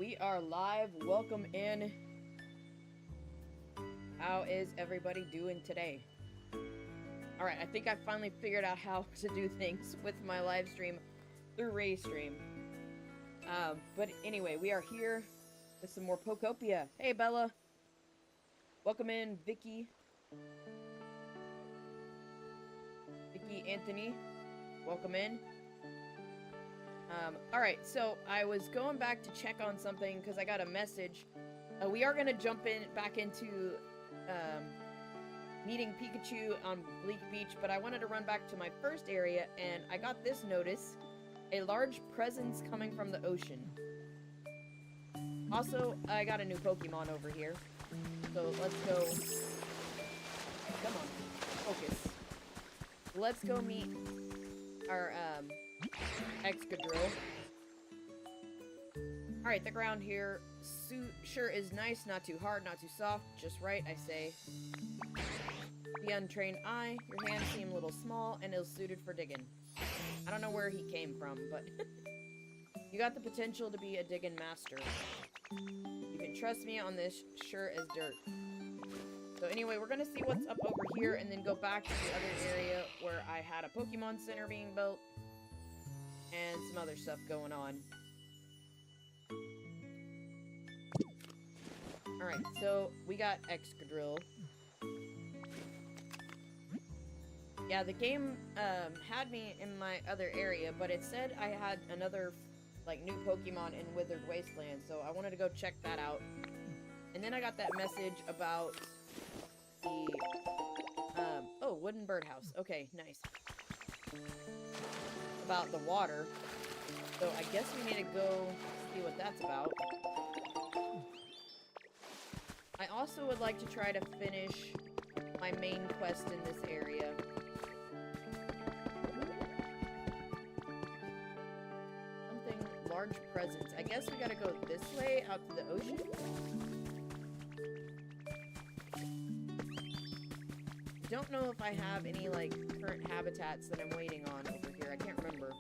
we are live. Welcome in. How is everybody doing today? Alright, I think I finally figured out how to do things with my live stream through Raystream. But anyway, we are here with some more Pokopia. Hey, Bella. Welcome in, Vicky. Vicky Anthony. Welcome in. Alright, so I was going back to check on something because I got a message. We are going to jump back into meeting Peakychu on Bleak Beach, but I wanted to run back to my first area, and I got this notice. A large presence coming from the ocean. Also, I got a new Pokemon over here. So let's go. Come on. Focus. Let's go meet our, Excadrill. Alright, the ground here sure is nice, not too hard, not too soft, just right, I say. The untrained eye, your hands seem a little small and ill-suited for digging. I don't know where he came from, but you got the potential to be a digging master. You can trust me on this, sure as dirt. So anyway, we're gonna see what's up over here and then go back to the other area where I had a Pokemon Center being built. And some other stuff going on. Alright, so we got Excadrill. Yeah, the game had me in my other area, but it said I had another, like, new Pokemon in Withered Wasteland, so I wanted to go check that out. And then I got that message about the, oh, wooden birdhouse. Okay, nice. About the water. So I guess we need to go see what that's about. I also would like to try to finish my main quest in this area. Something large presence. I guess we gotta go this way out to the ocean. Don't know if I have any, like, current habitats that I'm waiting on over here. I can't remember.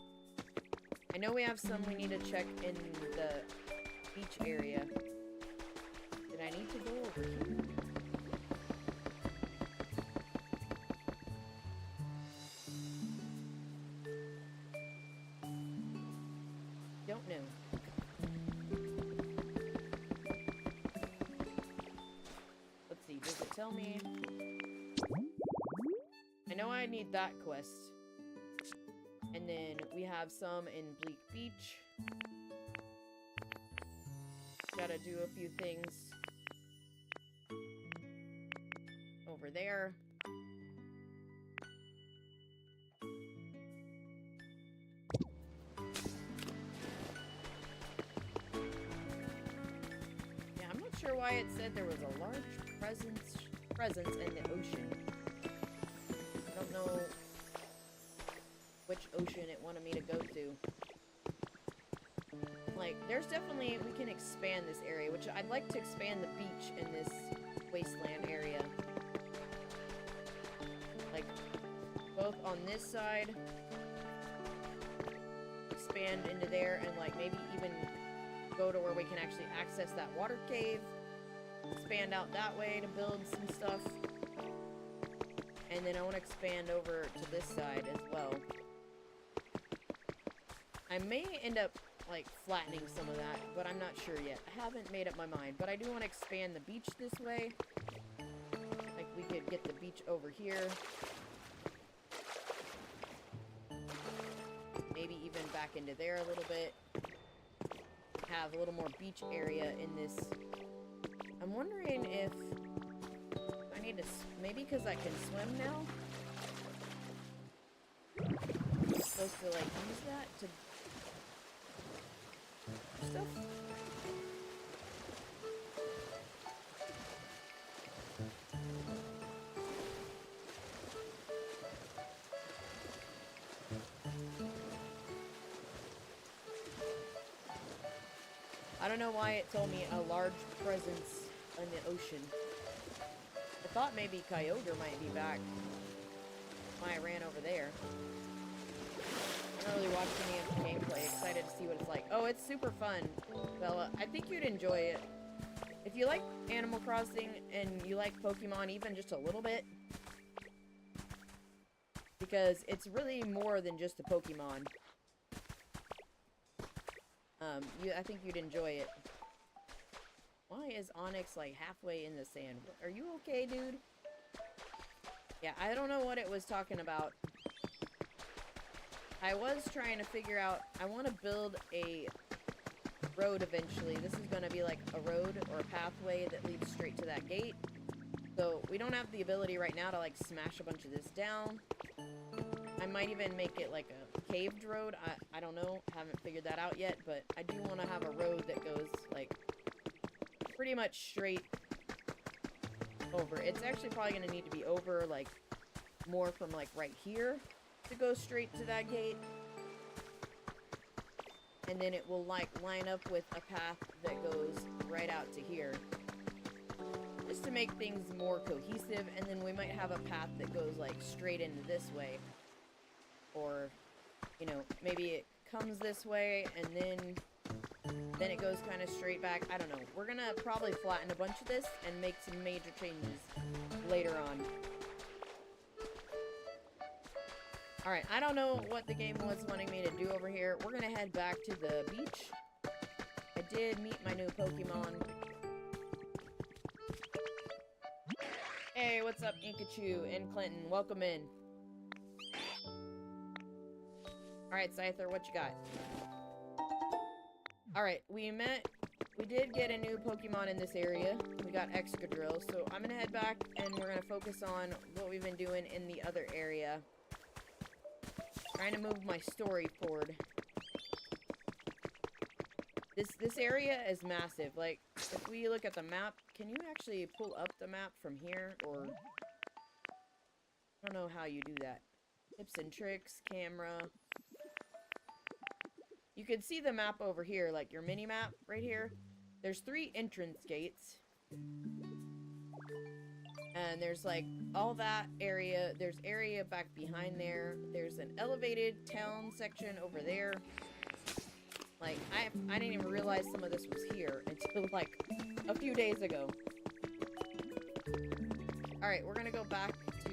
I know we have some we need to check in the beach area. Did I need to go over here? Don't know. Let's see, does it tell me? I know I need that quest. And then we have some in Bleak Beach. Gotta do a few things over there. Yeah, I'm not sure why it said there was a large presence in the ocean. I don't know which ocean it wanted me to go to. Like, there's definitely, we can expand this area, which I'd like to expand the beach in this wasteland area. Like, both on this side, expand into there, and like maybe even go to where we can actually access that water cave, expand out that way to build some stuff. And then I want to expand over to this side as well. I may end up, like, flattening some of that, but I'm not sure yet. I haven't made up my mind, but I do want to expand the beach this way. Like, we could get the beach over here. Maybe even back into there a little bit. Have a little more beach area in this. I'm wondering if I need to, maybe because I can swim now? I'm supposed to, like, use that to stuff. I don't know why it told me a large presence in the ocean. I thought maybe Kyogre might be back. Why I ran over there. Haven't really watched any of the gameplay. Excited to see what it's like. Oh, it's super fun, Bella. I think you'd enjoy it. If you like Animal Crossing and you like Pokemon even just a little bit, because it's really more than just a Pokemon. I think you'd enjoy it. Why is Onyx like halfway in the sand? Are you okay, dude? Yeah, I don't know what it was talking about. I was trying to figure out, I want to build a road eventually. This is going to be like a road or a pathway that leads straight to that gate. So we don't have the ability right now to like smash a bunch of this down. I might even make it like a caved road. I don't know. Haven't figured that out yet, but I do want to have a road that goes like pretty much straight over. It's actually probably going to need to be over like more from like right here to go straight to that gate. And then it will like line up with a path that goes right out to here. Just to make things more cohesive, and then we might have a path that goes like straight into this way. Or, you know, maybe it comes this way and then it goes kind of straight back. I don't know. We're gonna probably flatten a bunch of this and make some major changes later on. Alright, I don't know what the game was wanting me to do over here. We're gonna head back to the beach. I did meet my new Pokemon. Hey, what's up, Peakychu and Clinton? Welcome in. Alright, Scyther, what you got? Alright, we did get a new Pokemon in this area. We got Excadrill, so I'm gonna head back and we're gonna focus on what we've been doing in the other area. Trying to move my story forward. This area is massive. Like, if we look at the map, can you actually pull up the map from here? Or, I don't know how you do that. Tips and tricks, camera. You can see the map over here, like your mini map right here. There's 3 entrance gates. And there's like all that area. There's area back behind there. There's an elevated town section over there. Like, I didn't even realize some of this was here until like a few days ago. Alright, we're gonna go back to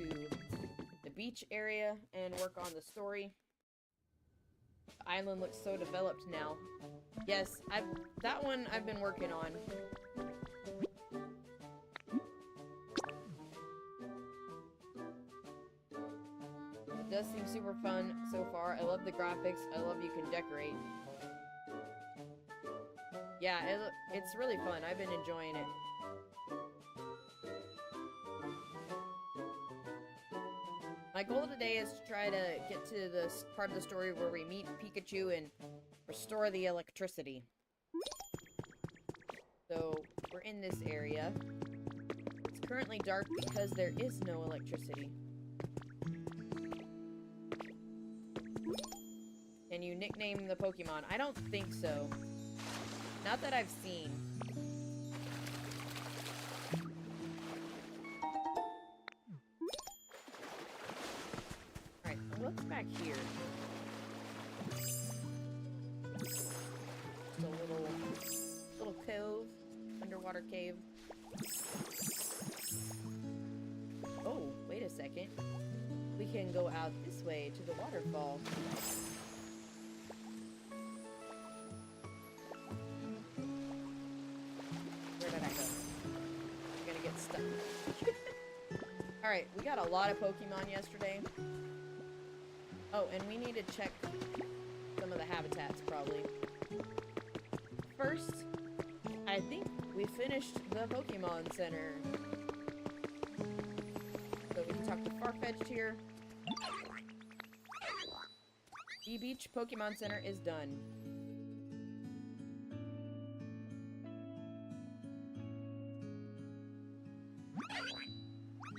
the beach area and work on the story. The island looks so developed now. Yes, that one I've been working on. It does seem super fun so far. I love the graphics. I love you can decorate. Yeah, it's really fun. I've been enjoying it. My goal today is to try to get to this part of the story where we meet Peakychu and restore the electricity. So, we're in this area. It's currently dark because there is no electricity. Can you nickname the Pokemon? I don't think so. Not that I've seen. Alright, what's back here? Just a little cove. Underwater cave. Oh, wait a second. We can go out this way to the waterfall. Where did I go? I'm gonna get stuck. Alright, we got a lot of Pokemon yesterday. Oh, and we need to check some of the habitats, probably. First, I think we finished the Pokemon Center. So we can talk to Farfetch'd here. The Beach Pokemon Center is done.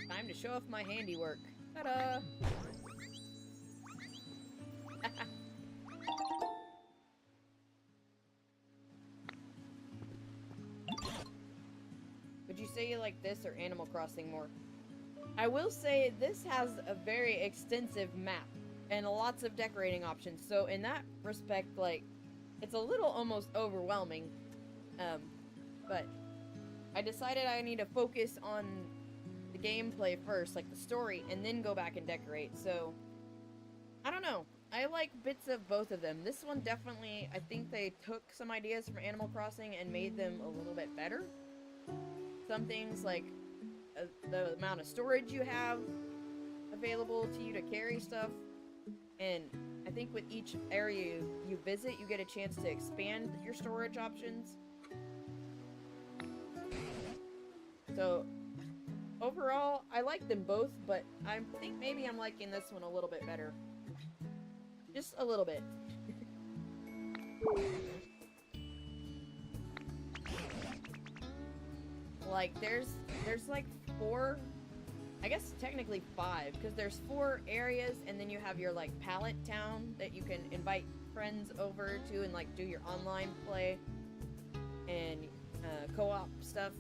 Time to show off my handiwork. Ta-da! Would you say you like this or Animal Crossing more? I will say this has a very extensive map. and lots of decorating options. So in that respect, like, it's a little almost overwhelming. But I decided I need to focus on the gameplay first, like the story, and then go back and decorate. So, I don't know. I like bits of both of them. This one definitely, I think they took some ideas from Animal Crossing and made them a little bit better. Some things like the amount of storage you have available to you to carry stuff. And I think with each area you visit, you get a chance to expand your storage options. So, overall, I like them both, but I think maybe I'm liking this one a little bit better. Just a little bit. Like, there's like 4, I guess technically 5, because there's 4 areas, and then you have your, like, pallet town that you can invite friends over to and, like, do your online play and co-op stuff.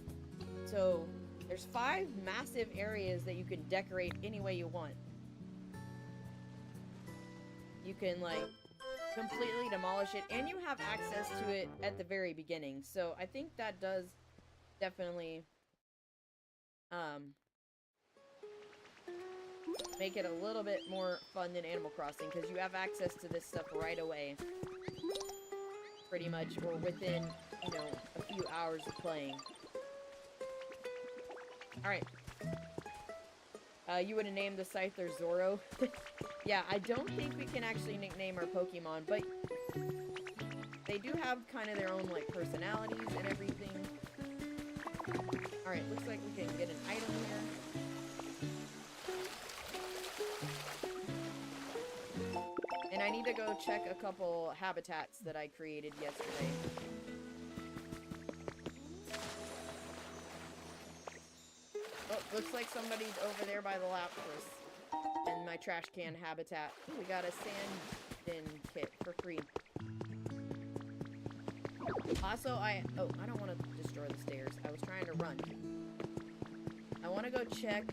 So, there's 5 massive areas that you can decorate any way you want. You can, like, completely demolish it, and you have access to it at the very beginning. So, I think that does definitely, make it a little bit more fun than Animal Crossing, because you have access to this stuff right away. Pretty much, or within, you know, a few hours of playing. Alright. You would have named the Scyther Zoro. Yeah, I don't think we can actually nickname our Pokemon, but they do have kind of their own, like, personalities and everything. Alright, looks like we can get an item here. And I need to go check a couple habitats that I created yesterday. Oh, looks like somebody's over there by the Lapras. And my trash can habitat. Ooh, we got a sand bin kit for free. Also, I don't want to destroy the stairs. I was trying to run. I want to go check.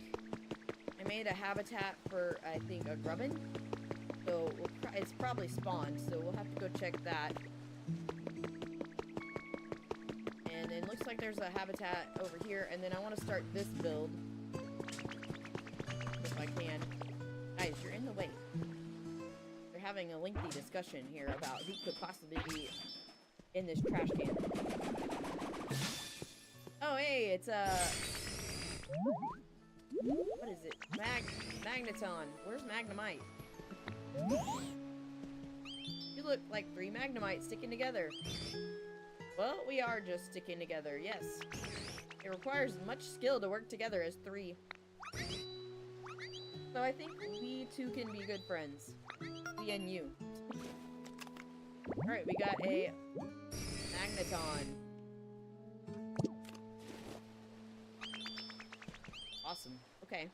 I made a habitat for, I think, a grubbin. So, it's probably spawned, so we'll have to go check that. And then looks like there's a habitat over here, and then I want to start this build. If I can. Guys, you're in the way. They're having a lengthy discussion here about who could possibly be in this trash can. Oh, hey, it's, what is it? Magneton. Where's Magnemite? You look like 3 Magnemites sticking together. Well, we are just sticking together, yes. It requires much skill to work together as 3. So I think we two can be good friends. We and you. Alright, we got a Magneton. Awesome. Okay.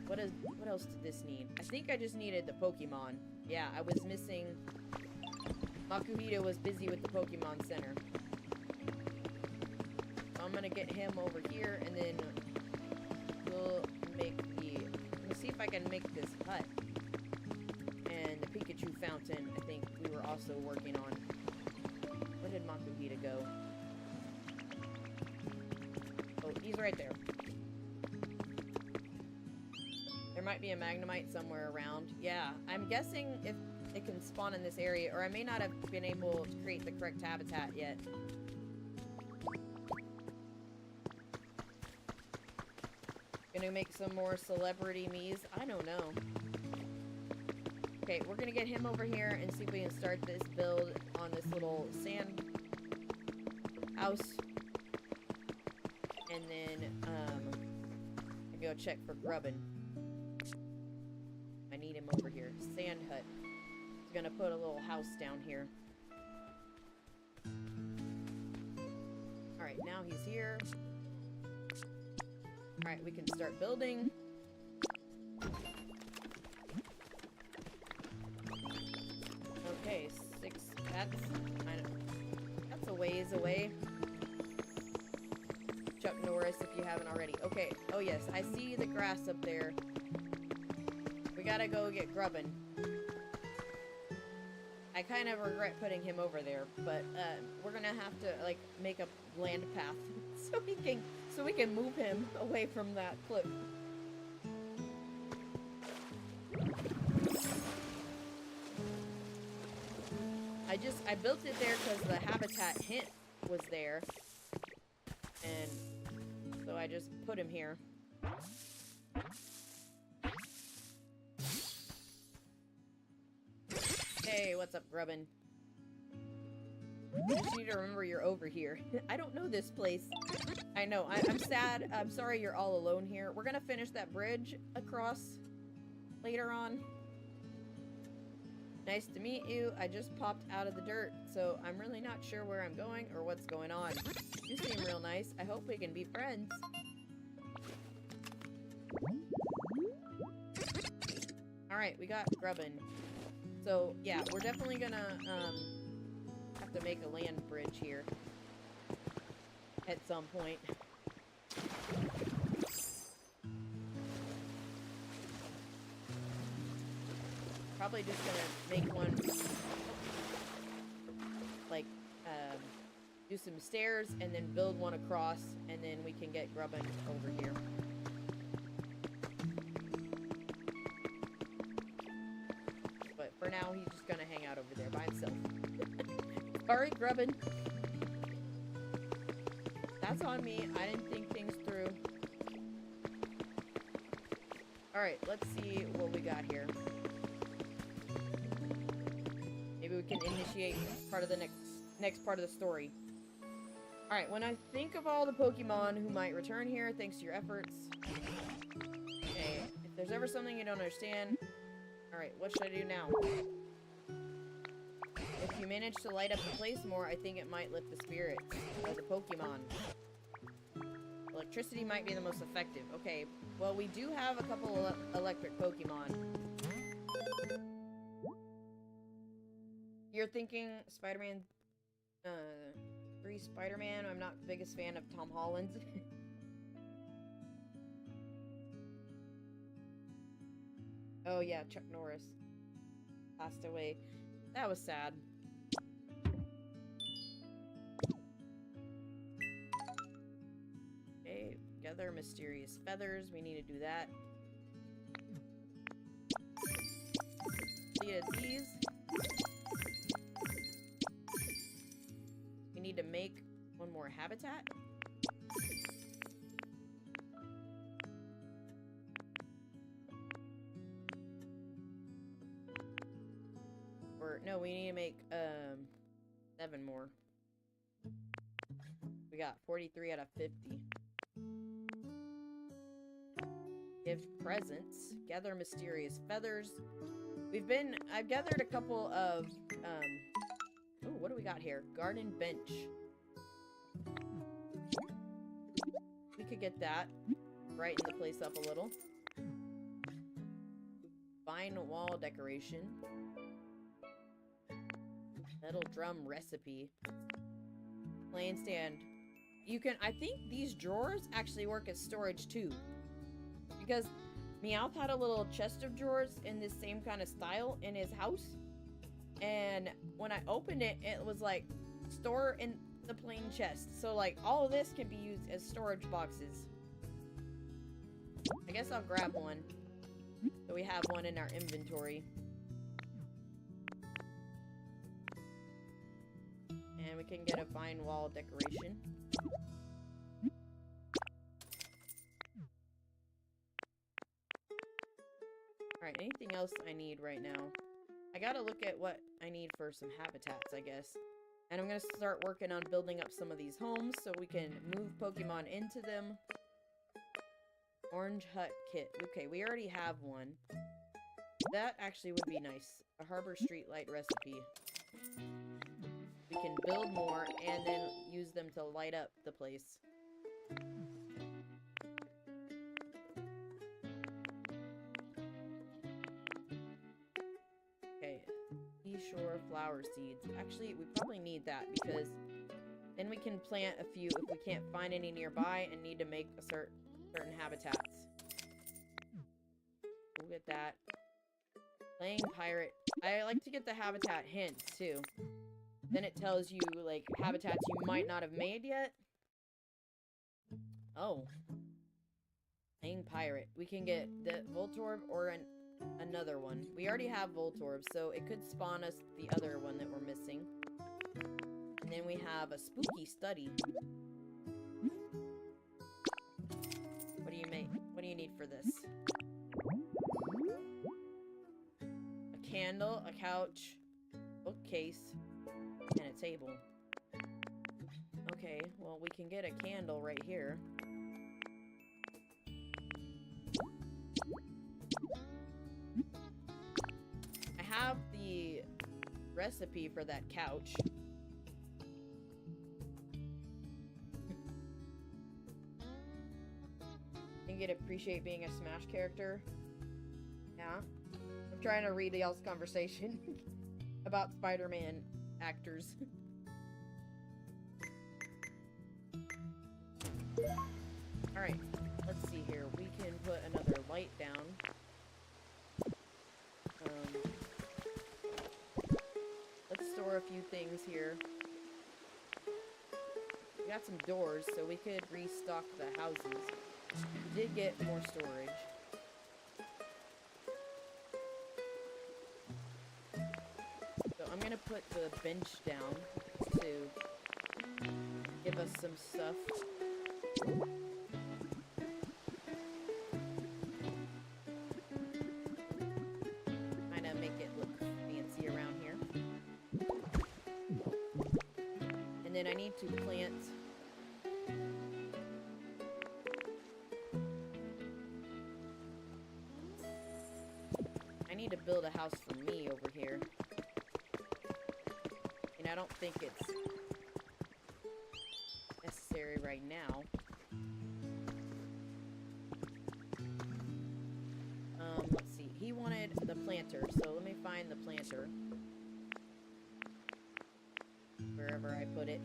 What else did this need? I think I just needed the Pokemon. Yeah, I was missing... Makuhita was busy with the Pokemon Center. So I'm gonna get him over here, and then we'll make the... Let's see if I can make this hut. And the Peakychu fountain, I think we were also working on. Where did Makuhita go? Oh, he's right there. There might be a Magnemite somewhere around. Yeah, I'm guessing if it can spawn in this area, or I may not have been able to create the correct habitat yet. Gonna make some more celebrity Miis? I don't know. Okay, we're gonna get him over here and see if we can start this build on this little sand house. And then, I go check for grubbin. I need him over here. Sand hut. He's gonna put a little house down here. Alright, now he's here. Alright, we can start building. Okay, 6 pets. That's a ways away. Chuck Norris, if you haven't already. Okay, oh yes, I see the grass up there. gotta go get Grubbin. I kind of regret putting him over there, but we're gonna have to like make a land path so we can move him away from that cliff. I built it there because the habitat hint was there, and so I just put him here. Hey, what's up, Grubbin? I just need to remember you're over here. I don't know this place. I know, I'm sad. I'm sorry you're all alone here. We're gonna finish that bridge across later on. Nice to meet you. I just popped out of the dirt, so I'm really not sure where I'm going or what's going on. You seem real nice. I hope we can be friends. Alright, we got Grubbin. So, yeah, we're definitely gonna have to make a land bridge here at some point. Probably just gonna make one, like, do some stairs and then build one across, and then we can get Grubbin over here. But for now, he's just gonna hang out over there by himself. Sorry, Grubbin. That's on me. I didn't think things through. Alright, let's see what we got here. Maybe we can initiate part of the next part of the story. Alright, when I think of all the Pokemon who might return here thanks to your efforts. Okay, if there's ever something you don't understand. Alright, what should I do now? If you manage to light up the place more, I think it might lift the spirits of the Pokemon. Electricity might be the most effective. Okay, well, we do have a couple of electric Pokemon. You're thinking Spider-Man, 3 Spider-Man. I'm not the biggest fan of Tom Holland's. Oh yeah, Chuck Norris passed away. That was sad. Okay, gather mysterious feathers. We need to do that. Completed these. We need to make one more habitat. Or no, we need to make 7 more. We got 43 out of 50. Give presents. Gather mysterious feathers. I've gathered a couple of oh, what do we got here? Garden bench. We could get that. Brighten the place up a little. Vine wall decoration. Metal drum recipe. Plain stand. I think these drawers actually work as storage too. Because Meowth had a little chest of drawers in this same kind of style in his house. And when I opened it, it was like, store in the plain chest. So like, all of this can be used as storage boxes. I guess I'll grab one. So we have one in our inventory. And we can get a vine wall decoration. Alright, anything else I need right now? I gotta look at what I need for some habitats, I guess. And I'm gonna start working on building up some of these homes so we can move Pokemon into them. Orange hut kit. Okay, we already have one. That actually would be nice. A harbor streetlight recipe. We can build more and then use them to light up the place. Okay, seashore flower seeds. Actually, we probably need that because then we can plant a few if we can't find any nearby and need to make a certain habitats. We'll get that. Playing pirate. I like to get the habitat hints, too. Then it tells you, like, habitats you might not have made yet. Oh. Playing pirate. We can get the Voltorb or another one. We already have Voltorb, so it could spawn us the other one that we're missing. And then we have a spooky study. What do you make? What do you need for this? A candle, a couch, bookcase, and a table. Okay, well, we can get a candle right here. I have the recipe for that couch. Think you'd appreciate being a Smash character? Yeah? I'm trying to read y'all's conversation about Spider-Man actors. Alright, let's see here. We can put another light down. Let's store a few things here. We got some doors, so we could restock the houses. We did get more storage. So I'm gonna put the bench down to give us some stuff. Kinda make it look fancy around here. And then I need to plant to build a house for me over here. And I don't think it's necessary right now. Let's see. He wanted the planter, so let me find the planter. Wherever I put it.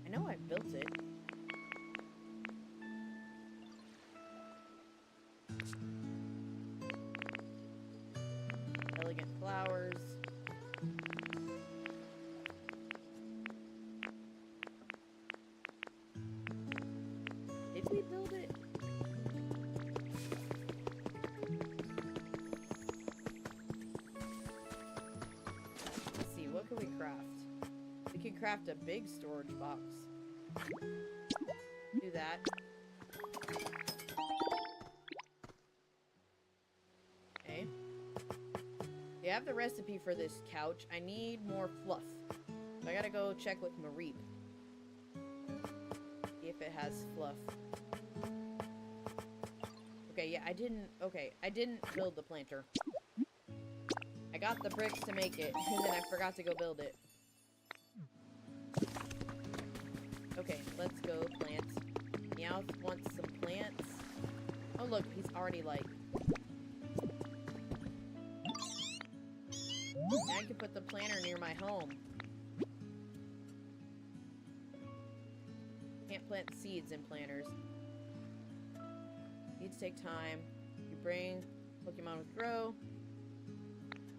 I know I built it. Elegant flowers. Did we build it? Let's see, what can we craft? We can craft a big storage box. Do that. Okay. We have the recipe for this couch. I need more fluff. So I gotta go check with Mareep. See if it has fluff. Okay, yeah, I didn't build the planter. I got the bricks to make it, and then I forgot to go build it. Okay, let's go plant. Meowth wants some plants. Oh look, he's already like... Now I can put the planter near my home. Can't plant seeds in planters. Seeds take time. You bring Pokemon with grow.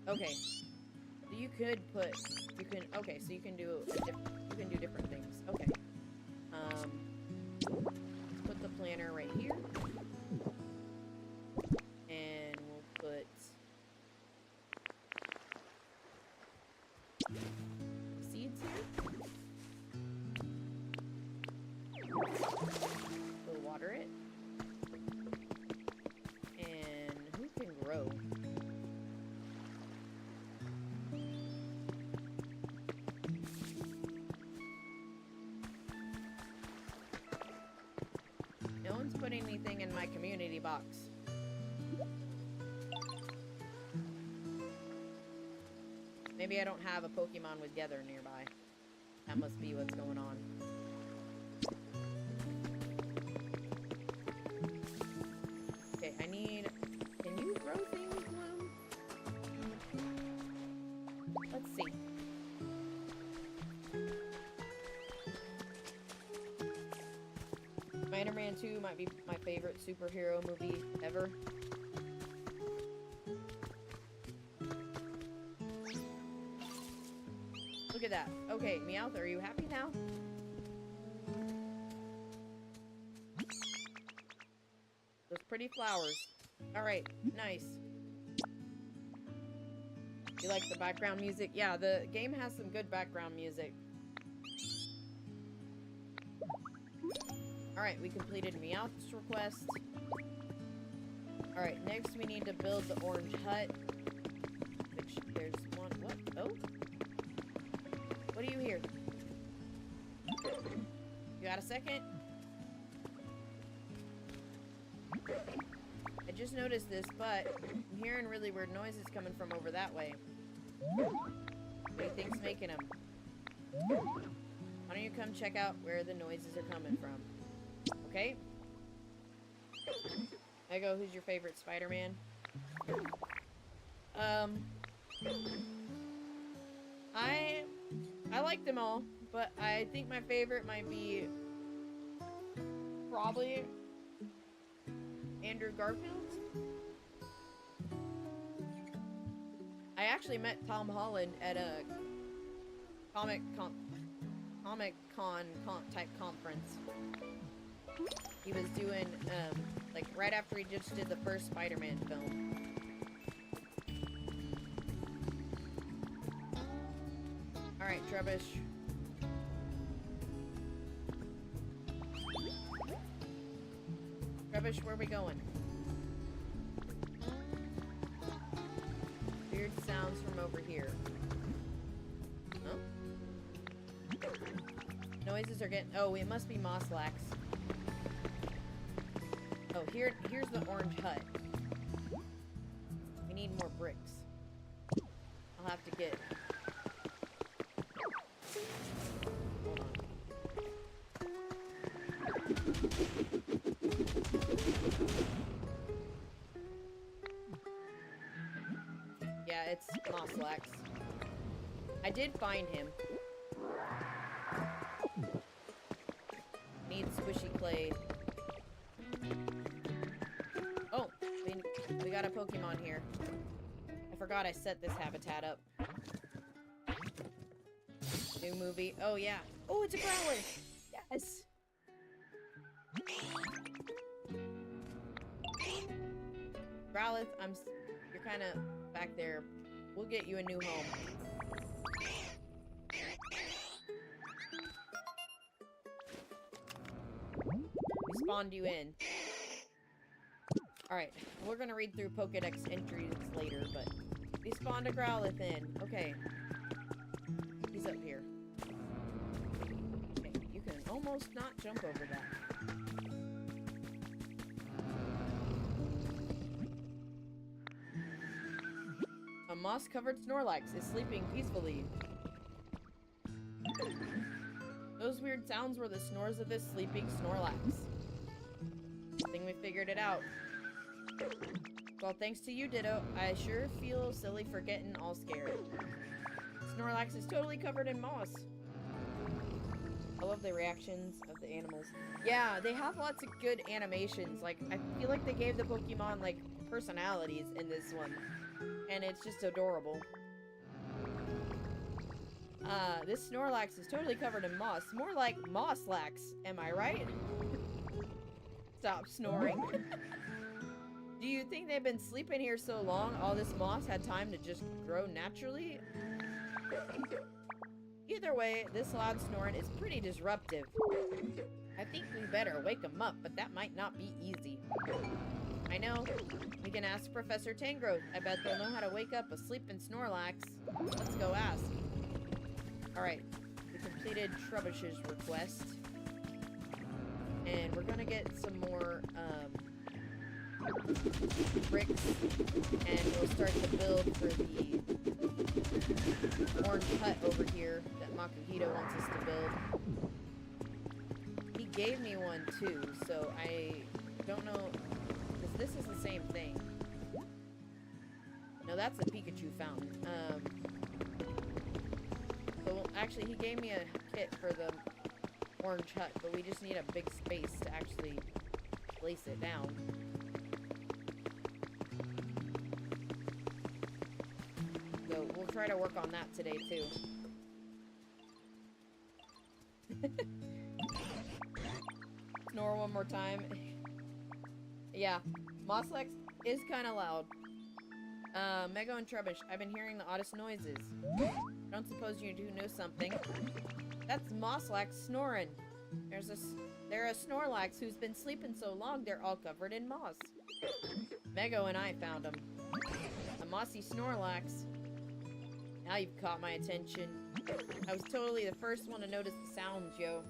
Okay. So you could put... You can... Okay, so you can do different things. Okay. Let's put the planter right here. And we'll put... seeds here. We'll water it. And who can grow? No one's putting anything in my community box. Maybe I don't have a Pokemon with Gether nearby. That must be what's going on. Okay, I need... Can you grow things, Bloom? Let's see. Spider-Man 2 might be my favorite superhero movie ever. Look at that. Okay, Meowth, are you happy now? Those pretty flowers. Alright, nice. You like the background music? Yeah, the game has some good background music. Alright, we completed Meowth's request. Alright, next we need to build the orange hut. Which, there's one. What? Oh? What do you hear? You got a second? I just noticed this, but I'm hearing really weird noises coming from over that way. What do you think's making them? Why don't you come check out where the noises are coming from? Okay? Ego, who's your favorite Spider-Man? I like them all, but I think my favorite might be probably Andrew Garfield. I actually met Tom Holland at a Comic Con type conference. He was doing, like, right after he just did the first Spider-Man film. Alright, Trubbish. Trubbish, where are we going? Weird sounds from over here. Huh? Noises are getting... Oh, it must be Mosslax. Oh, here's the orange hut. We need more bricks. I'll have to get... Hold on. Yeah, it's Mosslax. I did find him. Need squishy clay. Oh, we got a Pokemon here. I forgot I set this habitat up. New movie. Oh, yeah. Oh, it's a Growlithe! Yes! Growlithe, you're kind of back there. We'll get you a new home. We spawned you in. Alright, we're gonna read through Pokedex entries later, but we spawned a Growlithe in. Okay. He's up here. Okay, you can almost not jump over that. A moss-covered Snorlax is sleeping peacefully. Those weird sounds were the snores of this sleeping Snorlax. I think we figured it out. Well, thanks to you, Ditto, I sure feel silly for getting all scared. Snorlax is totally covered in moss. I love the reactions of the animals. Yeah, they have lots of good animations. Like, I feel like they gave the Pokemon, like, personalities in this one. And it's just adorable. This Snorlax is totally covered in moss. More like Mosslax, am I right? Stop snoring. Do you think they've been sleeping here so long, all this moss had time to just grow naturally? Either way, this loud snoring is pretty disruptive. I think we better wake them up, but that might not be easy. I know. We can ask Professor Tangrowth. I bet they'll know how to wake up a sleeping Snorlax. Let's go ask. Alright, we completed Trubbish's request. And we're gonna get some more, bricks. And we'll start the build for the orange hut over here that Makuhito wants us to build. He gave me one too, so I don't know, because this is the same thing. No, that's a Peakychu fountain. So actually he gave me a kit for the orange hut, but we just need a big space to actually place it down. So we'll try to work on that today too. Snore one more time. Yeah, Moslex is kind of loud. Mego and Trubbish, I've been hearing the oddest noises. I don't suppose you do know something. That's Moslex snoring. They're a Snorlax who's been sleeping so long they're all covered in moss. Mego and I found them. A mossy Snorlax. Now you've caught my attention. I was totally the first one to notice the sounds, yo.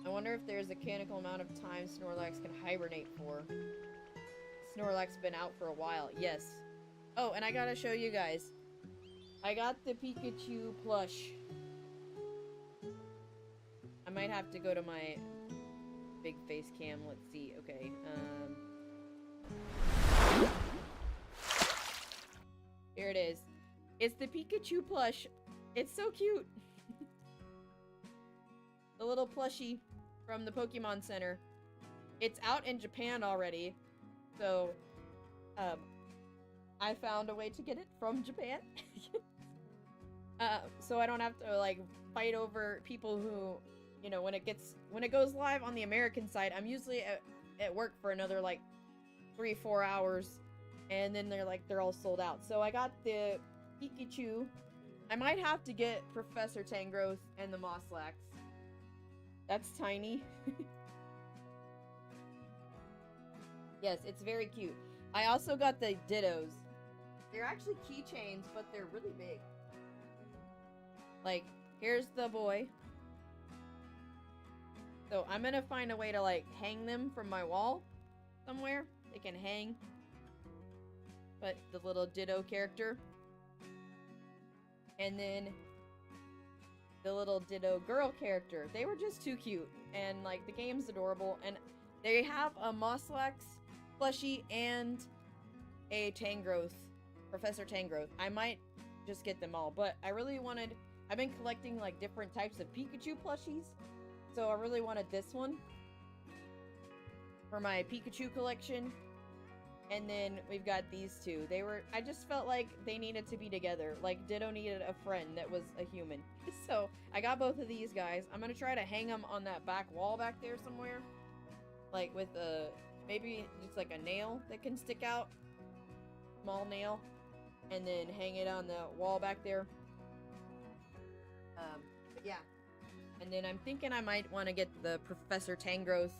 I wonder if there's a canonical amount of time Snorlax can hibernate for. Snorlax's been out for a while, yes. Oh, and I gotta show you guys. I got the Peakychu plush. I might have to go to my big face cam. Let's see. Okay. Here it is. It's the Peakychu plush. It's so cute. The little plushie from the Pokemon Center. It's out in Japan already. So, I found a way to get it from Japan. So I don't have to, like, fight over people who, you know, when it goes live on the American side, I'm usually at work for another, like, 3-4 hours, and then they're all sold out. So I got the Peakychu. I might have to get Professor Tangrowth and the Moslex. That's tiny. Yes, it's very cute. I also got the Dittos. They're actually keychains, but they're really big. Like, here's the boy. So I'm gonna find a way to, like, hang them from my wall somewhere. They can hang. But the little Ditto character. And then the little Ditto girl character. They were just too cute. And, like, the game's adorable. And they have a Moslex plushie and a Tangrowth, Professor Tangrowth. I might just get them all, but I really wanted, I've been collecting like different types of Peakychu plushies, so I really wanted this one for my Peakychu collection. And then we've got these two. I just felt like they needed to be together, like Ditto needed a friend that was a human. So I got both of these guys. I'm gonna try to hang them on that back wall back there somewhere, like with a maybe just like a nail that can stick out. Small nail. And then hang it on the wall back there. But yeah. And then I'm thinking I might want to get the Professor Tangrowth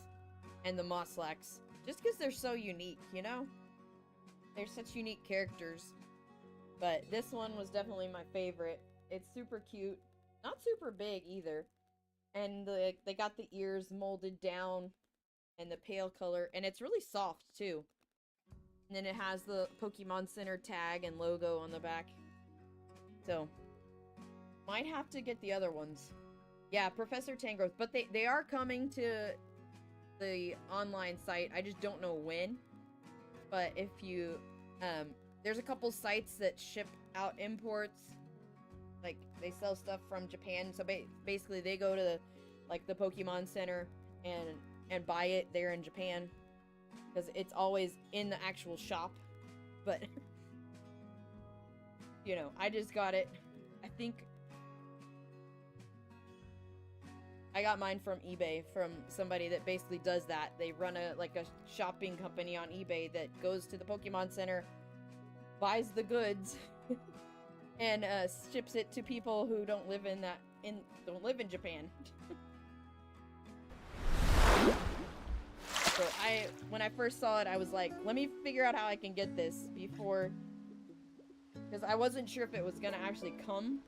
and the Moslex. Just because they're so unique, you know? They're such unique characters. But this one was definitely my favorite. It's super cute. Not super big either. And they got the ears molded down. And the pale color, and it's really soft too. And then it has the Pokemon Center tag and logo on the back. So, might have to get the other ones. Yeah, Professor Tangrowth, but they are coming to the online site. I just don't know when. But if you, there's a couple sites that ship out imports. Like, they sell stuff from Japan. So basically, they go to the Pokemon Center and buy it there in Japan, because it's always in the actual shop. But you know, I just got it. I think I got mine from eBay, from somebody that basically does that. They run a shopping company on eBay that goes to the Pokemon Center, buys the goods and ships it to people who don't live in Japan. So when I first saw it, I was like, let me figure out how I can get this before, because I wasn't sure if it was gonna actually come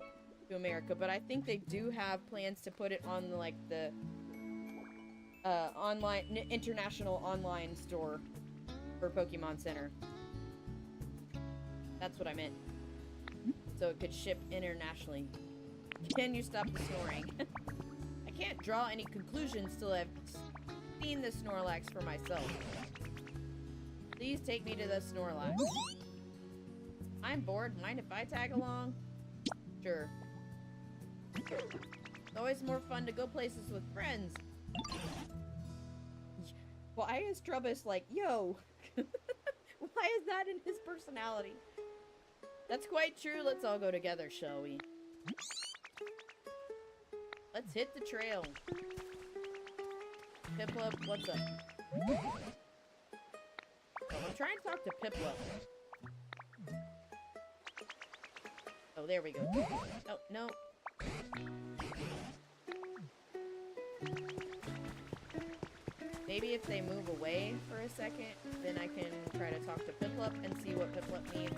to America, but I think they do have plans to put it on the international online store for Pokemon Center. That's what I meant. So it could ship internationally. Can you stop the snoring? I can't draw any conclusions till I've seen the Snorlax for myself. Please take me to the Snorlax. I'm bored. Mind if I tag along? Sure. It's always more fun to go places with friends. Why is Trubbish like, yo? Why is that in his personality? That's quite true. Let's all go together, shall we? Let's hit the trail. Piplup, what's up? Oh, I'm trying to talk to Piplup. Oh, there we go. Oh, no. Maybe if they move away for a second, then I can try to talk to Piplup and see what Piplup needs.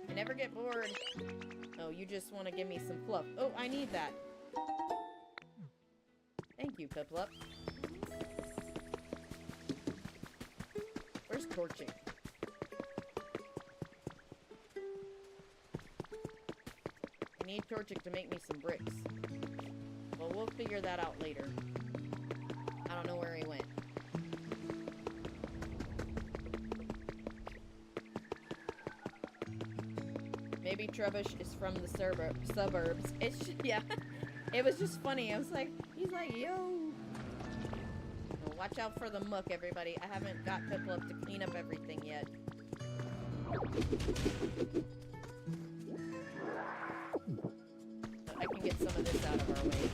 I never get bored. Oh, you just want to give me some fluff. Oh, I need that. Thank you, Piplup. Where's Torchic? I need Torchic to make me some bricks. Well, we'll figure that out later. I don't know where he went. Maybe Trubbish is from the suburbs. It's just, yeah. It was just funny. I was like, he's like, yo. Well, watch out for the muck, everybody. I haven't got Piplup to clean up everything yet. I can get some of this out of our way.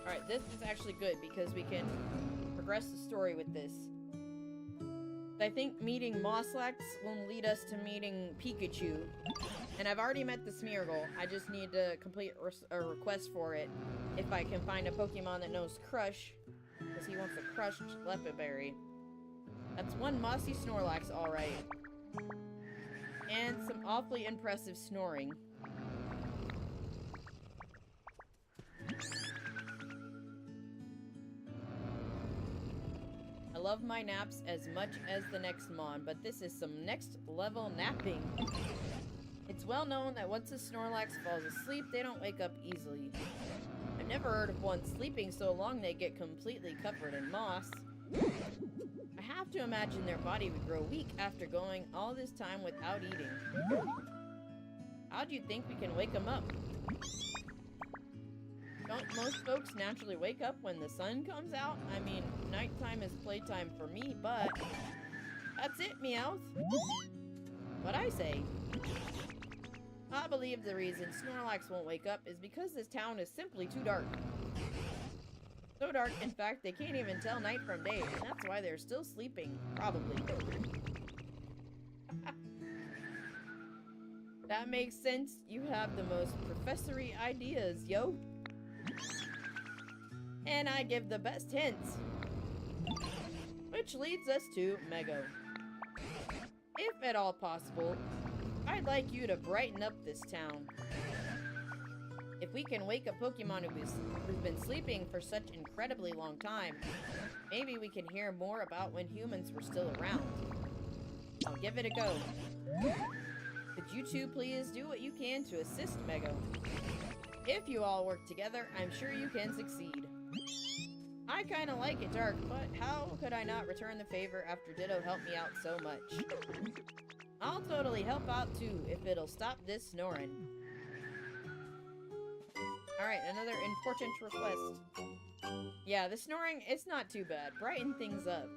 Alright, this is actually good because we can progress the story with this. I think meeting Mosslax will lead us to meeting Peakychu. And I've already met the Smeargle. I just need to complete a request for it. If I can find a Pokemon that knows Crush. Because he wants a crushed Lepiberry. That's one mossy Snorlax, alright. And some awfully impressive snoring. I love my naps as much as the next Mon, but this is some next level napping. It's well known that once a Snorlax falls asleep, they don't wake up easily. I've never heard of one sleeping so long they get completely covered in moss. I have to imagine their body would grow weak after going all this time without eating. How do you think we can wake them up? Don't most folks naturally wake up when the sun comes out? I mean, nighttime is playtime for me, but... That's it, Meowth! What I say? I believe the reason Snorlax won't wake up is because this town is simply too dark. So dark, in fact, they can't even tell night from day, and that's why they're still sleeping, probably. That makes sense. You have the most professory ideas, yo. And I give the best hints. Which leads us to Mego. If at all possible, I'd like you to brighten up this town. If we can wake a Pokemon who's been sleeping for such incredibly long time, maybe we can hear more about when humans were still around. I'll give it a go. Could you two please do what you can to assist Mego? If you all work together, I'm sure you can succeed. I kinda like it dark, but how could I not return the favor after Ditto helped me out so much? I'll totally help out too, if it'll stop this snoring. Alright, another important request. Yeah, the snoring, it's not too bad. Brighten things up.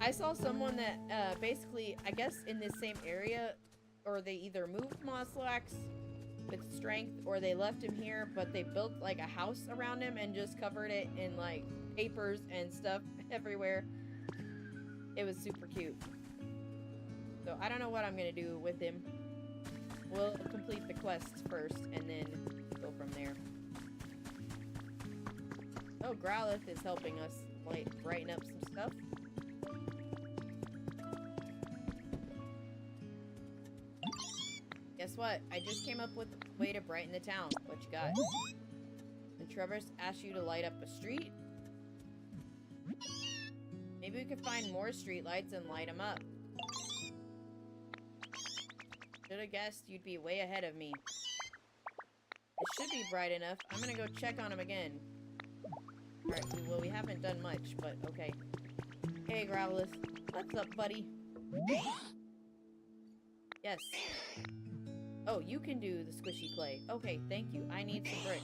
I saw someone that, basically, I guess in this same area, or they either moved Mosslax with strength, or they left him here, but they built, like, a house around him and just covered it in, like, papers and stuff everywhere. It was super cute. So, I don't know what I'm gonna do with him. We'll complete the quests first, and then go from there. Oh, Growlithe is helping us, like, brighten up some stuff. Guess what? I just came up with a way to brighten the town. What you got? And Trevor's asked you to light up a street? Maybe we could find more street lights and light them up. Should have guessed you'd be way ahead of me. It should be bright enough. I'm gonna go check on him again. Alright, Alright, well, we haven't done much, but okay. Hey, Gravelous. What's up, buddy? Yes. Oh, you can do the squishy clay. Okay, thank you. I need some bricks.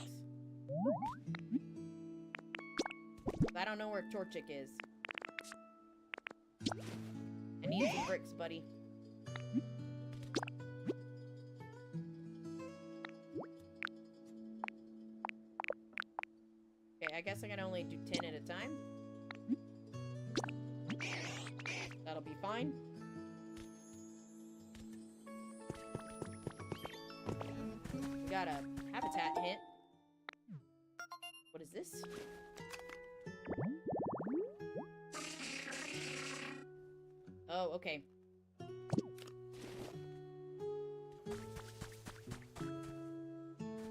I don't know where Torchic is. I need some bricks, buddy. Okay, I guess I can only do 10 at a time. That'll be fine. We got a habitat hint. What is this? Oh, okay.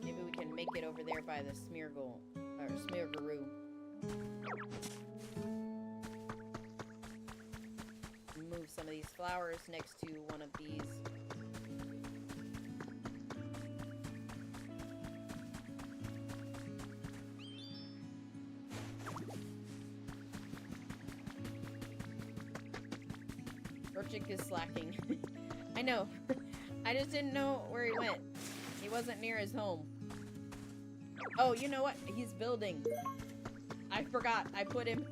Maybe we can make it over there by the Smeargle, or Smeargaroo. Move some of these flowers next to one of these. Torchic is slacking. I know. I just didn't know where he went. He wasn't near his home. Oh, you know what? He's building. I forgot. I put him.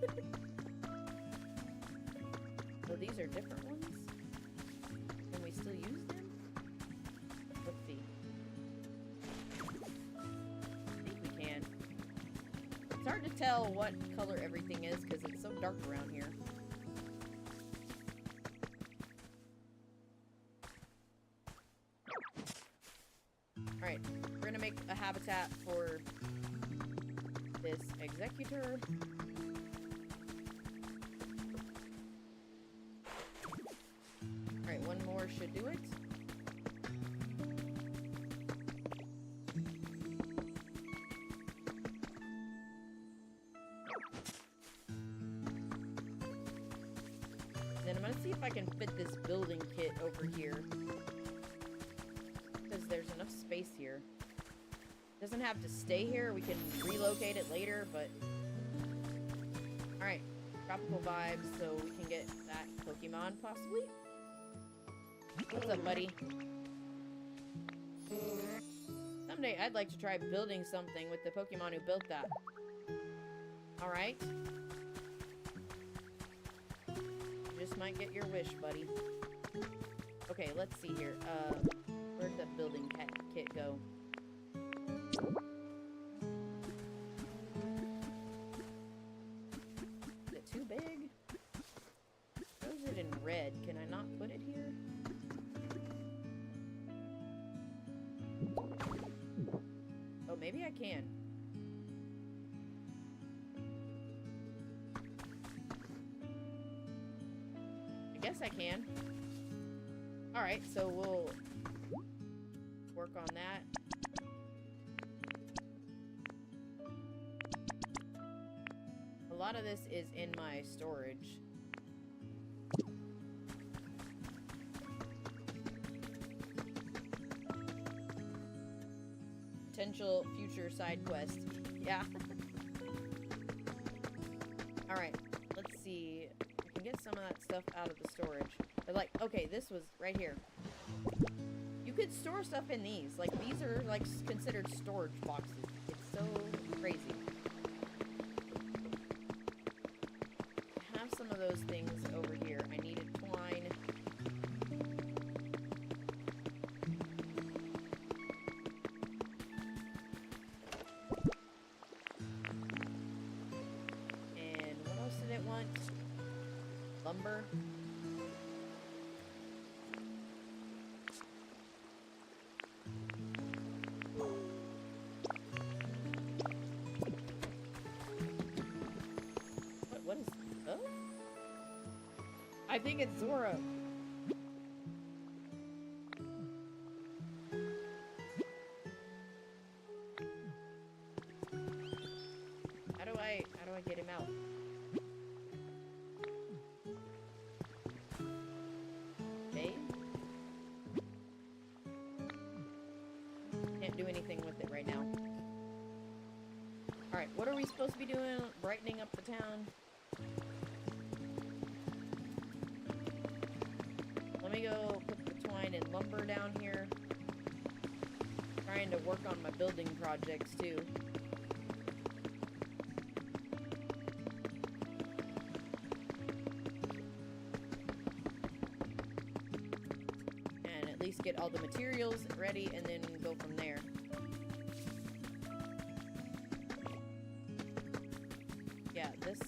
So these are different ones? Can we still use them? Let's see. I think we can. It's hard to tell what color everything is because it's so dark around here. Alright, we're gonna make a habitat for this executor. Alright, one more should do it. Then I'm gonna see if I can fit this building kit over here. Because there's enough space here. It doesn't have to stay here. We can relocate it later, but... Alright. Tropical vibes, so we can get that Pokemon, possibly? What's up, buddy? Someday I'd like to try building something with the Pokemon who built that. Alright. You just might get your wish, buddy. Okay, let's see here. Where'd the building kit go? Is it too big? Shows it in red. Can I not put it here? Oh, maybe I can. I guess I can. Alright, so we'll work on that. A lot of this is in my storage. Potential future side quest. Yeah. Alright, let's see. I can get some of that stuff out of the storage. But like, okay, this was right here. You could store stuff in these. Like, these are, like, considered storage boxes. It's so crazy. I have some of those things over here. I needed twine. And what else did it want? Lumber. I think it's Zora. How do I get him out? Okay. Can't do anything with it right now. Alright, what are we supposed to be doing brightening up the town. Let me go put the twine and lumber down here. Trying to work on my building projects too. And at least get all the materials ready and then go from there. Yeah, this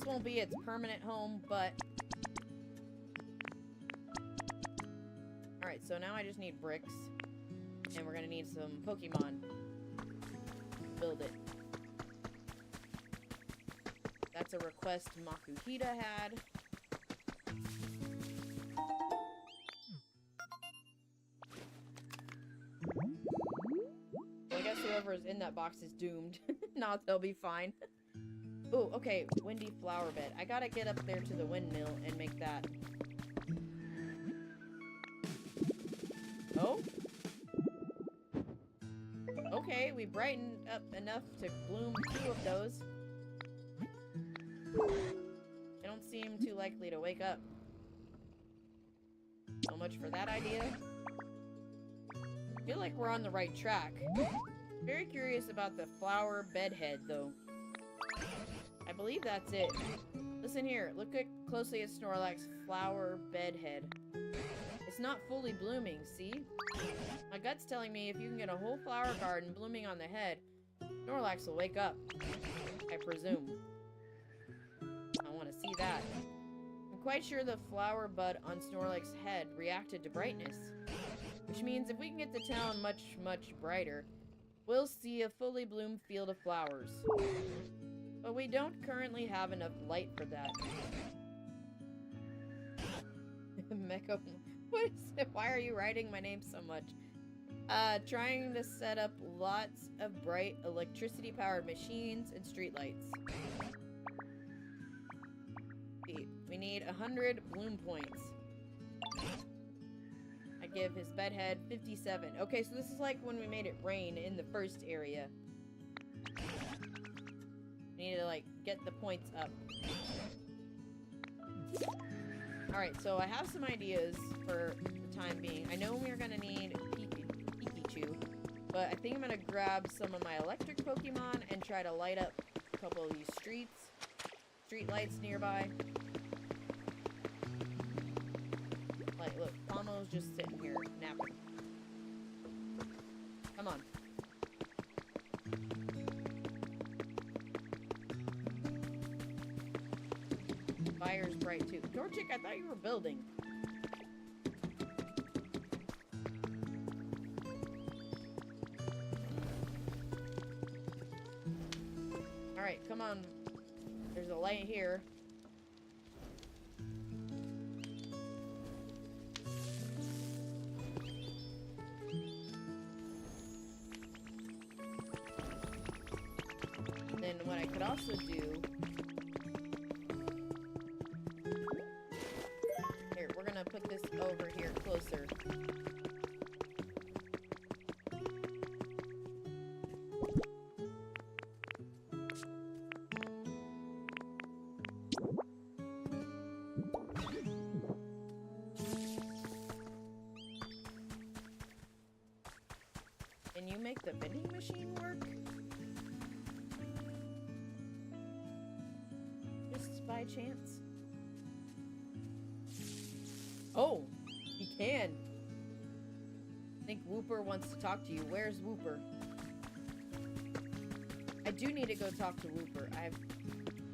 won't be its permanent home, but alright, so now I just need bricks. And we're gonna need some Pokemon to build it. That's a request Makuhita had. Well, I guess whoever's in that box is doomed. Nah, they'll be fine. Ooh, okay, windy flower bed. I gotta get up there to the windmill and make that. Oh? Okay, we brightened up enough to bloom 2 of those. They don't seem too likely to wake up. So much for that idea. I feel like we're on the right track. Very curious about the flower bedhead, though. I believe that's it. Listen here, look closely at Snorlax's flower bedhead. It's not fully blooming, see? My gut's telling me if you can get a whole flower garden blooming on the head, Snorlax will wake up. I presume. I want to see that. I'm quite sure the flower bud on Snorlax's head reacted to brightness. Which means if we can get the town much, much brighter, we'll see a fully bloomed field of flowers. But we don't currently have enough light for that. Mecha... What is it? Why are you writing my name so much? Trying to set up lots of bright electricity-powered machines and streetlights. We need 100 bloom points. I give his bedhead 57. Okay, so this is like when we made it rain in the first area. We need to, like, get the points up. Alright, so I have some ideas for the time being. I know we're gonna need Peakychu, but I think I'm gonna grab some of my electric Pokemon and try to light up a couple of these street lights nearby. Like, look, Pomo's just sitting here napping. Come on. Fire's bright too. Torchic, I thought you were building. Alright, come on. There's a light here. Then what I could also do... Here, we're gonna put this over here closer. Can you make the vending machine work? Just by chance? Oh, he can. I think Wooper wants to talk to you. Where's Wooper? I do need to go talk to Wooper.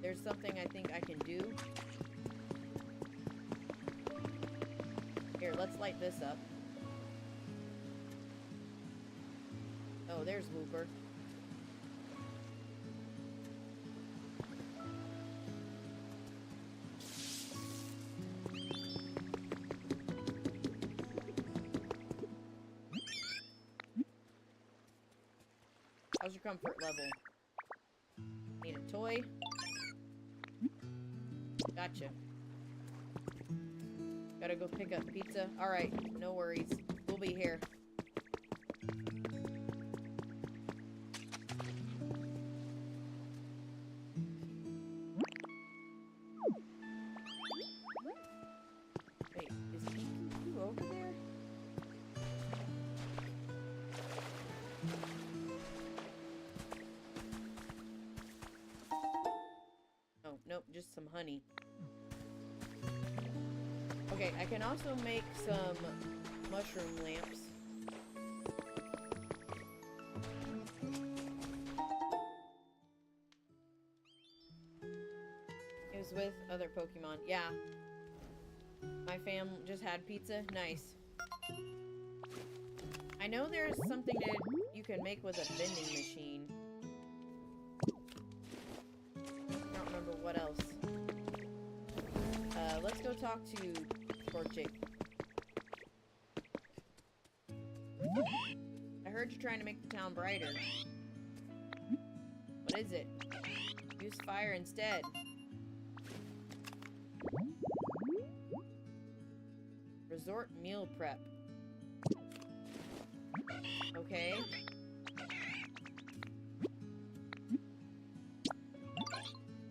There's something I think I can do. Here, let's light this up. Oh, there's Wooper. How's your comfort level? Need a toy? Gotcha. Gotta go pick up pizza. Alright, no worries. We'll be here. just some honey. Okay, I can also make some mushroom lamps. It was with other Pokemon. Yeah. My fam just had pizza. Nice. I know there's something that you can make with a vending machine. I don't remember what else. Let's go talk to Torchic. I heard you're trying to make the town brighter. What is it? Use fire instead. Resort meal prep. Okay.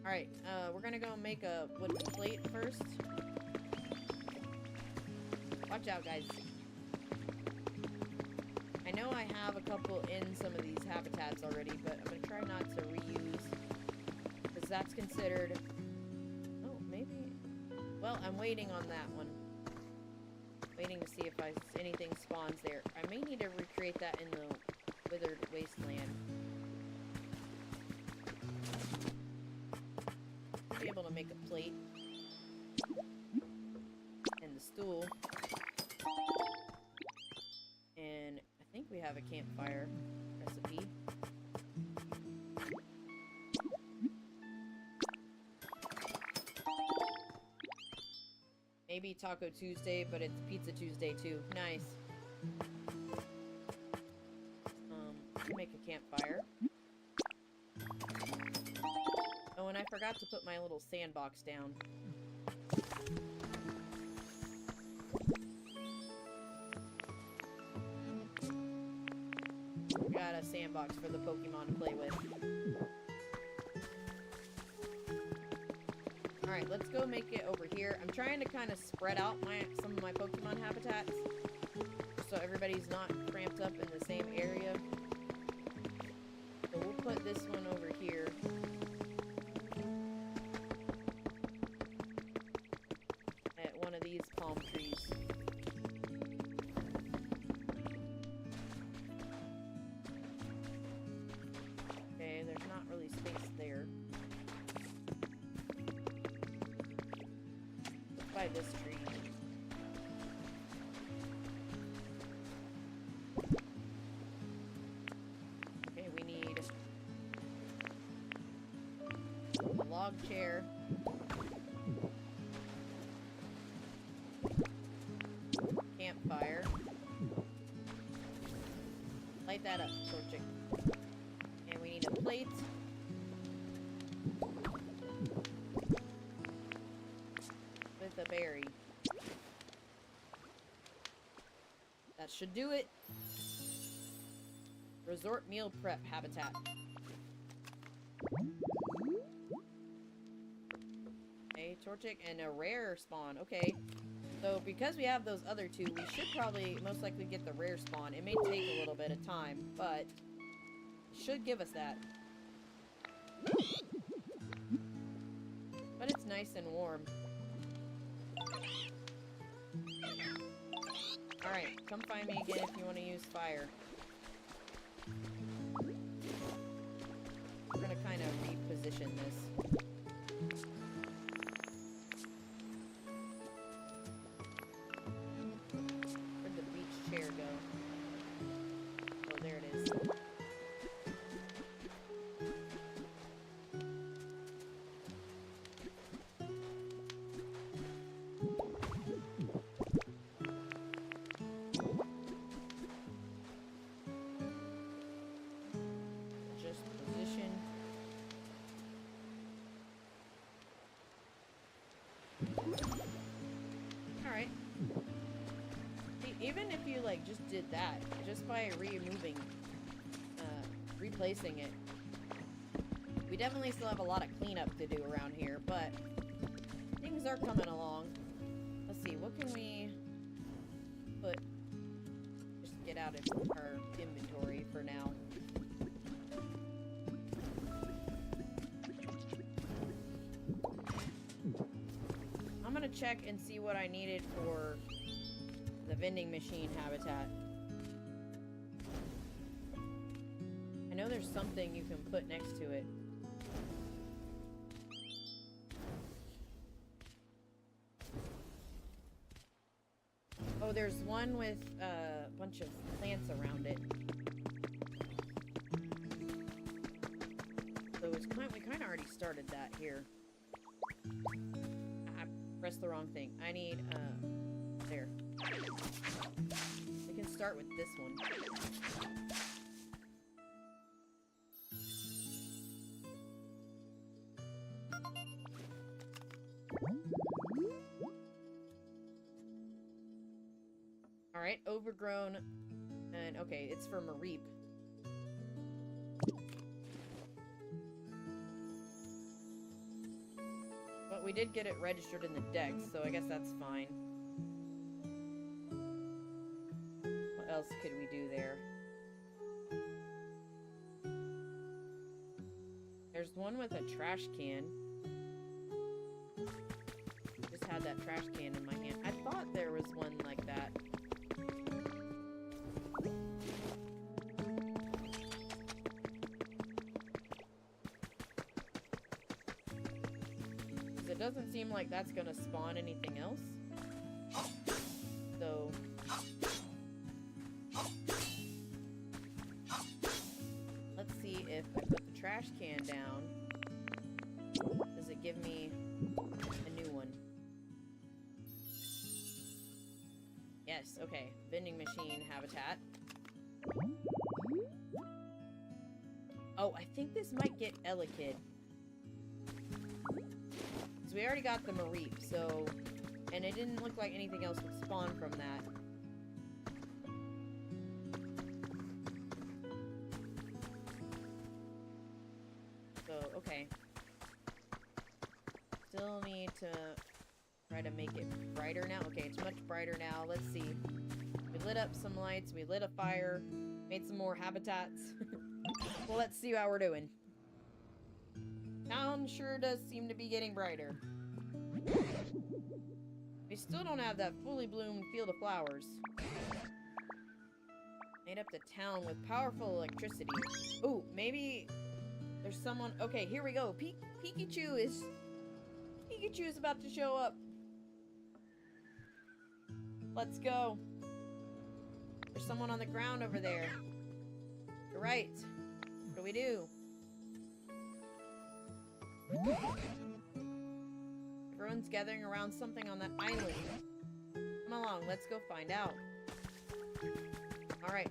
Alright, we're gonna go make a wooden plate first. Watch out, guys. I know I have a couple in some of these habitats already, but I'm gonna try not to reuse. Because that's considered... Oh, maybe... Well, I'm waiting on that one. Waiting to see if anything spawns there. I may need to recreate that in the withered wasteland. Be able to make a plate. And the stool. And I think we have a campfire recipe. Maybe Taco Tuesday, but it's Pizza Tuesday too. Nice. Make a campfire. Oh, and I forgot to put my little sandbox down. Got a sandbox for the Pokemon to play with. Alright, let's go make it over here. I'm trying to kind of spread out some of my Pokemon habitats so everybody's not cramped up in the same area. So we'll put this one over here. At one of these palm trees. Okay, there's not really space there. By this tree. Okay, we need a log chair. Campfire. Light that up, Torchic. And we need a plate. With a berry. That should do it. Resort meal prep habitat. Okay, Torchic and a rare spawn. Okay. So because we have those other two, we should probably most likely get the rare spawn. It may take a little bit of time, but it should give us that. But it's nice and warm. Alright, come find me again if you want to use fire. We're gonna kind of reposition this. Where'd the beach chair go? Oh, there it is. Alright. Even if you, like, just did that, just by replacing it, we definitely still have a lot of cleanup to do around here, but things are coming along. Let's see, what can we put, just get out of our inventory for now. check and see what I needed for the vending machine habitat. I know there's something you can put next to it. Oh, there's one with a bunch of plants around it. So it's we kind of already started that here. I pressed the wrong thing. I need, there. We can start with this one. Alright, overgrown. And, okay, it's for Mareep. But we did get it registered in the Dex, so I guess that's fine. What else could we do there? There's one with a trash can. Just had that trash can in my hand. I thought there was one like that. It doesn't seem like that's gonna spawn anything else. So let's see if I put the trash can down. Does it give me a new one? Yes, okay. Vending machine habitat. Oh, I think this might get Elekid. We already got the Mareep, so... And it didn't look like anything else would spawn from that. So, okay. Still need to try to make it brighter now. Okay, it's much brighter now. Let's see. We lit up some lights, we lit a fire, made some more habitats. Well, let's see how we're doing. Town sure does seem to be getting brighter. We still don't have that fully bloomed field of flowers. Made up the town with powerful electricity. Ooh, maybe there's someone... Okay, here we go. Peakychu is about to show up. Let's go. There's someone on the ground over there. You're right. What do we do? Everyone's gathering around something on that island. Come along, let's go find out. Alright.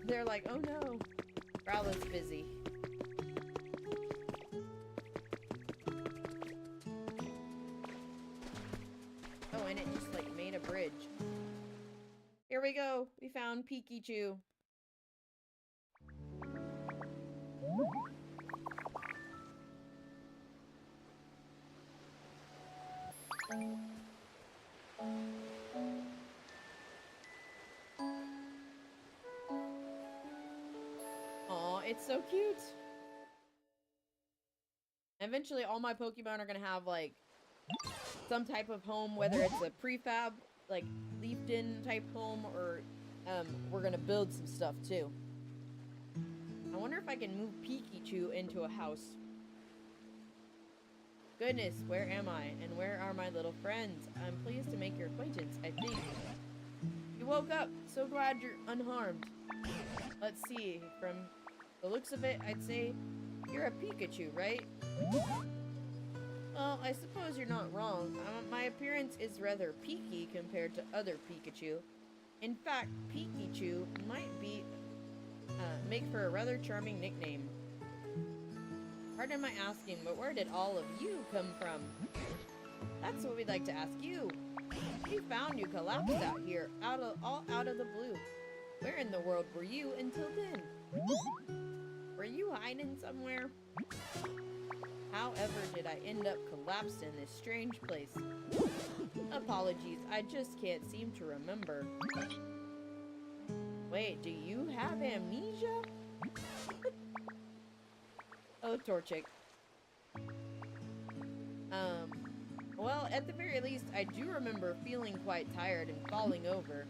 They're like, oh no. Growler's busy. Oh, and it just like made a bridge. Here we go. We found Peakychu. Aw, it's so cute. Eventually, all my Pokemon are gonna have, like, some type of home, whether it's a prefab, like, leafed-in type home, or, we're gonna build some stuff, too. I wonder if I can move Peakychu into a house. Goodness, where am I? And where are my little friends? I'm pleased to make your acquaintance, I think. You woke up. So glad you're unharmed. Let's see. From the looks of it, I'd say you're a Peakychu, right? Well, I suppose you're not wrong. My appearance is rather peaky compared to other Pikachu. In fact, Peakychu might be make for a rather charming nickname. Pardon my asking, but where did all of you come from? That's what we'd like to ask you. We found you collapsed out here, all out of the blue. Where in the world were you until then? Were you hiding somewhere? However did I end up collapsed in this strange place? Apologies, I just can't seem to remember. Wait, do you have amnesia? Oh, Torchic. Well, at the very least, I do remember feeling quite tired and falling over.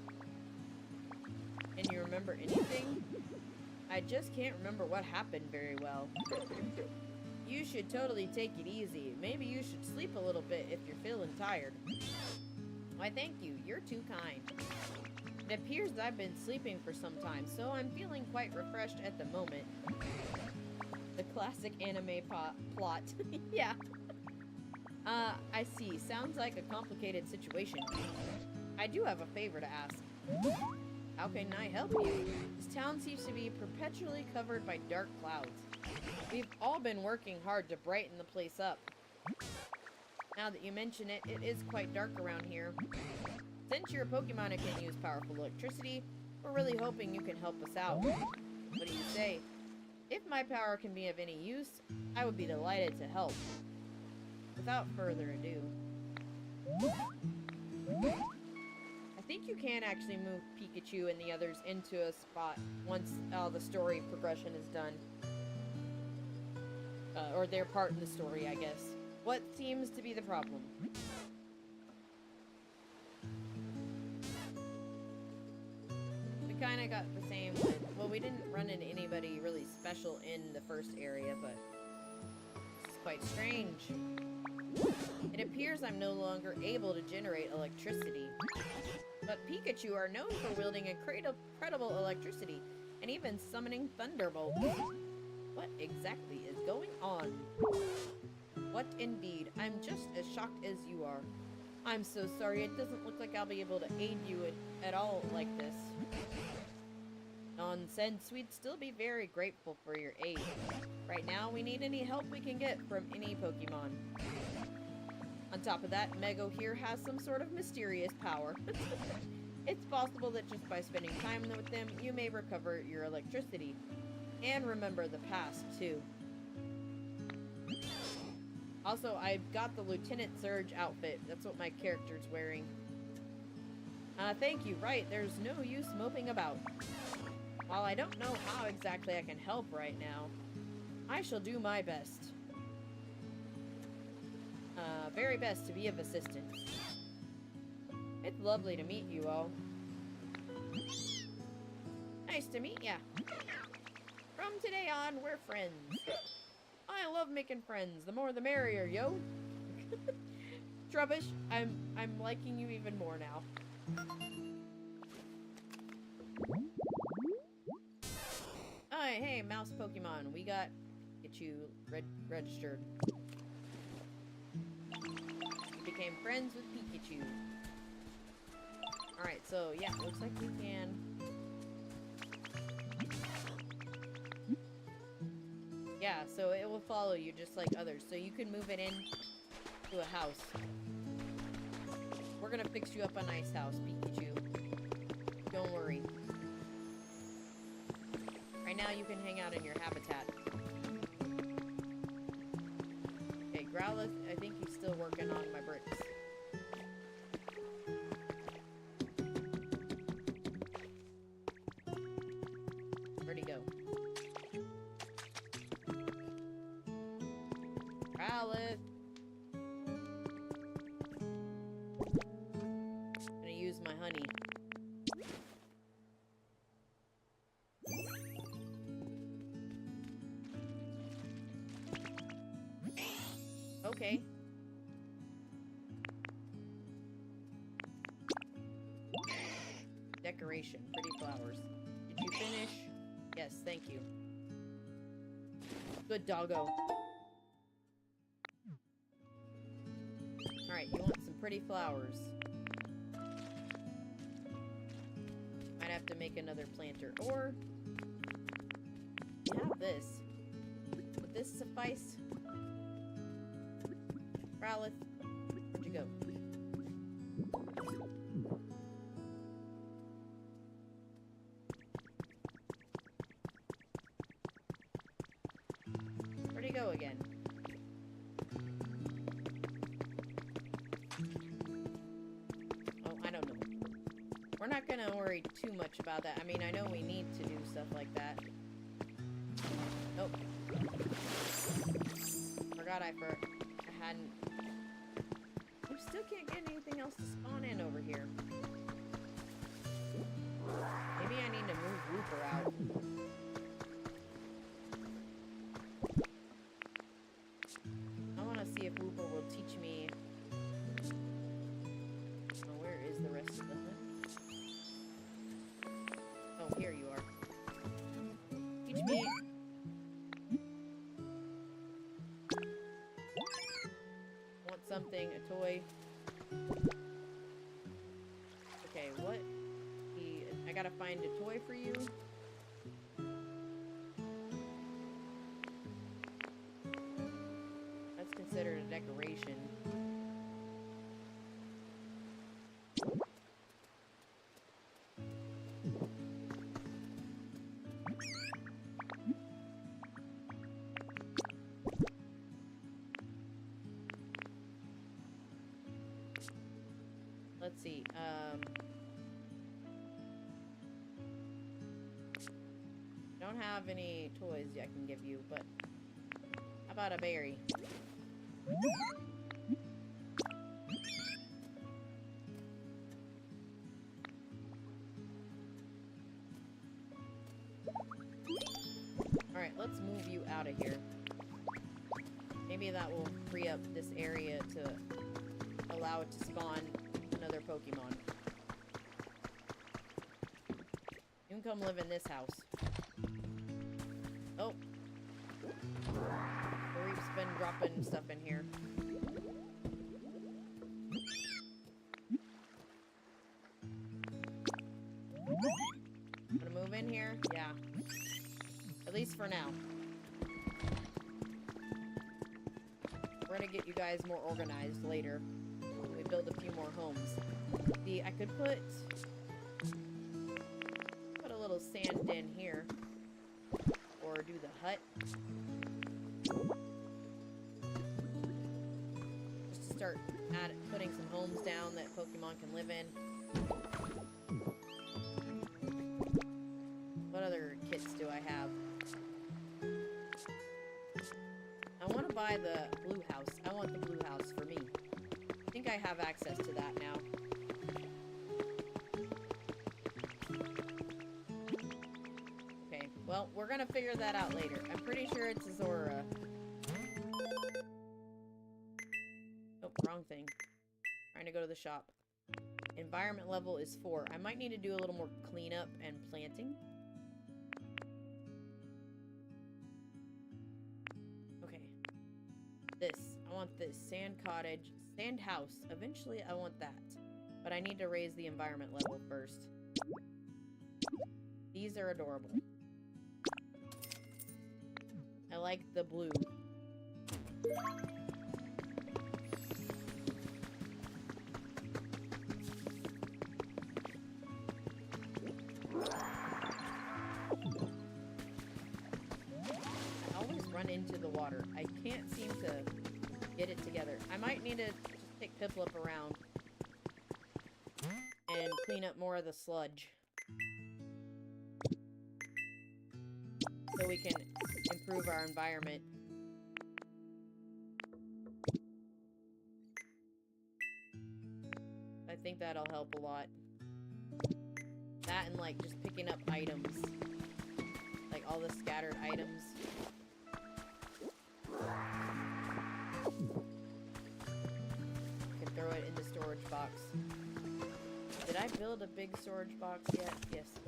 Can you remember anything? I just can't remember what happened very well. You should totally take it easy. Maybe you should sleep a little bit if you're feeling tired. Why, thank you. You're too kind. It appears I've been sleeping for some time, so I'm feeling quite refreshed at the moment. The classic anime plot. Yeah. I see. Sounds like a complicated situation. I do have a favor to ask. How can I help you? This town seems to be perpetually covered by dark clouds. We've all been working hard to brighten the place up. Now that you mention it, it is quite dark around here. Since you're a Pokemon that can use powerful electricity, we're really hoping you can help us out. What do you say? If my power can be of any use, I would be delighted to help. Without further ado, I think you can actually move Peakychu and the others into a spot once the story progression is done. Or their part in the story, I guess. What seems to be the problem? We kind of got the same with, well, we didn't run into anybody really special in the first area, but it's quite strange. It appears I'm no longer able to generate electricity. But Peakychu are known for wielding incredible electricity, and even summoning thunderbolts. What exactly is going on? What indeed? I'm just as shocked as you are. I'm so sorry, it doesn't look like I'll be able to aid you at all like this. Nonsense, we'd still be very grateful for your aid. Right now, we need any help we can get from any Pokemon. On top of that, Mego here has some sort of mysterious power. It's possible that just by spending time with them, you may recover your electricity. And remember the past, too. Also, I've got the Lieutenant Surge outfit. That's what my character's wearing. Thank you. Right, there's no use moping about. While I don't know how exactly I can help right now, I shall do my best. Very best to be of assistance. It's lovely to meet you all. Nice to meet ya. From today on, we're friends. I love making friends. The more the merrier, yo. Trubbish, I'm liking you even more now. Oh, hey, mouse Pokemon. We got Peakychu registered. We became friends with Peakychu. Alright, so yeah, looks like we can. Yeah, so it will follow you just like others. So you can move it in to a house. We're gonna fix you up a nice house, Peakychu. Don't worry. Right now you can hang out in your habitat. Okay, Growlithe, I think he's still working on my bricks. Where'd he go? Growlithe! I'm gonna use my honey. Okay. Decoration. Pretty flowers. Did you finish? Yes, thank you. Good doggo. Alright, you want some pretty flowers. Might have to make another planter. Or, you have this. Would this suffice? Growlithe, where'd you go? Where'd he go again? Oh, I don't know. We're not gonna worry too much about that. I mean, I know we need to do stuff like that. Nope. Forgot I hadn't still can't get anything else to spawn in over here. Maybe I need to move Wooper out. I want to see if Wooper will teach me. Oh, where is the rest of the hunt? Oh, here you are. Teach me. Want something, a toy. Okay, what? I gotta find a toy for you. That's considered a decoration. Let's see, don't have any toys I can give you, but how about a berry? Alright, let's move you out of here. Maybe that will free up this area to allow it to spawn another Pokemon. You can come live in this house. Oh. The Reap's been dropping stuff in here. Gonna move in here? Yeah. At least for now. We're gonna get you guys more organized later when we build a few more homes. See, I could put a little sand in here. Or do the hut. Just to start putting some homes down that Pokemon can live in. What other kits do I have? I want to buy the blue house. I want the blue house for me. I think I have access to that now. Well, we're gonna figure that out later. I'm pretty sure it's a Zora. Oh, wrong thing. Trying to go to the shop. Environment level is 4. I might need to do a little more cleanup and planting. Okay. This. I want this. Sand cottage. Sand house. Eventually, I want that. But I need to raise the environment level first. These are adorable. I like the blue. I always run into the water. I can't seem to get it together. I might need to just take Piplup around and clean up more of the sludge. So we can improve our environment. I think that'll help a lot. That and like just picking up items. Like all the scattered items. You can throw it in the storage box. Did I build a big storage box yet? Yes.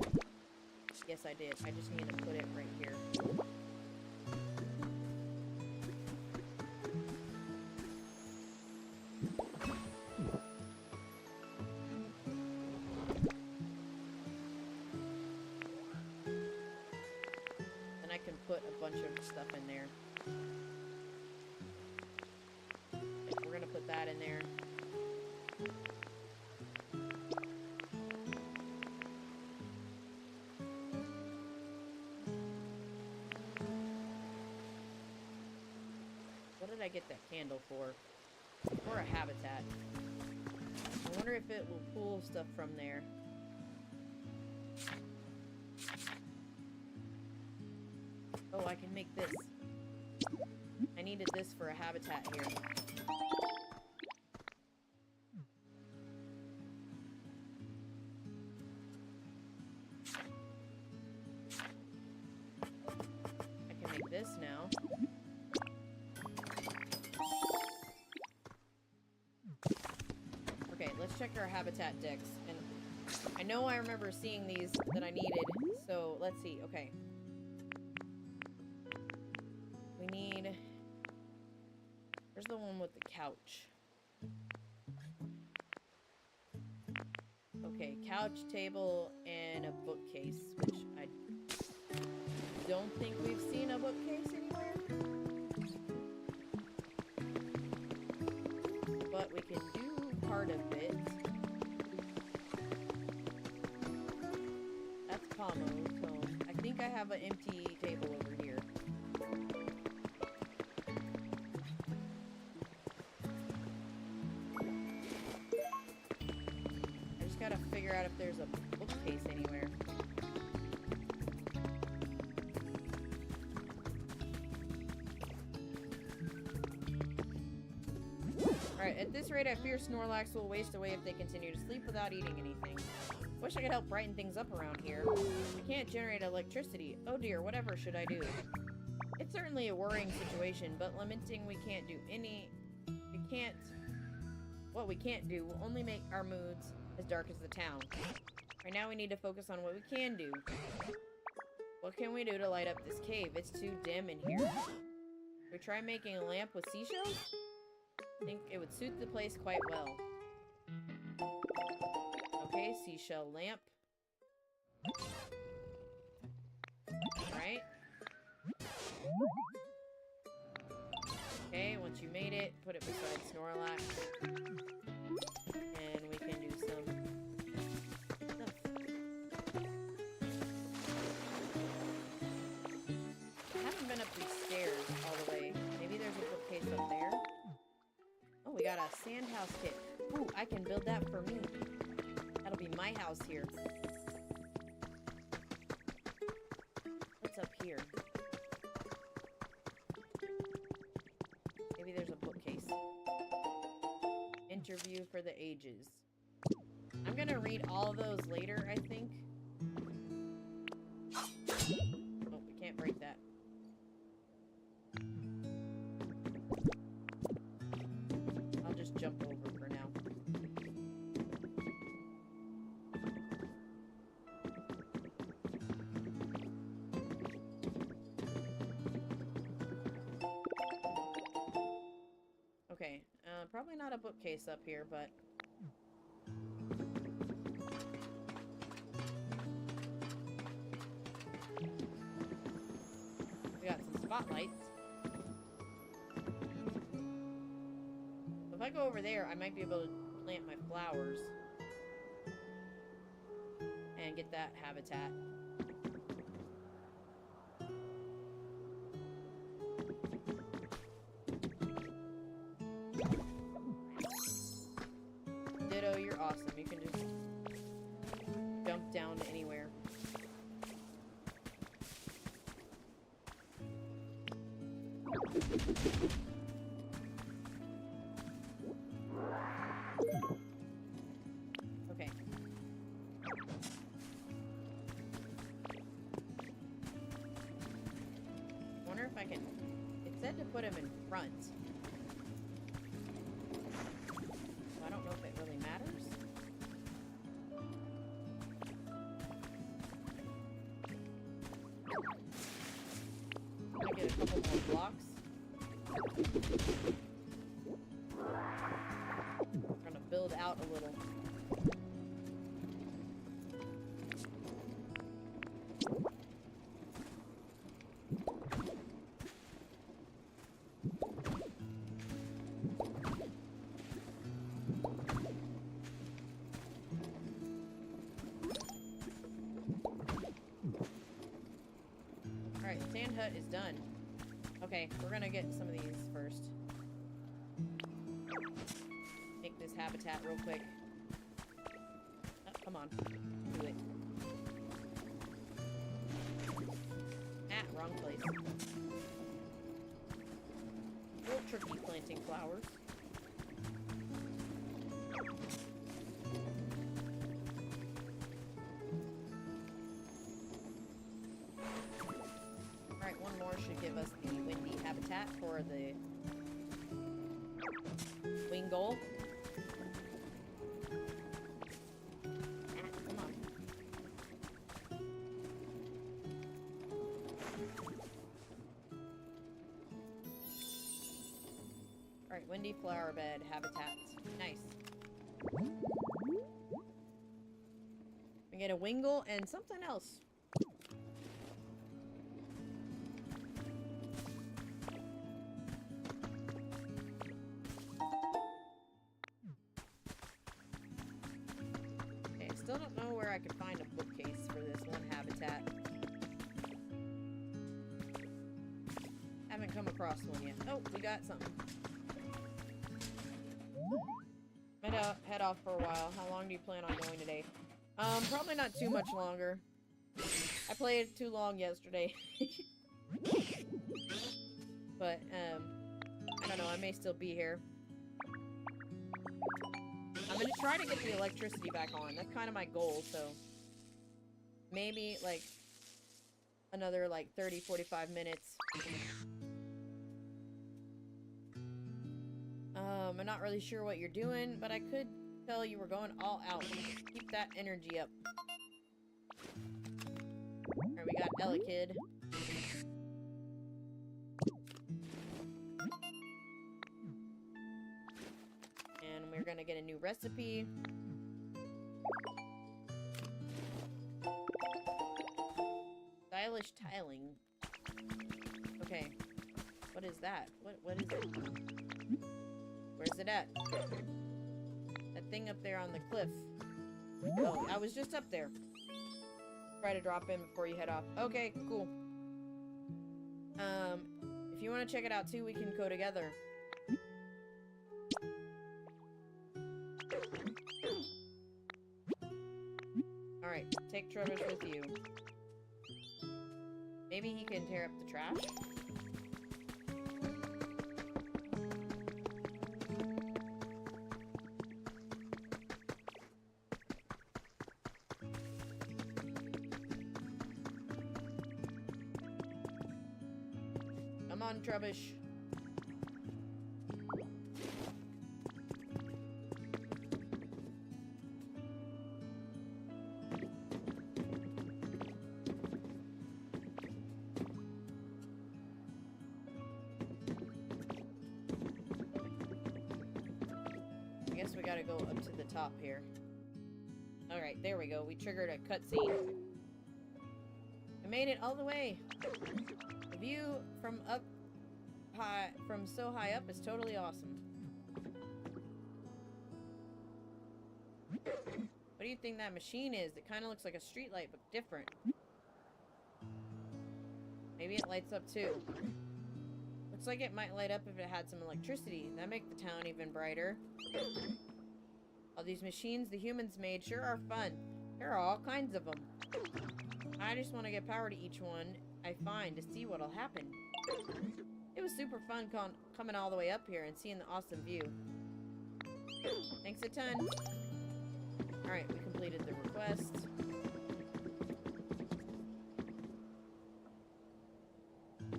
Yes, I did. I just need to put it right here. Then I can put a bunch of stuff in there. Okay, we're gonna put that in there. What did I get that candle for? For a habitat. I wonder if it will pull stuff from there. Oh, I can make this. I needed this for a habitat here. check our habitat decks, and I know I remember seeing these that I needed, so let's see. Okay. We need... Where's the one with the couch? Okay, couch, table, and a bookcase, which I don't think we've seen a bookcase anywhere. But we can do part of it. That's Pomo, so I think I have an empty table over here. I just gotta figure out if there's a bookcase anywhere. Alright, at this rate, I fear Snorlax will waste away if they continue to sleep without eating anything. Wish I could help brighten things up around here. I can't generate electricity. Oh dear, whatever should I do? It's certainly a worrying situation, but lamenting we can't do what we can't do will only make our moods as dark as the town. Right now we need to focus on what we can do. What can we do to light up this cave? It's too dim in here. Should we try making a lamp with seashells? I think it would suit the place quite well. Okay, seashell lamp. Alright. Okay, once you made it, put it beside Snorlax. And we can do some stuff. I haven't been up these stairs all the way. Maybe there's a bookcase up there. Oh, we got a sand house kit. Ooh, I can build that for me. That'll be my house here. What's up here? Maybe there's a bookcase. Interview for the ages. I'm gonna read all of those later, I think. Oh, we can't break that. I'll just jump over for now. Okay, probably not a bookcase up here, but... we got some spotlights. If I go over there, I might be able to plant my flowers. And get that habitat. Ditto, you're awesome. You can just jump down to anywhere. Okay. Wonder if I can... It said to put him in front. I don't know if it really matters. I'm gonna get a couple more blocks. We're gonna build out a little. Alright, sand hut is done. Okay, we're gonna get some of these first. Make this habitat real quick. Oh, come on. Do it. Ah, wrong place. A little tricky planting flowers. Alright, one more should give us the windy habitat for the wing goal. Alright, windy flower bed habitats. Nice. We get a wingle and something else. Okay, I still don't know where I could find a bookcase for this one habitat. Haven't come across one yet. Oh, we got something. Might head off for a while. How long do you plan on going today? Probably not too much longer. I played too long yesterday. But, I don't know, I may still be here. I'm gonna try to get the electricity back on. That's kind of my goal, so... Maybe, like, another, like, 30, 45 minutes. I'm not really sure what you're doing, but I could tell you were going all out. Keep that energy up. Alright, we got Ella Kid. And we're gonna get a new recipe. Stylish tiling. Okay. What is that? What is it? Where's it at? That thing up there on the cliff. Oh, I was just up there. Try to drop in before you head off. Okay, cool. If you want to check it out too, we can go together. Alright, take Trevor's with you. Maybe he can tear up the trash? Come on, Trubbish. I guess we gotta go up to the top here. Alright, there we go. We triggered a cutscene. I made it all the way. The view from so high up is totally awesome. What do you think that machine is? It kind of looks like a streetlight, but different. Maybe it lights up too. Looks like it might light up if it had some electricity. That'd make the town even brighter. All these machines the humans made sure are fun. There are all kinds of them. I just want to get power to each one I find to see what'll happen. It was super fun coming all the way up here and seeing the awesome view. Thanks a ton. Alright, we completed the request.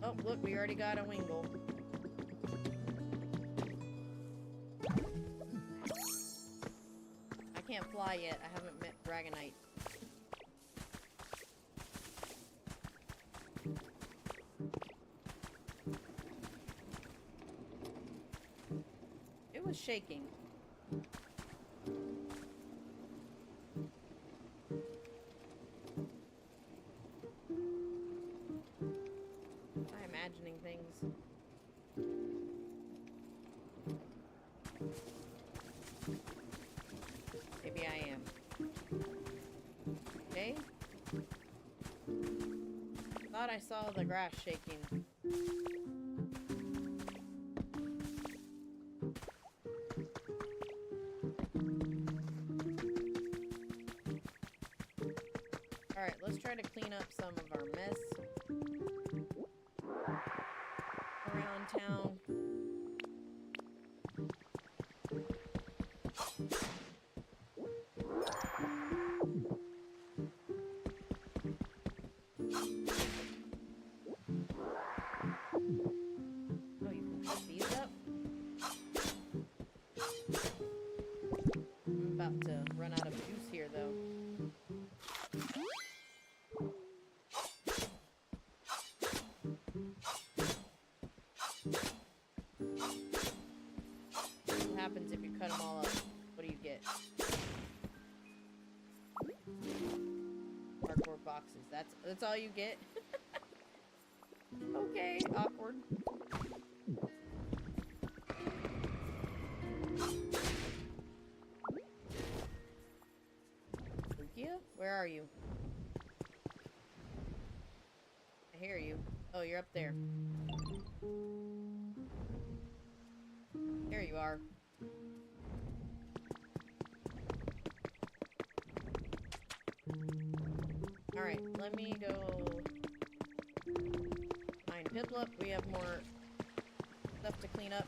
Oh, look, we already got a Wingle. I can't fly yet. I haven't met Dragonite. It was shaking. I'm imagining things. Maybe I am. Okay. Thought I saw the grass shaking. Alright, let's try to clean up some of our mess around town. Oh, you can pick these up? I'm about to run out of juice here, though. That's all you get? Okay, awkward. Lugia? Where are you? I hear you. Oh, you're up there. There you are. Alright, let me go find Piplup. We have more stuff to clean up.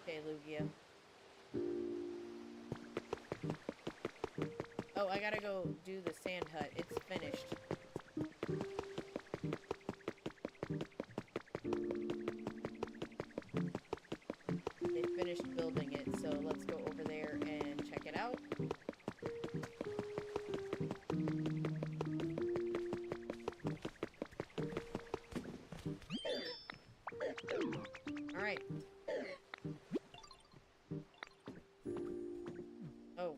Okay, Lugia. Oh, I gotta go do the sand hut. It's finished. They finished building it, so let's go over there and check it out. Alright. Oh.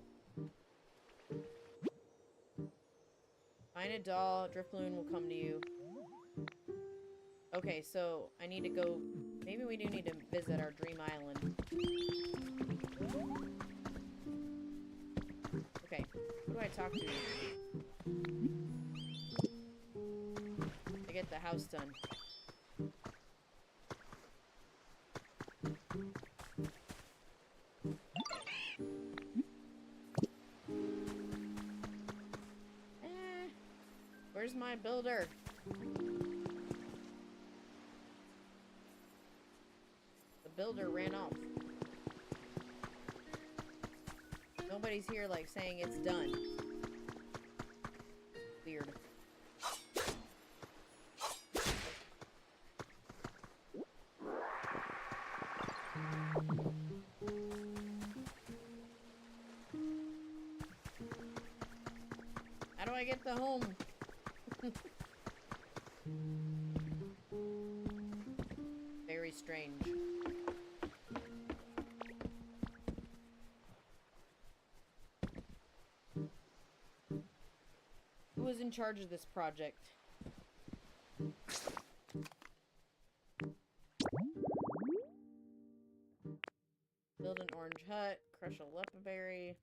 Find a doll, Drifloon will come to you. Okay, so I need to go... Maybe we do need to visit our dream island. Okay, who do I talk to? To get the house done. Where's my builder? The builder ran off. Nobody's here, like, saying it's done. Weird. How do I get the home? Very strange. Who was in charge of this project? Build an orange hut, crush a lepaberry.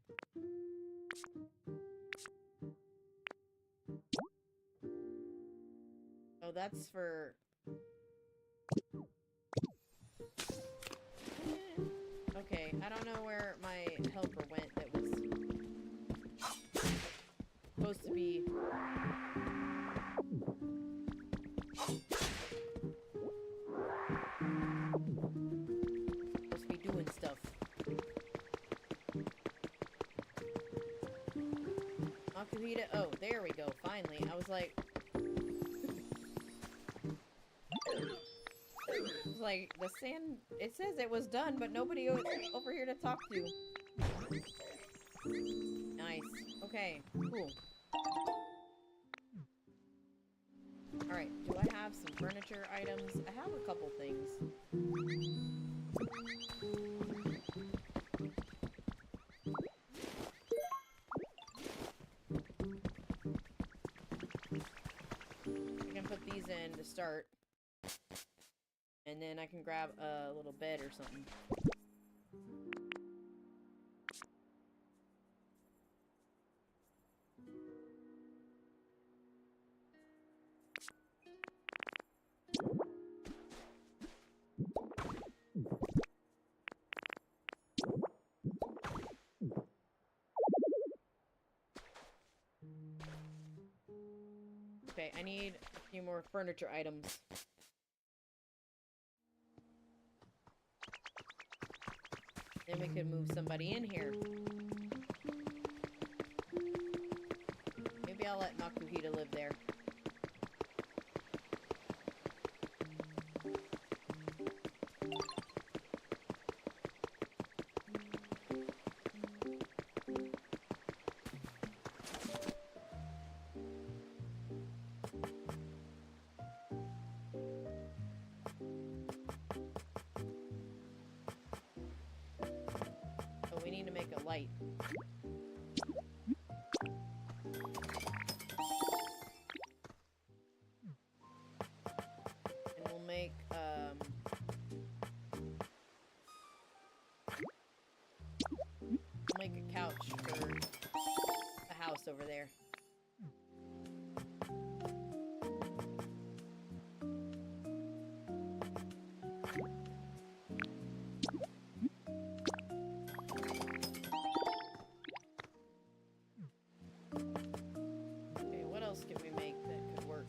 Oh, that's for... Okay, I don't know where my helper went that was supposed to be... supposed to be doing stuff. Makuhita, oh, there we go, finally. I was like... Like, the sand, it says it was done, but nobody over here to talk to. Nice. Okay, cool. Alright, do I have some furniture items? I have a couple things. I can put these in to start. And then I can grab a little bed or something. Okay, I need a few more furniture items. Then we could move somebody in here. Maybe I'll let Makuhita live there. couch for a house over there. Okay, what else can we make that could work?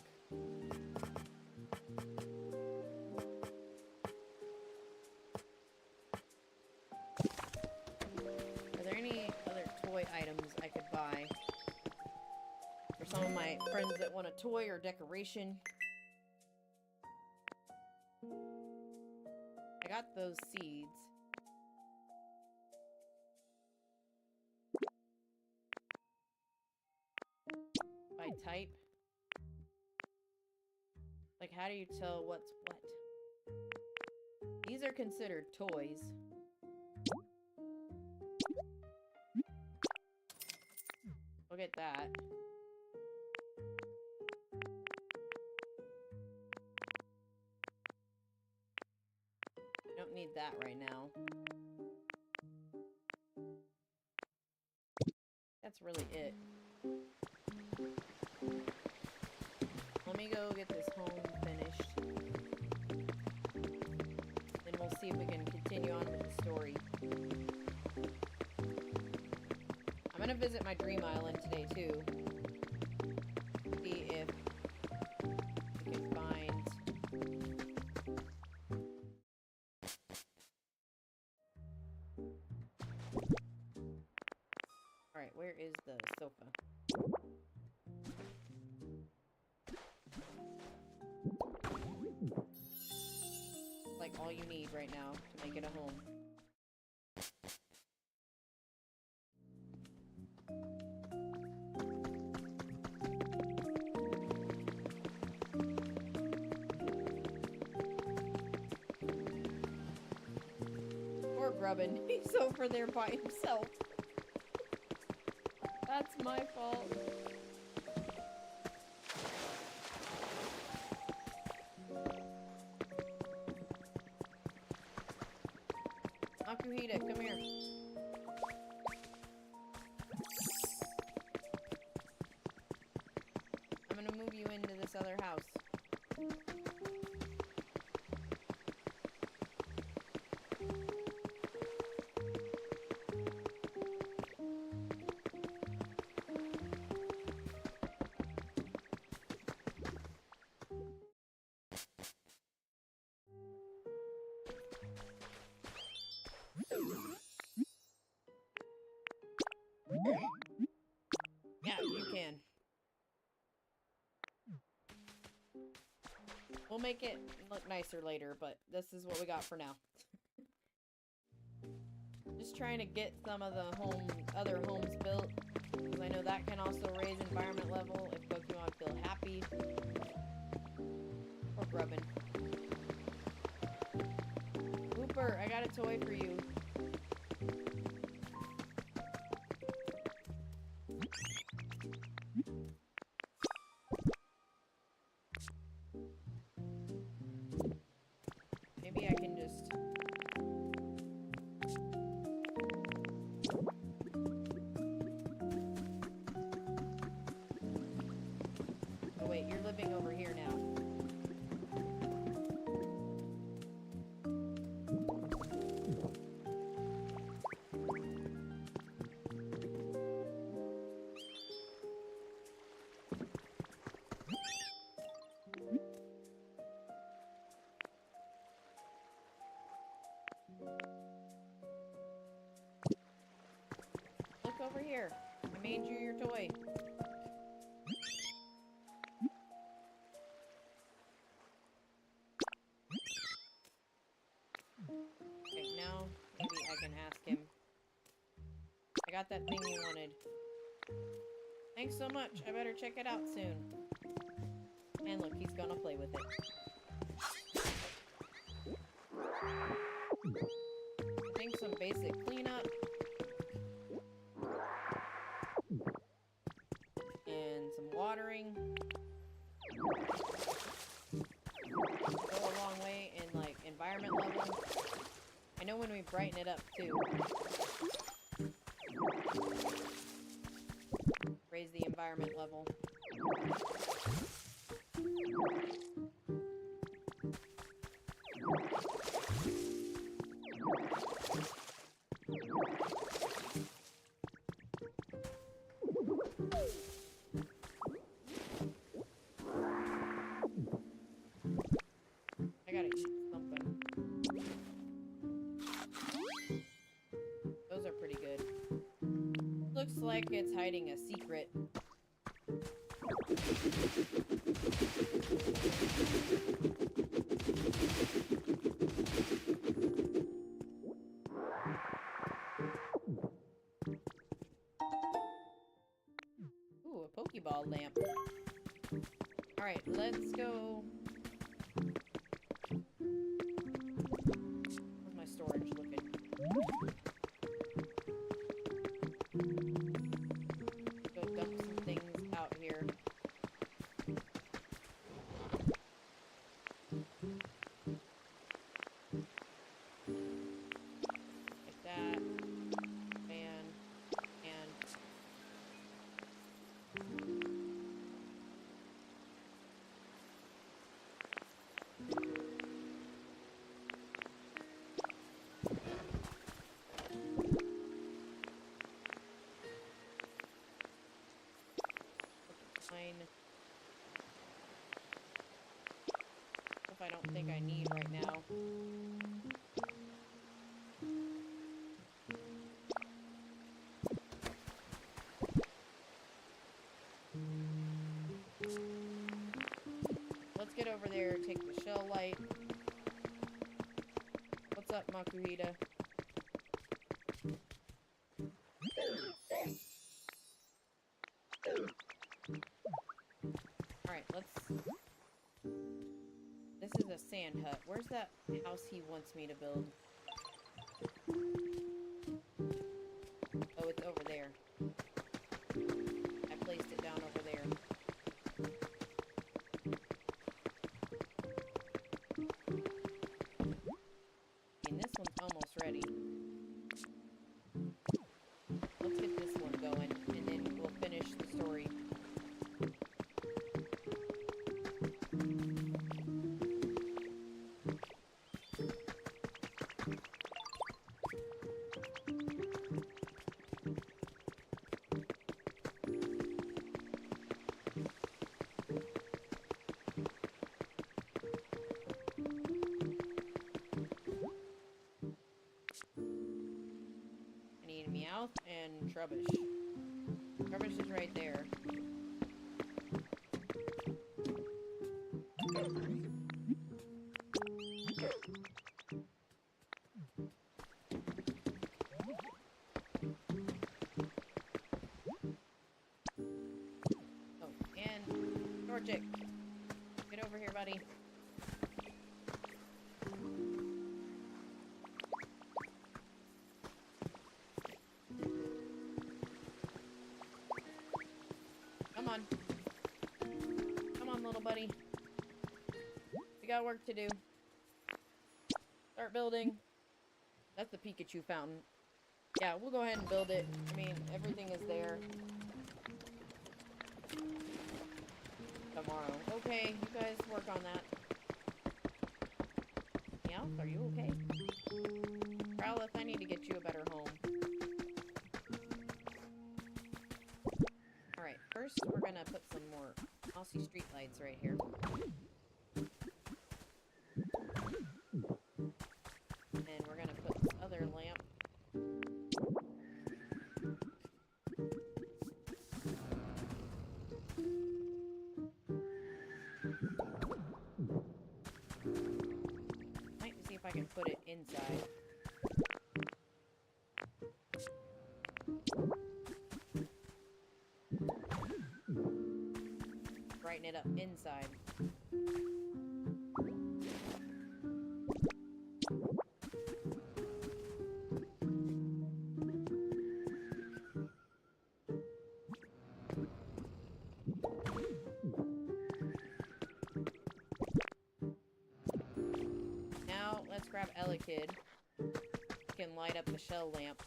Are there any other toy items I could buy for some of my friends that want a toy or decoration? I got those seeds. By type? Like, how do you tell what's what? These are considered toys. Look at that. Don't need that right now. That's really it. Let me go get this home finished. Then we'll see if we can continue on with the story. I'm gonna visit my dream island today too. See if we can find... Alright, where is the sofa? Like all you need right now to make it a home. Poor Grubbin. He's over there by himself. That's my fault. Akuhita, come here. I'm gonna move you into this other house. Yeah, you can. We'll make it look nicer later, but this is what we got for now. Just trying to get some of the other homes built, because I know that can also raise environment level if Pokemon feel happy. Or Grubbin. Hooper, I got a toy for you. Maybe I can just... Oh wait, you're living over here now. Look over here. I made you your toy. Okay, now maybe I can ask him. I got that thing you wanted. Thanks so much. I better check it out soon. And look, he's gonna play with it. I think some basic cleanup. And some watering. Go a long way in, like, environment level. I know when we brighten it up, too. raise the environment level. I gotta eat something. Those are pretty good. Looks like it's hiding a secret. Ooh, a Pokeball lamp. Alright, let's go. How's my storage looking? Go dump some things out here. Like that. And fine. Stuff I don't think I need right now. Let's get over there, take the shell light. What's up, Makuhita? Alright, let's... This is a sand hut. Where's that house he wants me to build? Oh, it's over there. I placed it down over there. And this one's almost ready. Let's get this one going, and then we'll finish the story. I need Meowth and Trubbish. Trubbish is right there. Oh, and Torchic. Get over here, buddy. Come on. Come on, little buddy. We got work to do. Start building. That's the Peakychu fountain. Yeah, we'll go ahead and build it. I mean, everything is there. Tomorrow. Okay, you guys work on that. Meowth, are you okay? Growlithe, I need to get you a better home. Alright, first we're gonna put some more mossy street lights right here. And we're gonna put this other lamp. Might see if I can put it inside. Brighten it up inside. Now let's grab Elekid. We can light up the shell lamp.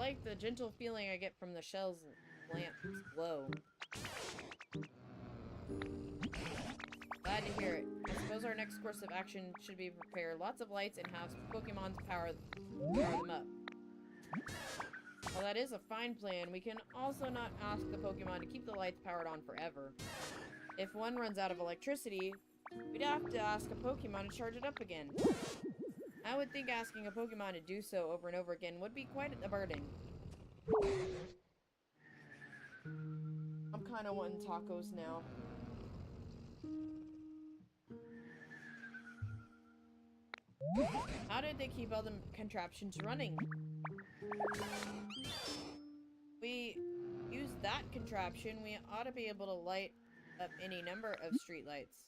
like the gentle feeling I get from the shell's lamp's glow. Glad to hear it. I suppose our next course of action should be prepare lots of lights and have Pokemon to power them up. While that is a fine plan, we can also not ask the Pokemon to keep the lights powered on forever. If one runs out of electricity, we'd have to ask a Pokemon to charge it up again. I would think asking a Pokemon to do so over and over again would be quite a burden. I'm kind of wanting tacos now. How did they keep all the contraptions running? We use that contraption, we ought to be able to light up any number of streetlights.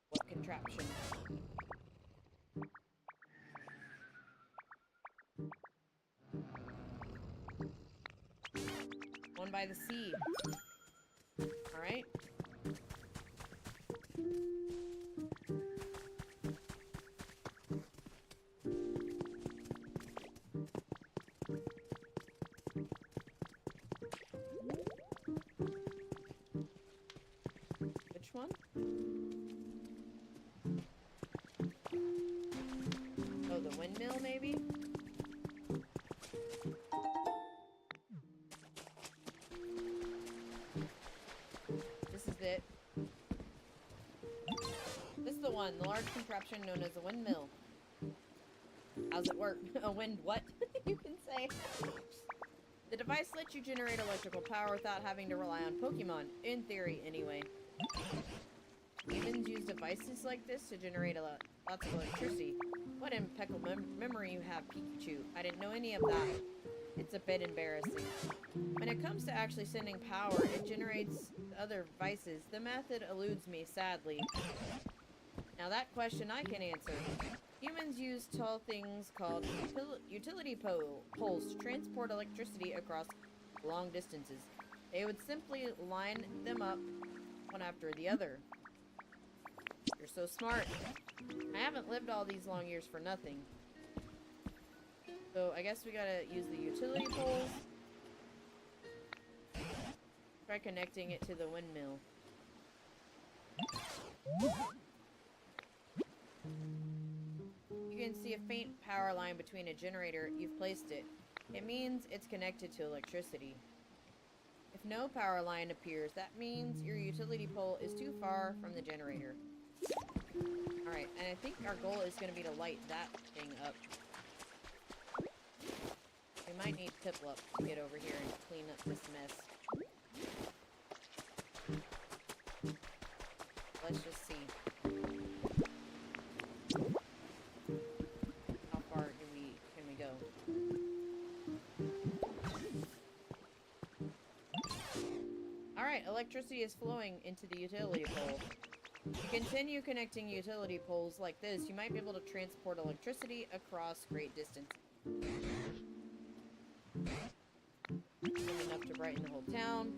What contraption? One by the sea. Alright. Which one? Oh, the windmill, maybe? This is it. This is the one, the large contraption known as a windmill. How's it work? A wind what? You can say. The device lets you generate electrical power without having to rely on Pokemon. In theory, anyway. Humans use devices like this to generate lots of electricity. What impeccable memory you have, Peakychu. I didn't know any of that. It's a bit embarrassing. When it comes to actually sending power, it generates other devices. The method eludes me, sadly. Now that question I can answer. Humans use tall things called utility poles to transport electricity across long distances. They would simply line them up one after the other. You're so smart. I haven't lived all these long years for nothing. So I guess we gotta use the utility poles. Try connecting it to the windmill. You can see a faint power line between a generator. You've placed it. It means it's connected to electricity. If no power line appears, that means your utility pole is too far from the generator. Alright, and I think our goal is going to be to light that thing up. We might need Piplup to get over here and clean up this mess. Let's just see. How far can we go? Alright, electricity is flowing into the utility pole. To continue connecting utility poles like this, you might be able to transport electricity across great distances. Enough to brighten the whole town.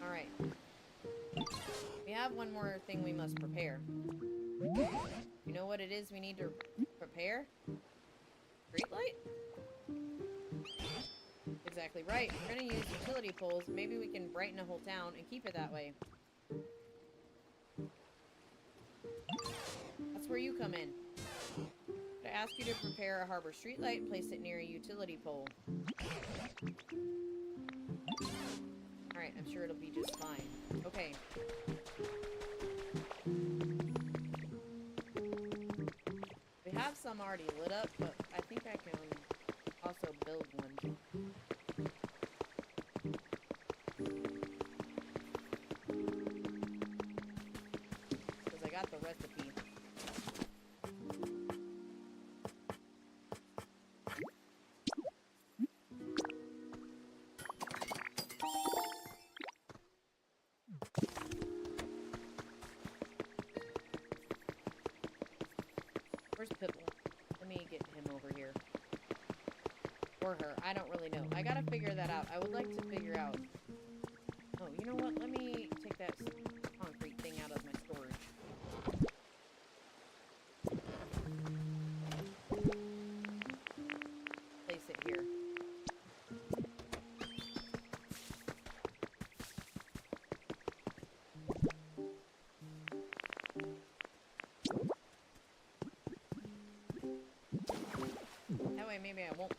Alright. We have one more thing we must prepare. You know what it is we need to prepare? Streetlight? Exactly right. We're gonna use utility poles. Maybe we can brighten a whole town and keep it that way. That's where you come in. I ask you to prepare a harbor streetlight and place it near a utility pole. Alright, I'm sure it'll be just fine. Okay. We have some already lit up, but I think I can also build one. Because I got the recipe. Where's Piplup? Let me get him over here. Or her. I don't really know. I gotta figure that out. I would like to figure out... Oh, you know what? Let me take that concrete thing out of my storage. Place it here.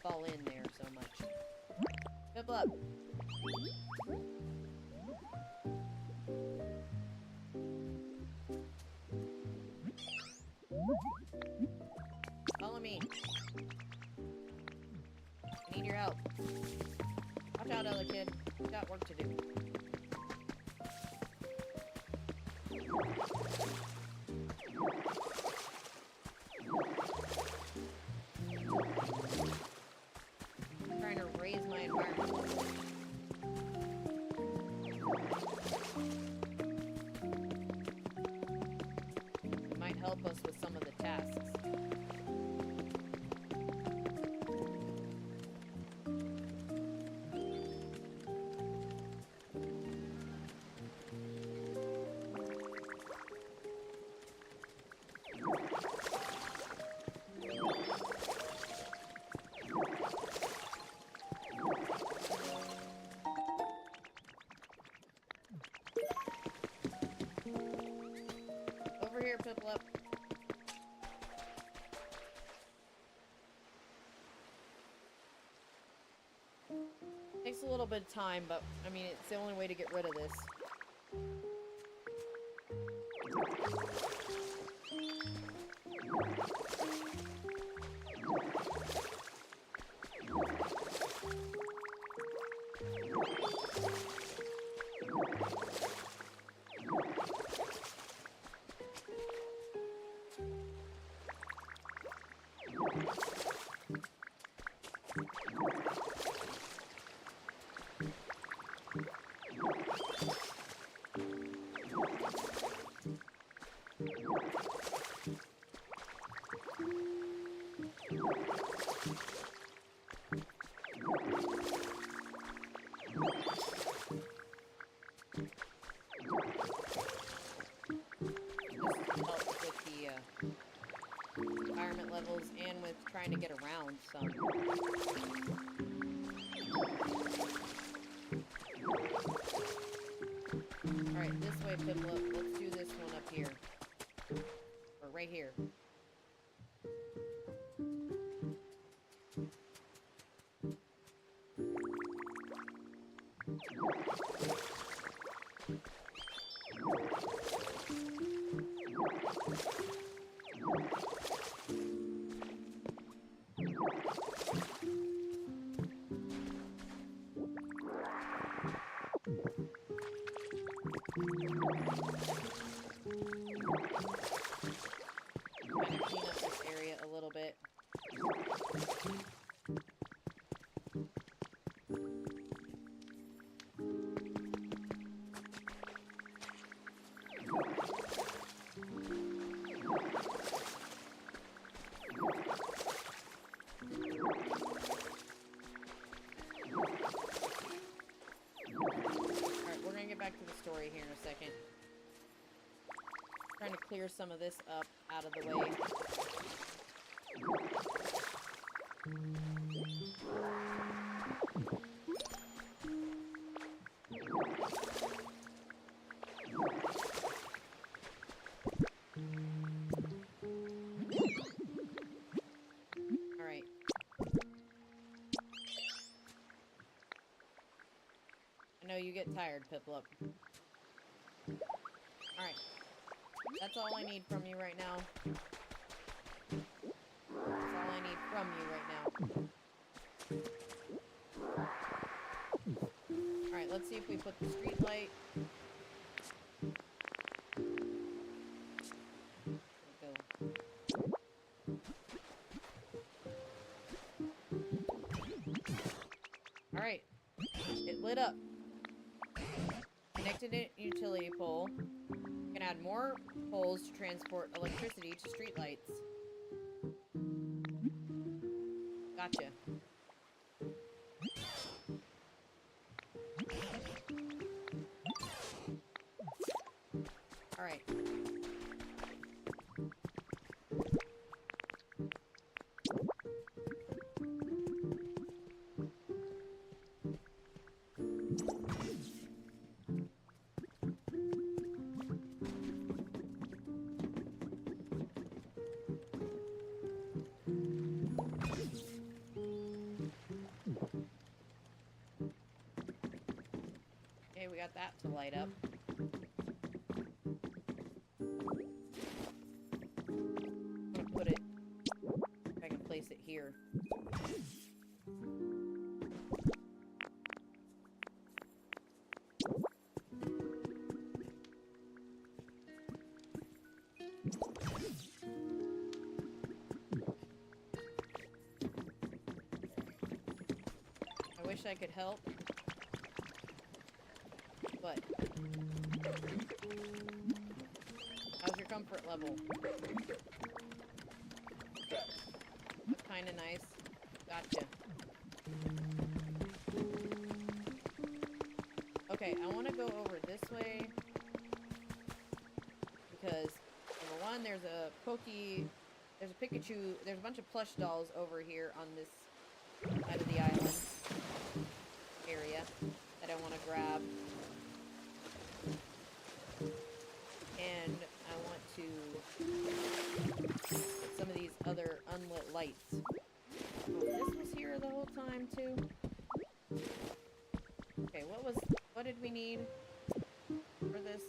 fall in there so much. Piplup. Follow me. I need your help. Watch out, other kid. We've got work to do. I'm trying to raise my environment level. It might help us with some of the tasks. Over here, Piplup. Takes a little bit of time, but I mean, it's the only way to get rid of this. Environment levels and with trying to get around some. Alright, this way, Piplup. Let's do this one up here. Or right here. Trying to clean up this area a little bit. Alright, we're gonna get back to the story here in a second. Trying to clear some of this up out of the way. Alright. I know you get tired, Piplup. Alright. That's all I need from you right now. That's all I need from you right now. Alright, let's see if we put the street light. Alright. It lit up. Connected a utility pole. You can add more poles to transport electricity to streetlights. Gotcha. Alright. got that to light up. I'm gonna put it, if I can place it here. I wish I could help, but how's your comfort level? That's kind of nice. Gotcha. Okay, I want to go over this way because number one, there's a Pikachu, there's a bunch of plush dolls over here on this side of the island area that I want to grab. And I want to get some of these other unlit lights. Oh, this was here the whole time too? Okay, what did we need for this?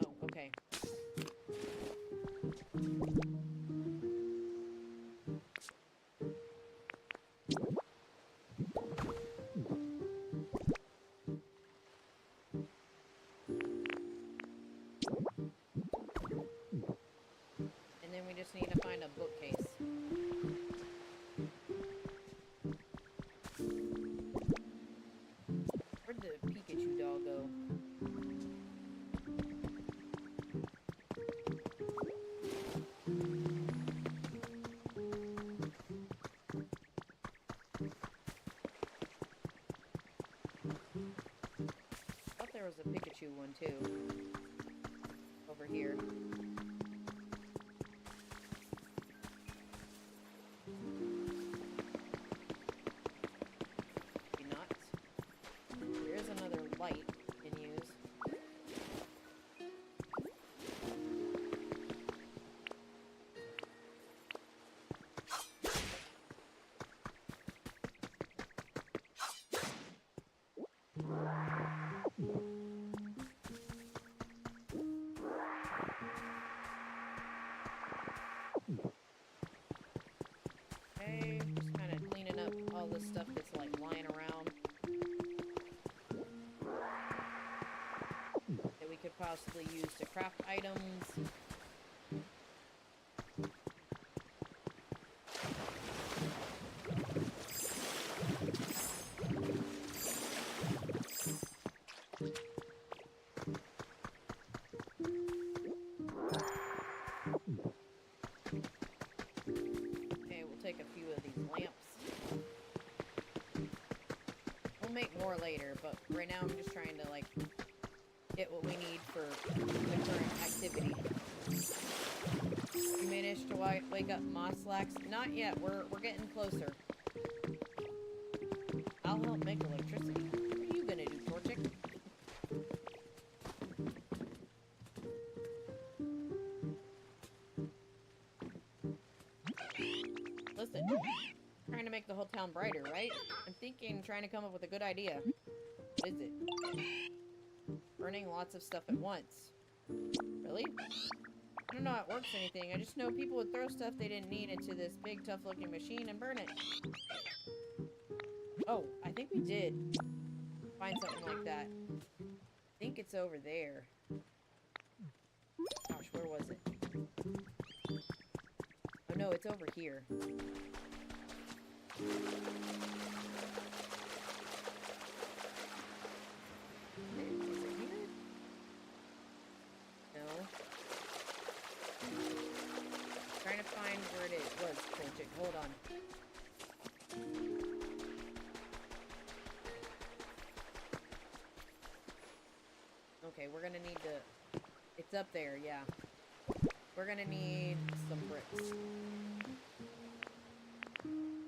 Oh, okay. And then we just need to find a bookcase. Where'd the Peakychu doll go? Thought there was a Peakychu one too. Over here. Maybe not. There is another light we can use. Okay, just kind of cleaning up all the stuff that's like lying around that we could possibly use to craft items. Okay, we'll take a few of these lamps. We'll make more later, but right now I'm just trying to like get what we need for the current activity. You managed to wake up Moslax? Not yet. We're getting closer. I'll help make electricity. What are you gonna do, Torchic? Listen, trying to make the whole town brighter, right? I'm trying to come up with a good idea. What is it? Burning lots of stuff at once. Really? I don't know how it works or anything. I just know people would throw stuff they didn't need into this big, tough-looking machine and burn it. Oh, I think we did find something like that. I think it's over there. Gosh, where was it? Oh no, it's over here. Trying to find where it was, Torchic. Hold on. Okay, we're gonna need to... It's up there, yeah. We're gonna need some bricks.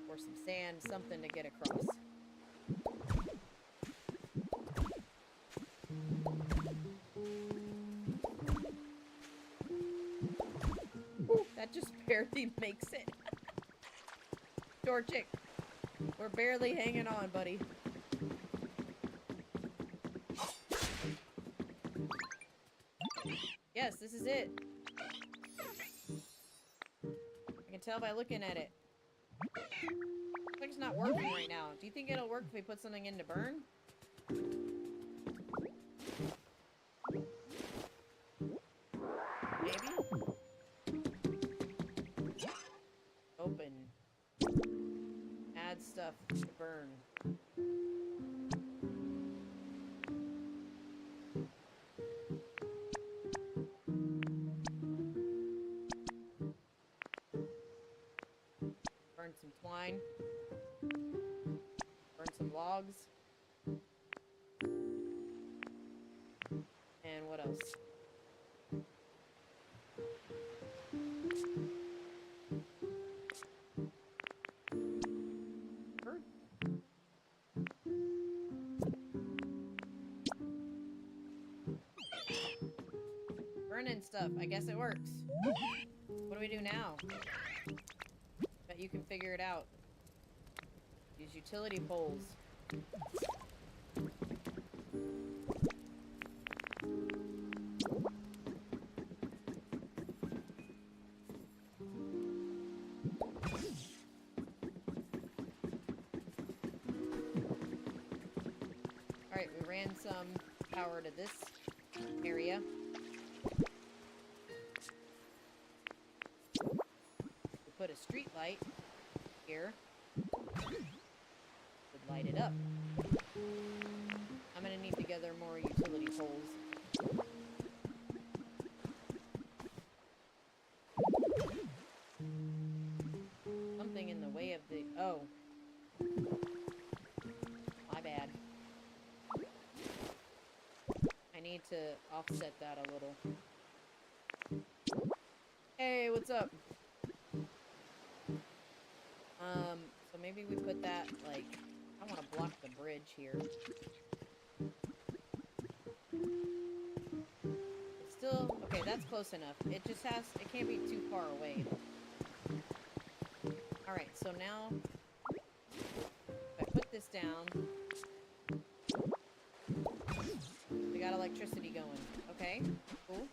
Or some sand, something to get across. Ooh, that just spared He makes it. Torchic, we're barely hanging on, buddy. Yes, this is it. I can tell by looking at it. Looks like it's not working right now. Do you think it'll work if we put something in to burn? Maybe? Open. Add stuff to burn. Burn some twine. Burn some logs. And what else? Burn. Burning stuff. I guess it works. What do we do now? Bet you can figure it out. Use utility poles. Alright, we ran some power to this area. We put a street light here. Would light it up. I'm gonna need to gather more utility poles. Something in the way of the... Oh. My bad. I need to offset that a little. Hey, what's up? So maybe we put that, like... I want to block the bridge here. It's still... Okay, that's close enough. It just has... It can't be too far away. Alright, so now... If I put this down... We got electricity going. Okay, cool.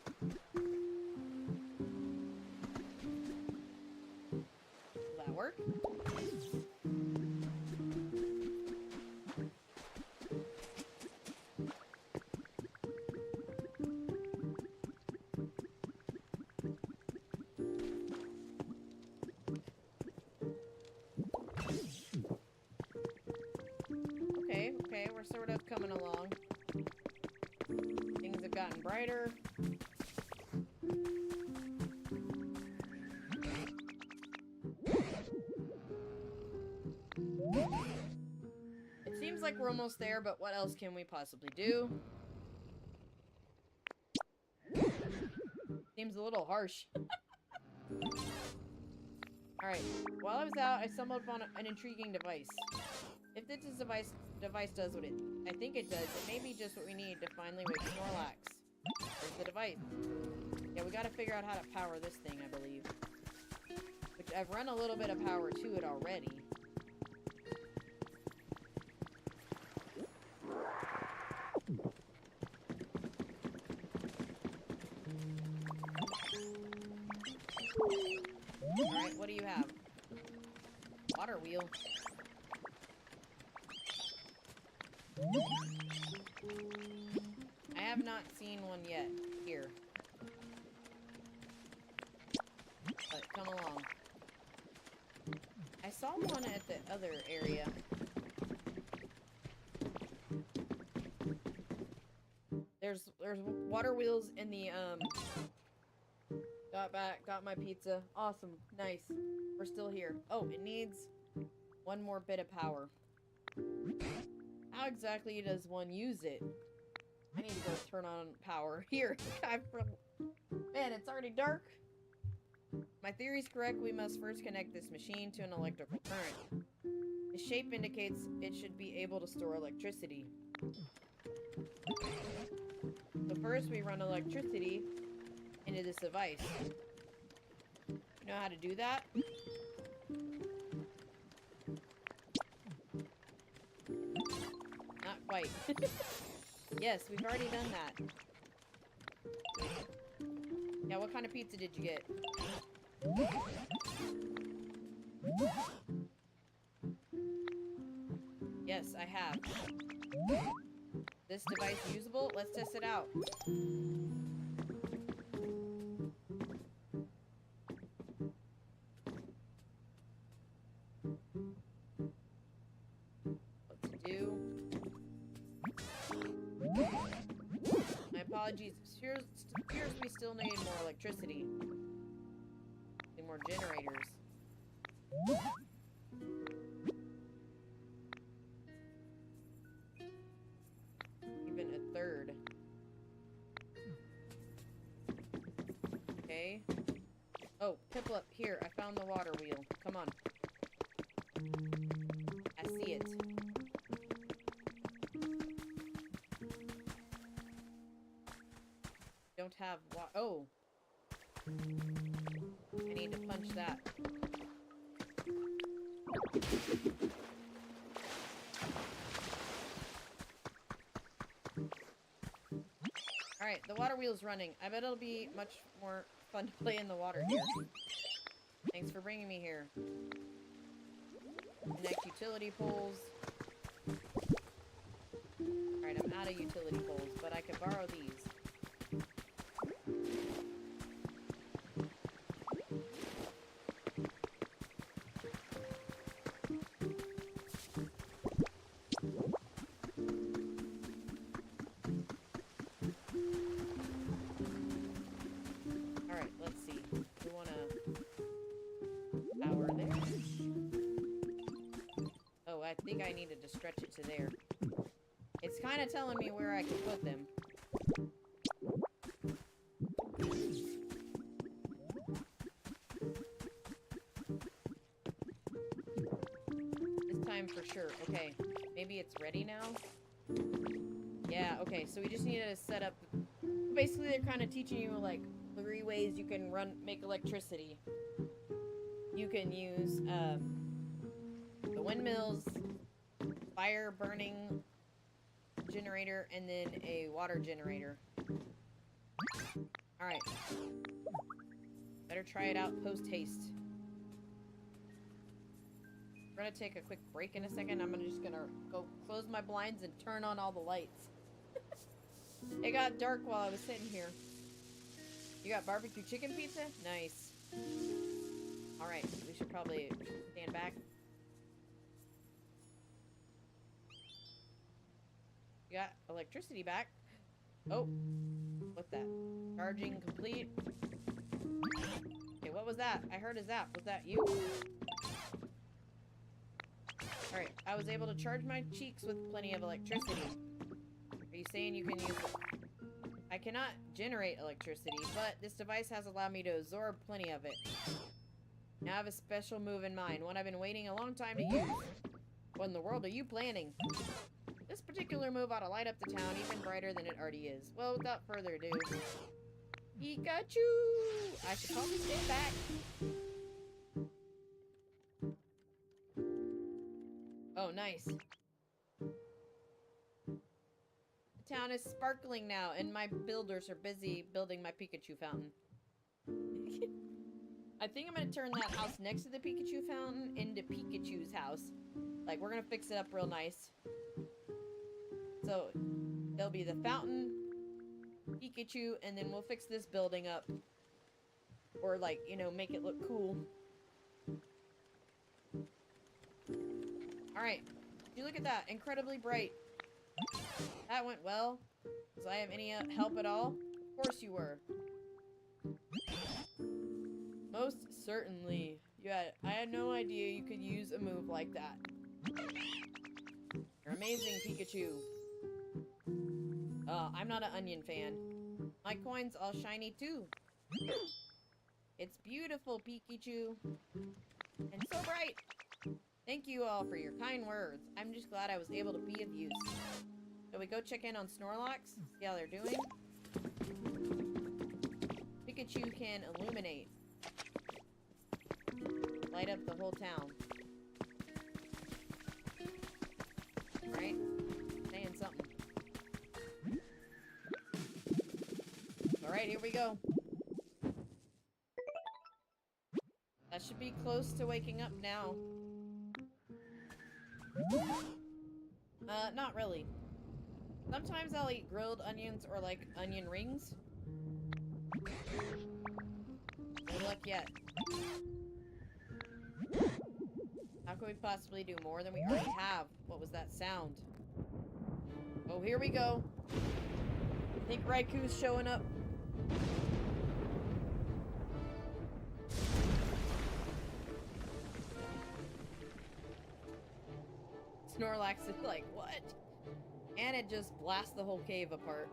Will that work? Okay, we're sort of coming along. Things have gotten brighter. It seems like we're almost there, but what else can we possibly do? Seems a little harsh. Alright, while I was out, I stumbled upon an intriguing device. If this device does what I think it does, it may be just what we need to finally wake Snorlax. There's the device. Yeah, we gotta figure out how to power this thing, I believe. Which I've run a little bit of power to it already. Alright, what do you have? Water wheel. I have not seen one yet. Here. But come along. I saw one at the other area. There's water wheels in the, Got my pizza. Awesome. Nice. We're still here. Oh, it needs one more bit of power. How exactly does one use it? I need to go turn on power. Here. Man, it's already dark. My theory's correct. We must first connect this machine to an electrical current. The shape indicates it should be able to store electricity. So first we run electricity into this device. You know how to do that? Not quite. Yes, we've already done that. Yeah, what kind of pizza did you get? Yes, I have. This device usable? Let's test it out. What to do? My apologies. Appears we still need more electricity. Need more generators. Even a third. Okay. Oh, Piplup, here, I found the water wheel. Come on. I see it. Don't have oh. I need to punch that. Alright, the water wheel's running. I bet it'll be much more fun to play in the water here. Thanks for bringing me here. Connect utility poles. Alright, I'm out of utility poles, but I can borrow these. Alright, let's see. We want to power there. Oh, I think I needed to stretch it to there. It's kind of telling me where I can put them. This time for sure. Okay, maybe it's ready now? Yeah, okay, so we just needed to set up... Basically, they're kind of teaching you, like, 3 ways you can make electricity. You can use, the windmills, fire burning generator, and then a water generator. Alright. Better try it out post-haste. We're gonna take a quick break in a second. I'm just gonna go close my blinds and turn on all the lights. It got dark while I was sitting here. You got barbecue chicken pizza? Nice. Alright, we should probably stand back. You got electricity back. Oh, what's that? Charging complete. Okay, what was that? I heard a zap. Was that you? Alright, I was able to charge my cheeks with plenty of electricity. Are you saying you can use it? I cannot generate electricity, but this device has allowed me to absorb plenty of it. Now I have a special move in mind, one I've been waiting a long time to use. What in the world are you planning? This particular move ought to light up the town even brighter than it already is. Well, without further ado... Peakychu! I should probably stay back. Oh, nice. The town is sparkling now, and my builders are busy building my Peakychu fountain. I think I'm gonna turn that house next to the Peakychu fountain into Peakychu's house. Like, we're gonna fix it up real nice. So, there'll be the fountain, Peakychu, and then we'll fix this building up. Or, like, you know, make it look cool. Alright. You look at that. Incredibly bright. That went well. Was I have any help at all? Of course you were. Most certainly. I had no idea you could use a move like that. You're amazing, Peakychu. I'm not an onion fan. My coin's all shiny too. It's beautiful, Peakychu. And so bright. Thank you all for your kind words. I'm just glad I was able to be of use. Shall we go check in on Snorlax? See how they're doing? Peakychu can illuminate. light up the whole town. Right? Saying something. Alright, here we go. That should be close to waking up now. Not really. Sometimes I'll eat grilled onions or like onion rings. No luck yet. How can we possibly do more than we already have? What was that sound? Oh, here we go. I think Raiku's showing up. Snorlax is like, what? And it just blasts the whole cave apart.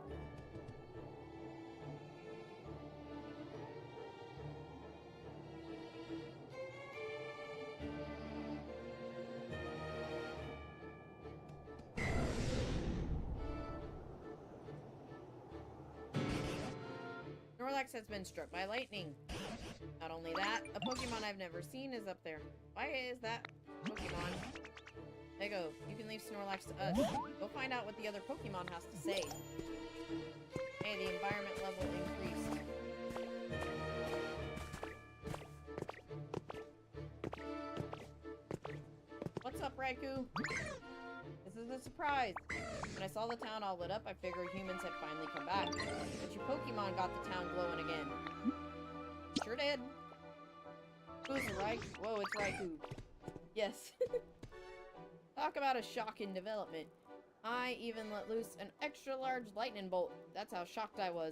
Snorlax has been struck by lightning. Not only that, a Pokemon I've never seen is up there. Why is that Pokemon? Lego, you can leave Snorlax to us. Go find out what the other Pokemon has to say. Hey, the environment level increased. What's up, Raikou? This is a surprise. When I saw the town all lit up, I figured humans had finally come back. But your Pokemon got the town glowing again. Sure did. Who's Raikou? Whoa, it's Raikou. Yes. Talk about a shocking development. I even let loose an extra large lightning bolt. That's how shocked I was.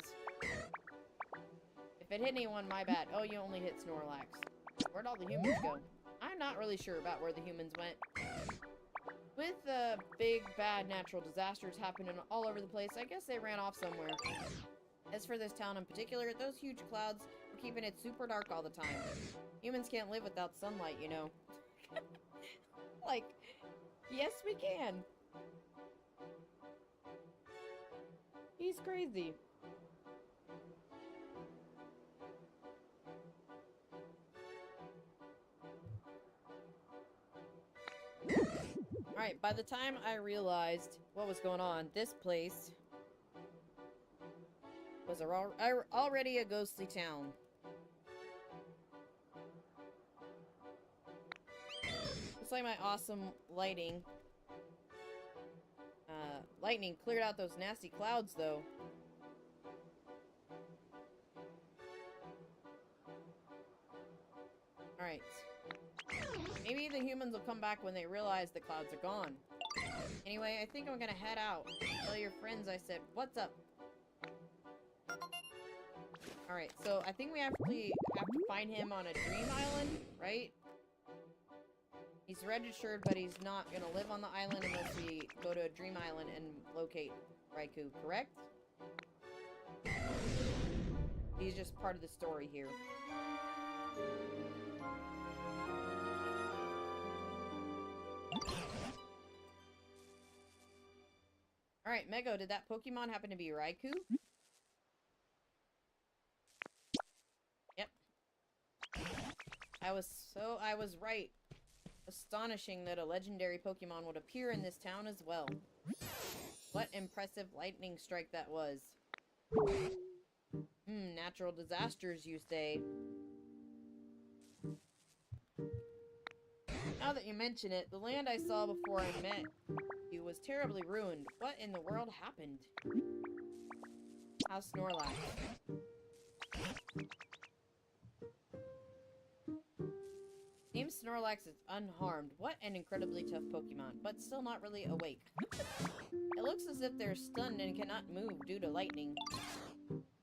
If it hit anyone, my bad. Oh, you only hit Snorlax. Where'd all the humans go? I'm not really sure about where the humans went. With the big, bad natural disasters happening all over the place, I guess they ran off somewhere. As for this town in particular, those huge clouds were keeping it super dark all the time. Humans can't live without sunlight, you know. Like, yes, we can. He's crazy. Alright, by the time I realized what was going on, this place was already a ghostly town. Looks like my awesome lightning lightning cleared out those nasty clouds, though. Alright. Maybe the humans will come back when they realize the clouds are gone. Anyway, I think I'm gonna head out. Tell your friends I said, what's up? Alright, so I think we actually have to find him on a dream island, right? He's registered, but he's not gonna live on the island unless we go to a dream island and locate Raikou, correct? He's just part of the story here. Alright, Mego, did that Pokemon happen to be Raikou? Yep. I was right. Astonishing that a legendary Pokemon would appear in this town as well. What impressive lightning strike that was. Natural disasters, you say. Now that you mention it, the land I saw before I met you was terribly ruined. What in the world happened? How's Snorlax? Seems Snorlax is unharmed. What an incredibly tough Pokemon, but still not really awake. It looks as if they're stunned and cannot move due to lightning.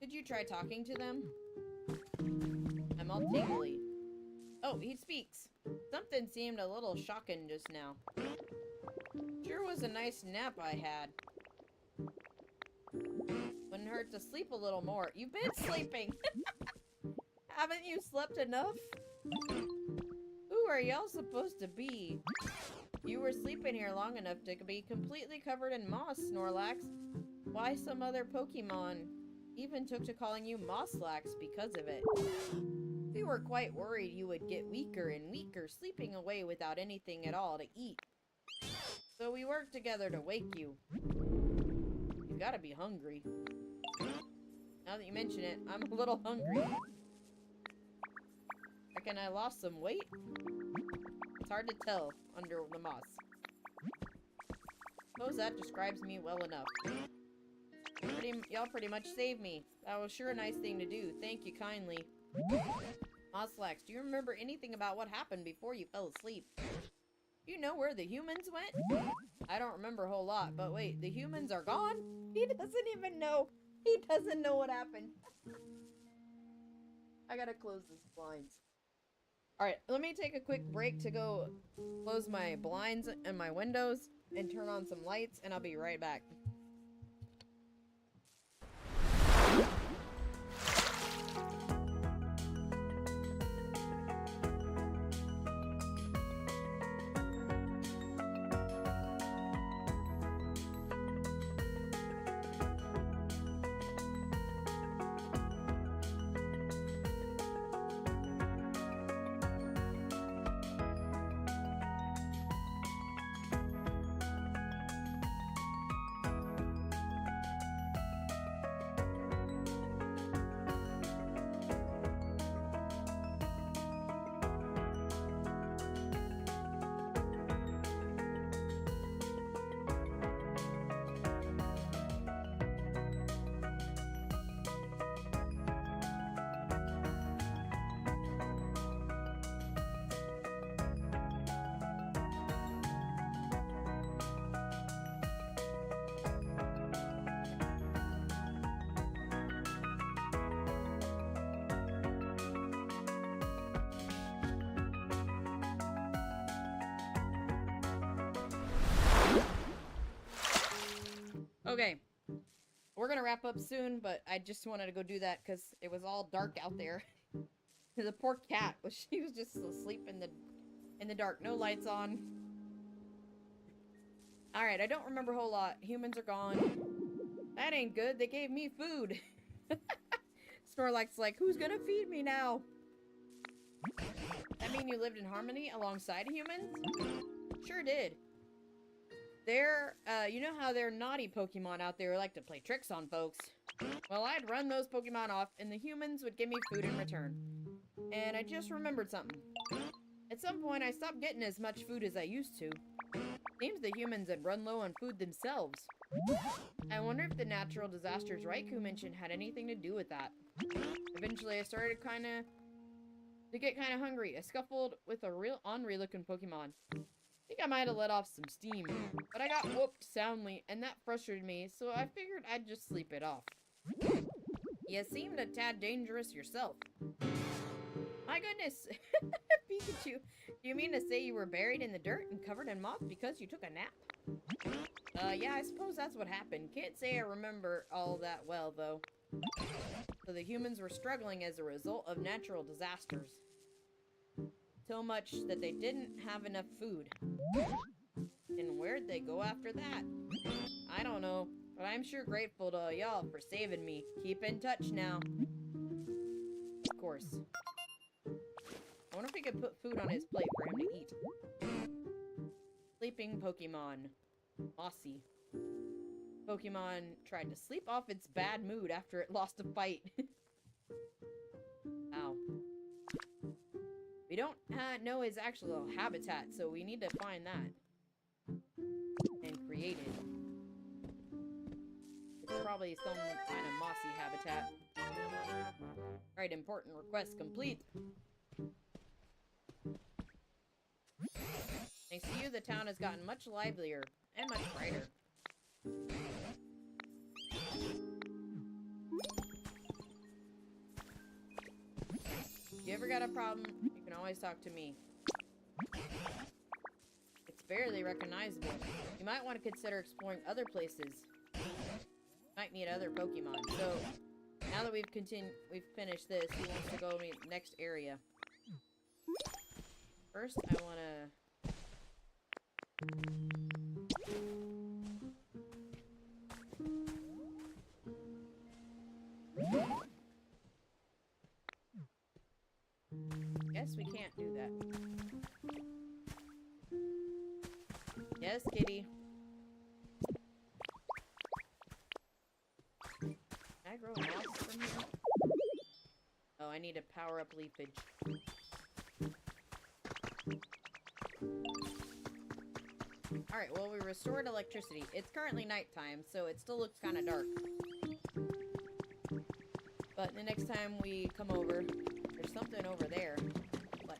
Did you try talking to them? I'm all tingly. Oh, he speaks. Something seemed a little shocking just now. Sure was a nice nap I had. Wouldn't hurt to sleep a little more. You've been sleeping! Haven't you slept enough? Who are y'all supposed to be? You were sleeping here long enough to be completely covered in moss, Snorlax. Why some other Pokemon even took to calling you Mosslax because of it. We were quite worried you would get weaker and weaker, sleeping away without anything at all to eat. So we worked together to wake you. You gotta be hungry. Now that you mention it, I'm a little hungry. Reckon I lost some weight? It's hard to tell under the moss. Suppose that describes me well enough. Y'all pretty much saved me. That was sure a nice thing to do. Thank you kindly. Moslax, do you remember anything about what happened before you fell asleep? Do you know where the humans went? I don't remember a whole lot, but wait, the humans are gone? He doesn't even know. He doesn't know what happened. I gotta close this blinds. Alright, let me take a quick break to go close my blinds and my windows and turn on some lights, and I'll be right back. Okay, we're gonna wrap up soon, but I just wanted to go do that because it was all dark out there. The poor cat, she was just asleep in the dark, no lights on. All right, I don't remember a whole lot. Humans are gone. That ain't good. They gave me food. Snorlax's like, who's gonna feed me now? That mean you lived in harmony alongside humans? Sure did. You know how there are naughty Pokemon out there who like to play tricks on folks? Well, I'd run those Pokemon off, and the humans would give me food in return. And I just remembered something. At some point, I stopped getting as much food as I used to. Seems the humans had run low on food themselves. I wonder if the natural disasters Raikou mentioned had anything to do with that. Eventually, I started to get kind of hungry. I scuffled with a real ornery looking Pokemon. I think I might have let off some steam, but I got whooped soundly, and that frustrated me, so I figured I'd just sleep it off. You seemed a tad dangerous yourself. My goodness, Peakychu, do you mean to say you were buried in the dirt and covered in moss because you took a nap? Yeah, I suppose that's what happened. Can't say I remember all that well, though. So the humans were struggling as a result of natural disasters. So much that they didn't have enough food. And where'd they go after that? I don't know, but I'm sure grateful to y'all for saving me. Keep in touch now. Of course. I wonder if we could put food on his plate for him to eat. Sleeping Pokemon. Mossy. Pokemon tried to sleep off its bad mood after it lost a fight. Ow. We don't know his actual habitat, so we need to find that. And create it. It's probably some kind of mossy habitat. Alright, important request complete. Thanks to you, the town has gotten much livelier and much brighter. If you ever got a problem, you can always talk to me. It's barely recognizable. You might want to consider exploring other places. Might meet other Pokemon. So, now that we've finished this, he wants to go to the next area. First, I want to... Yes, kitty. Can I grow moss from here? Oh, I need to power up leafage. Alright, well, we restored electricity. It's currently nighttime, so it still looks kind of dark. But the next time we come over, there's something over there. What?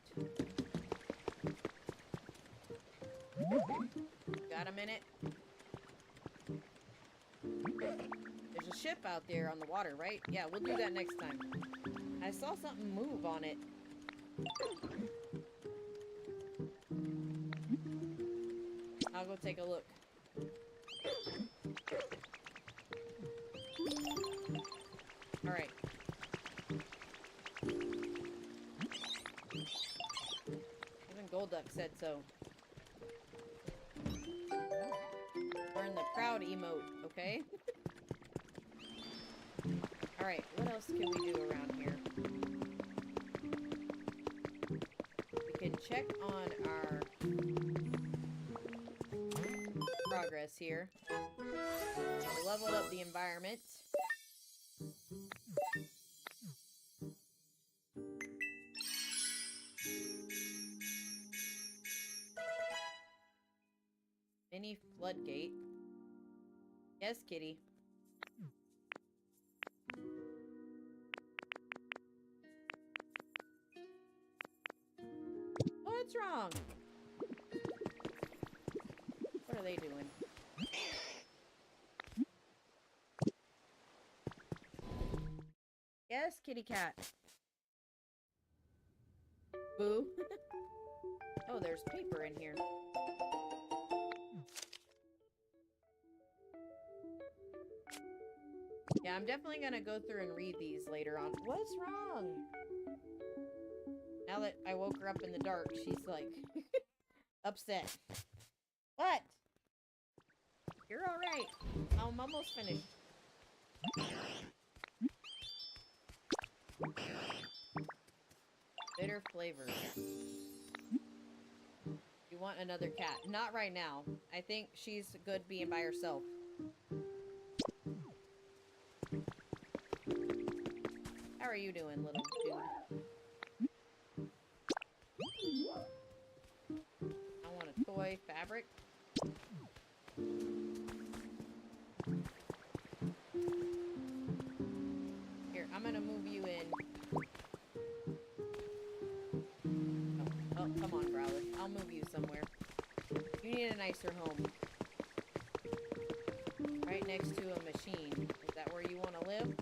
Got a minute? There's a ship out there on the water, right? Yeah, we'll do that next time. I saw something move on it. I'll go take a look. Alright. Even Golduck said so. Learn the proud emote, okay? Alright, what else can we do around here? We can check on our progress here. We leveled up the environment. Mini floodgate. Yes, kitty. What's wrong? What are they doing? Yes, kitty cat. Boo. Oh, there's paper in here. Yeah, I'm definitely gonna go through and read these later on. What's wrong? Now that I woke her up in the dark, she's like upset. What? You're alright. I'm almost finished. Bitter flavors. You want another cat? Not right now. I think she's good being by herself. How are you doing, little dude? I want a toy fabric. Here, I'm gonna move you in. Oh, come on, Growler. I'll move you somewhere. You need a nicer home. Right next to a machine. Is that where you want to live?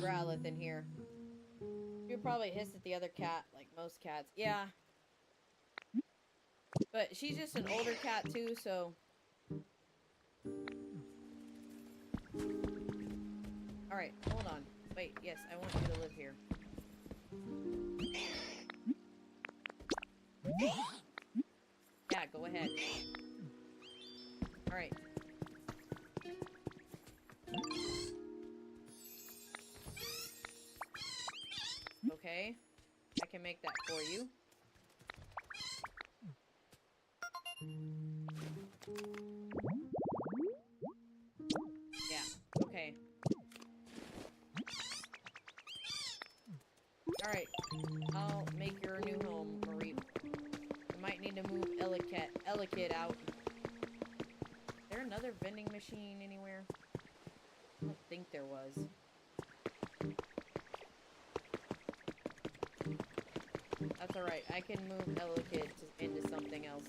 Growlithe in here. She'll probably hiss at the other cat, like most cats. Yeah. But she's just an older cat too, so... Alright, hold on. Wait, yes, I want you to live here. Yeah, go ahead. Alright. Okay. I can make that for you. Yeah, okay. Alright. I'll make your new home, Marie. I might need to move Ellicott out. Is there another vending machine anywhere? I don't think there was. That's alright. I can move Ellicott into something else.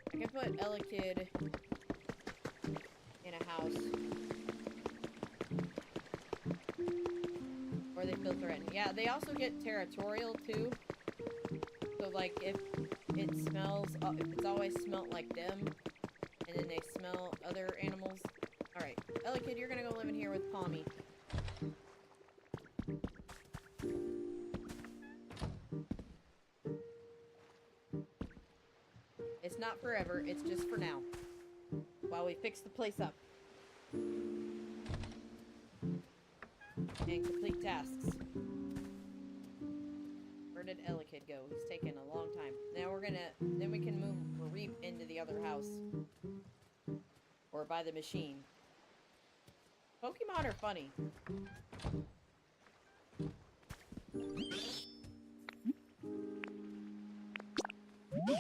I can put Ellicott in a house. Or they feel threatened. Yeah, they also get territorial too. like, if it smells, if it's always smelt like them, and then they smell other animals. Alright, Ella Kid, you're gonna go live in here with Pommy. It's not forever, it's just for now. While we fix the place up. And complete tasks. Where did Ella Kid go? He's taken a long time. Now we're gonna, then we can move Reap into the other house. Or by the machine. Pokemon are funny.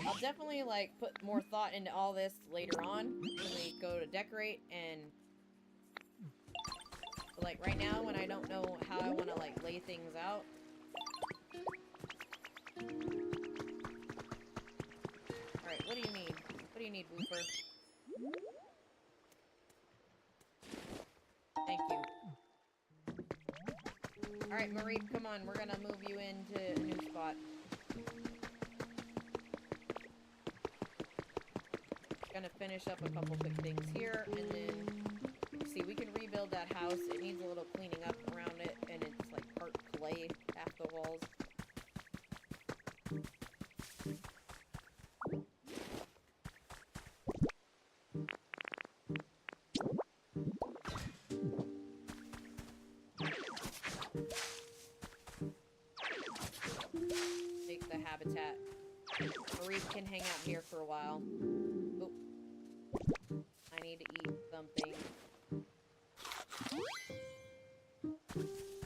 I'll definitely, like, put more thought into all this later on when we go to decorate, and... But, like, right now, when I don't know how I want to, like, lay things out... Alright, what do you need? What do you need, Wooper? Thank you. Alright, Marie, come on, we're gonna move you into a new spot. Gonna finish up a couple quick things here, and then see, we can rebuild that house. It needs a little cleaning up around it, and it's like part clay, half the walls. Take the habitat. Marie can hang out here for a while. Oh. I need to eat something.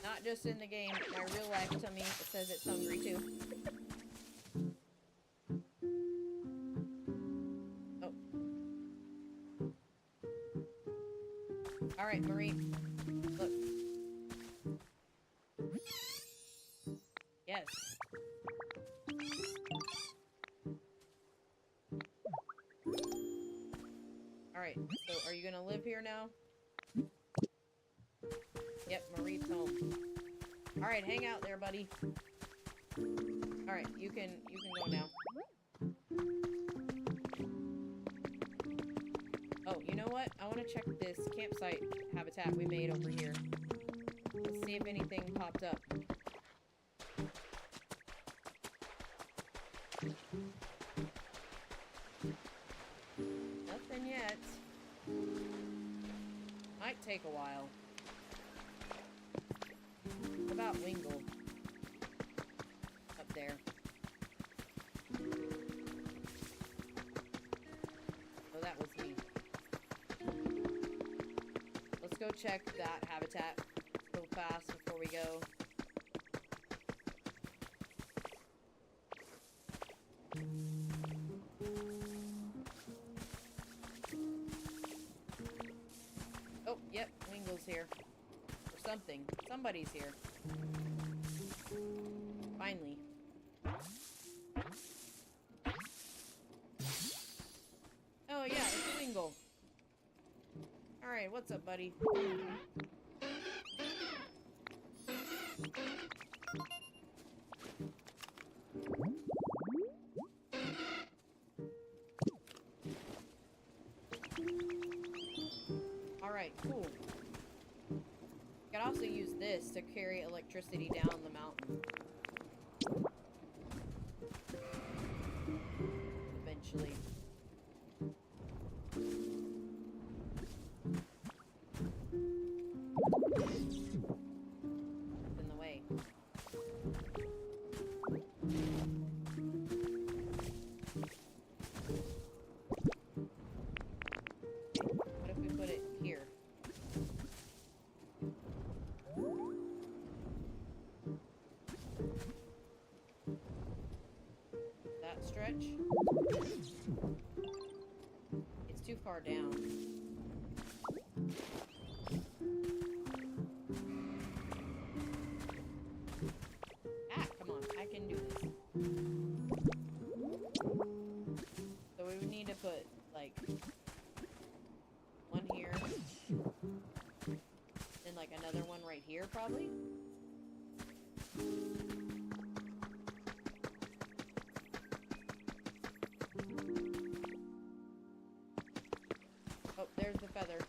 Not just in the game, my real life tummy says it's hungry too. Oh. Alright, Marie. Look. Yes. Alright, so are you gonna live here now? Yep, Marie's home. Alright, hang out there, buddy. Alright, you can go now. Oh, you know what? I want to check this campsite habitat we made over here. Let's see if anything popped up. Nothing yet. Might take a while. What about Wingle? Up there. Oh, that was me. Let's go check that habitat real fast before we go. Oh, yep, Wingle's here. Or something. Somebody's here. Finally. Oh yeah, it's Wingle. Alright, what's up, buddy? Alright, cool. You can also use this to carry electricity down the mountain. Eventually. In the way. What if we put it here? That stretch? It's too far down. Ah, come on, I can do this. So we would need to put, like, one here, then like another one right here, probably. there's the feather.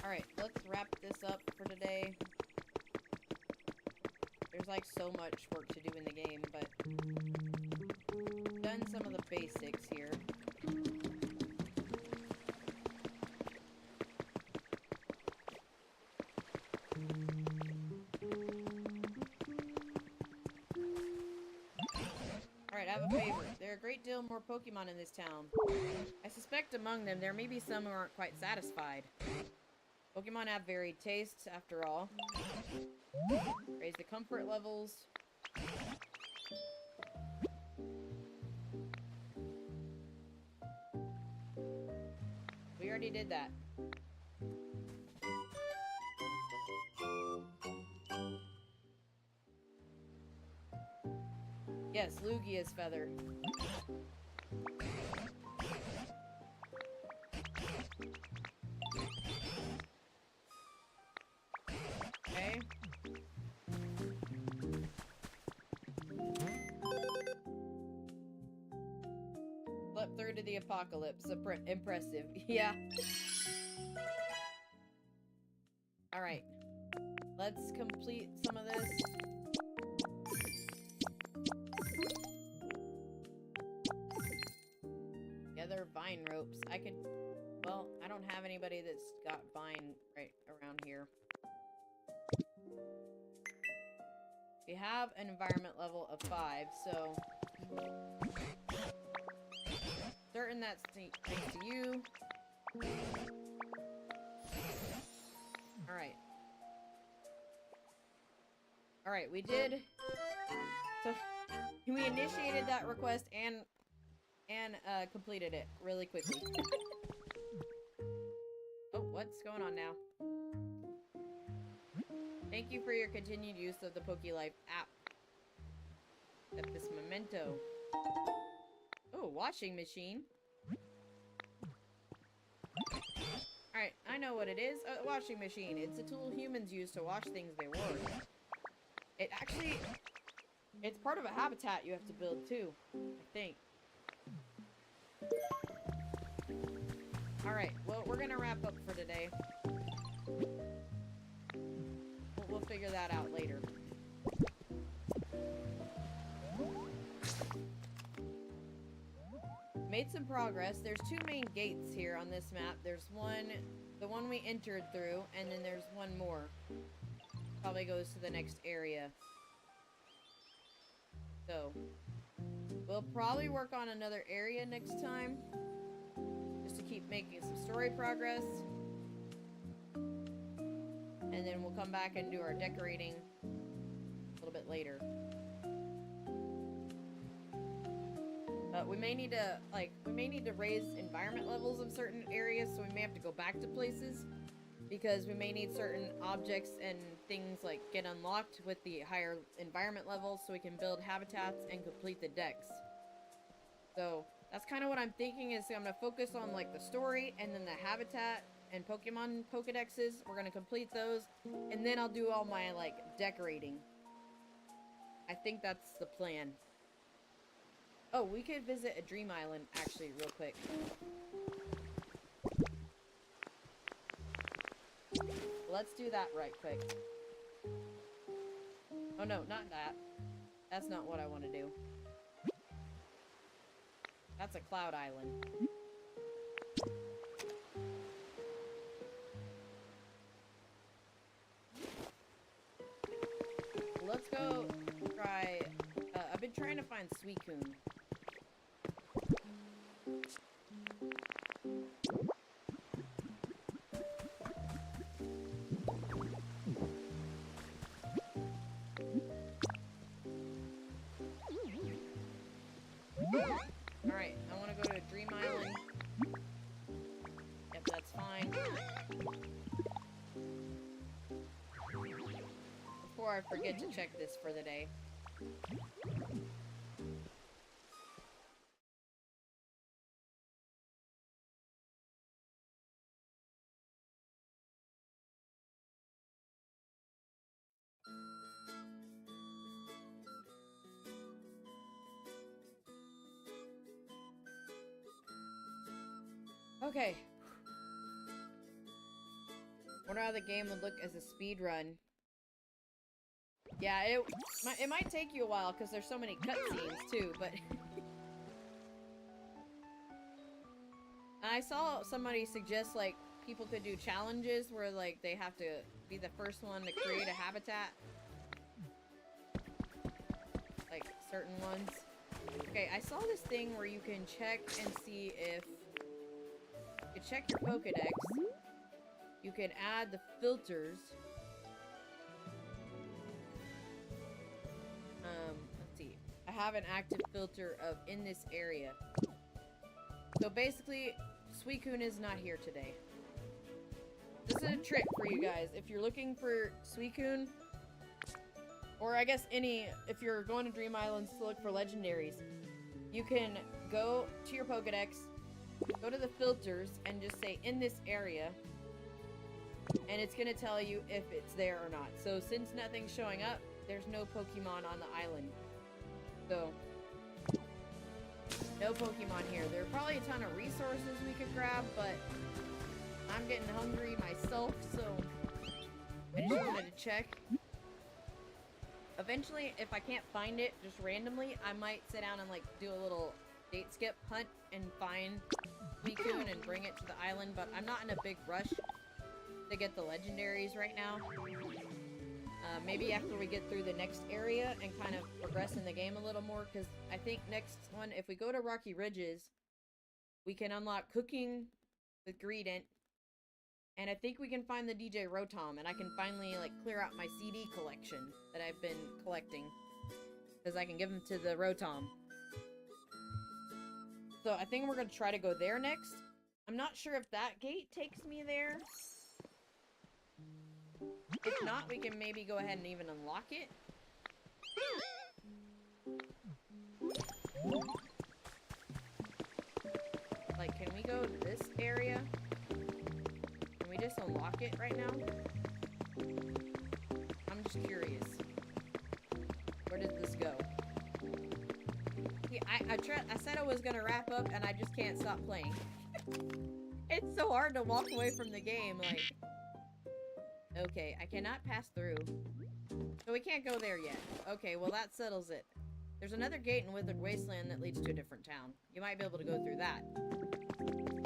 Alright, let's wrap this up for today. There's like so much work to do in the game, but done some of the basics here. Alright, I have a favor. There are a great deal more Pokemon in this town. I suspect among them there may be some who aren't quite satisfied. Pokemon have varied tastes, after all. Raise the comfort levels. We already did that. Yes, Lugia's feather. Okay. Slept through to the apocalypse. Impressive. Yeah. Alright. Let's complete some of this. Gather vine ropes. I could... Well, I don't have anybody that's got vine right around here. We have an environment level of 5, so... Certain that's thanks to you. Alright. Alright, we did... So, we initiated that request and completed it really quickly. Oh, what's going on now? Thank you for your continued use of the PokeLife app. Get this memento. Oh, washing machine. Alright, I know what it is. A washing machine. It's a tool humans use to wash things they wore. It actually... It's part of a habitat you have to build too, I think. Alright, well, we're gonna wrap up for today. We'll figure that out later. Made some progress. There's 2 main gates here on this map. There's one, the one we entered through, and then there's one more. Probably goes to the next area. So, we'll probably work on another area next time. Just to keep making some story progress. And then we'll come back and do our decorating a little bit later. But we may need to raise environment levels of certain areas, so we may have to go back to places. Because we may need certain objects and things like get unlocked with the higher environment levels so we can build habitats and complete the decks. So that's kind of what I'm thinking is I'm going to focus on like the story and then the habitat and Pokemon Pokedexes. We're going to complete those and then I'll do all my like decorating. I think that's the plan. Oh, we could visit a dream island actually real quick. Let's do that right quick. Oh no, not that. That's not what I want to do. That's a cloud island. Let's go try... I've been trying to find Suicune. Alright, I want to go to Dream Island. Yep, that's fine. Before I forget to check this for the day. Okay. Wonder how the game would look as a speed run. Yeah, it might take you a while because there's so many cutscenes too, but I saw somebody suggest like people could do challenges where like they have to be the first one to create a habitat. Like certain ones. Okay, I saw this thing where you can check and see if you check your Pokedex. You can add the filters. Let's see. I have an active filter of in this area. So basically, Suicune is not here today. This is a trick for you guys. If you're looking for Suicune, or I guess if you're going to Dream Islands to look for legendaries, you can go to your Pokedex, go to the filters, and just say in this area, and it's gonna tell you if it's there or not. So since nothing's showing up, there's no Pokemon on the island. So, no Pokemon here. There are probably a ton of resources we could grab, but I'm getting hungry myself, so I just wanted to check. Eventually, if I can't find it just randomly, I might sit down and like do a little date skip hunt and find Suicune and bring it to the island, but I'm not in a big rush to get the legendaries right now. Maybe after we get through the next area and kind of progress in the game a little more, because I think next one, if we go to Rocky Ridges, we can unlock cooking with Greedent, and I think we can find the DJ Rotom, and I can finally like clear out my CD collection that I've been collecting, because I can give them to the Rotom. So I think we're going to try to go there next. I'm not sure if that gate takes me there. If not, we can maybe go ahead and even unlock it. Like, can we go to this area? Can we just unlock it right now? I'm just curious. Where did this go? See, I said I was gonna wrap up, and I just can't stop playing. It's so hard to walk away from the game, like... Okay, I cannot pass through. So we can't go there yet. Okay, well that settles it. There's another gate in Withered Wasteland that leads to a different town. You might be able to go through that.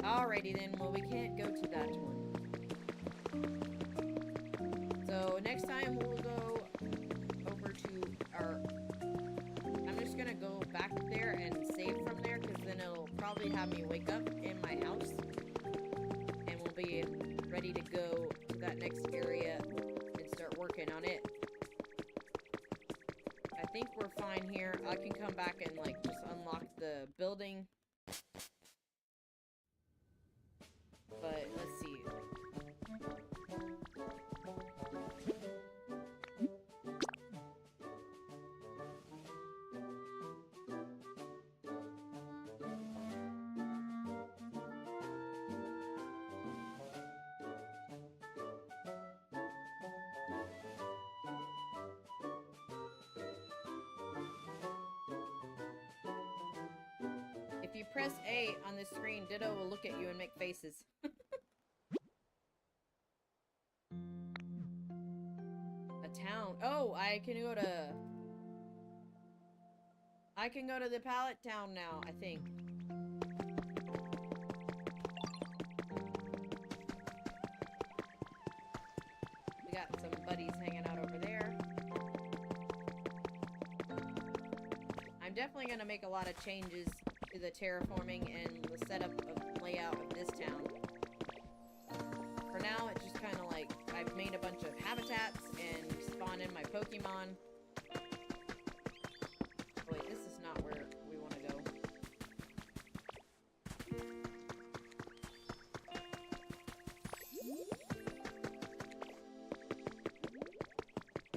Alrighty then, well we can't go to that one. So next time we'll go over to our... I'm just gonna go back there and save from there, because then it'll probably have me wake up in my house. And we'll be ready to go to that next area and start working on it. I think we're fine here. I can come back and like just unlock the building. But let's see. If you press A on the screen, Ditto will look at you and make faces. A town. Oh, I can go to the pallet town now, I think. We got some buddies hanging out over there. I'm definitely gonna make a lot of changes to the terraforming and the setup of layout of this town. For now, it's just kind of like I've made a bunch of habitats and spawned in my Pokemon. Wait, this is not where we want to go.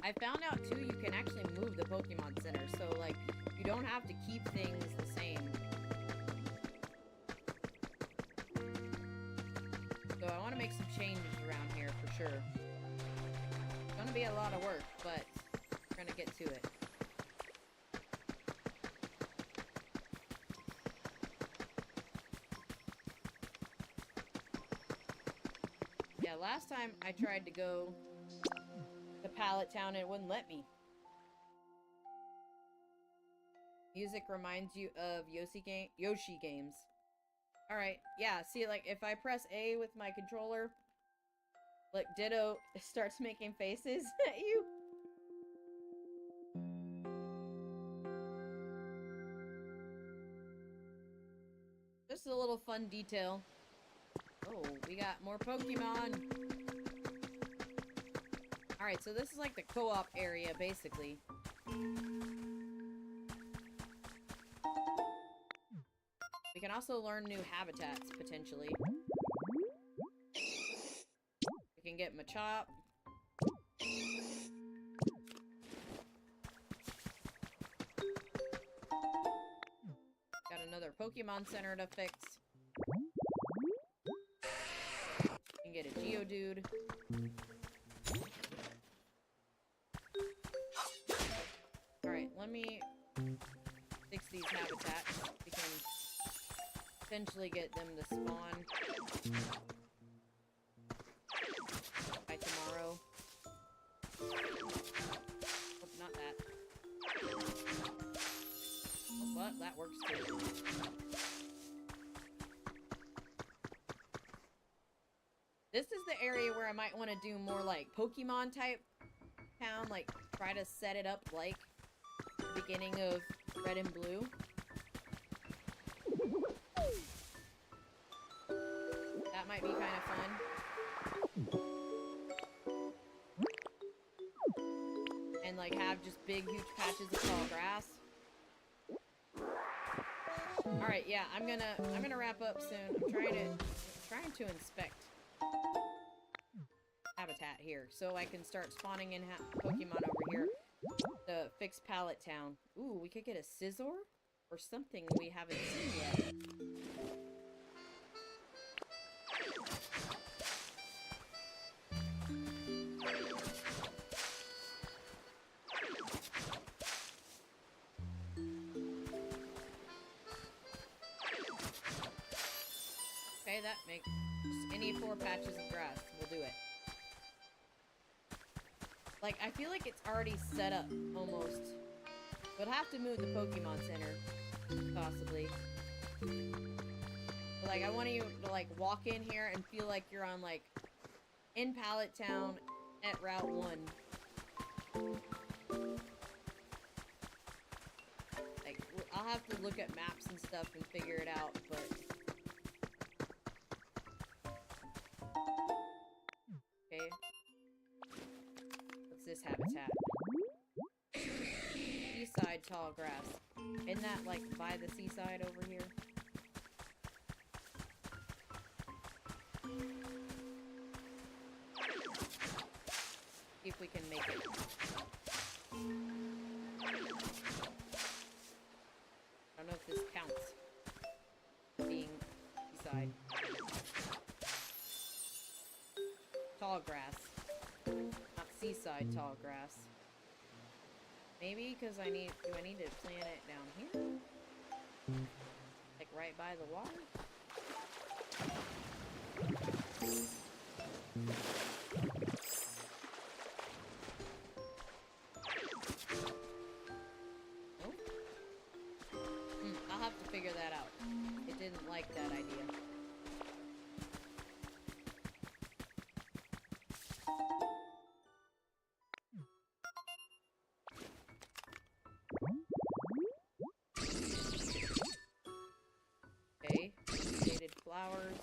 I found out too, you can actually move the Pokemon Center, so like you don't have to keep things the same. So I want to make some changes around here for sure. It's gonna be a lot of work, but we're gonna get to it. Yeah, last time I tried to go to Pallet Town, it wouldn't let me. Music reminds you of Yoshi games. Alright, yeah, see, like, if I press A with my controller, like, Ditto starts making faces at you. Just a little fun detail. Oh, we got more Pokemon. Alright, so this is like the co-op area, basically. We can also learn new habitats, potentially. We can get Machop. Got another Pokemon Center to fix. We can get a Geodude. Alright, let me fix these habitats. We can potentially get them to spawn by tomorrow. Oh, not that. Oh, but that works too. This is the area where I might want to do more like Pokemon type town, like try to set it up like the beginning of Red and Blue. That might be kind of fun. And like have just big huge patches of tall grass. Alright, yeah, I'm gonna wrap up soon. I'm trying to inspect habitat here so I can start spawning in Pokemon over here to fix Pallet Town. Ooh, we could get a Scizor or something we haven't seen yet. Okay, that makes any 4 patches of grass. We'll do it. Like, I feel like it's already set up, almost. We'll have to move the Pokemon Center, possibly. But, like, I want you to, like, walk in here and feel like you're on, like, in Pallet Town at Route 1. Like, I'll have to look at maps and stuff and figure it out, but... Okay. What's this habitat? Seaside tall grass. Isn't that, like, by the seaside over here? See if we can make it. I don't know if this counts. Being seaside. Tall grass. Not seaside tall grass. Maybe because do I need to plant it down here? Like right by the water? Nope. I'll have to figure that out. It didn't like that idea. Okay, shaded flowers.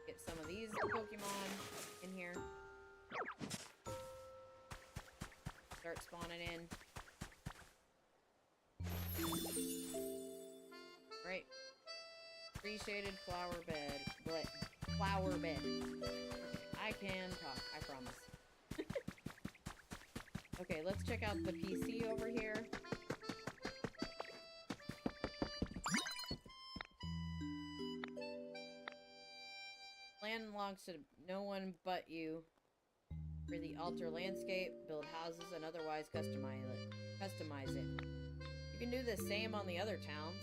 Get some of these Pokemon in here. Start spawning in. Right. Tree shaded flower bed. Flower bed. I can talk, I promise. Okay, let's check out the PC over here. land belongs to no one but you. Really alter landscape, build houses, and otherwise customize it. You can do the same on the other towns.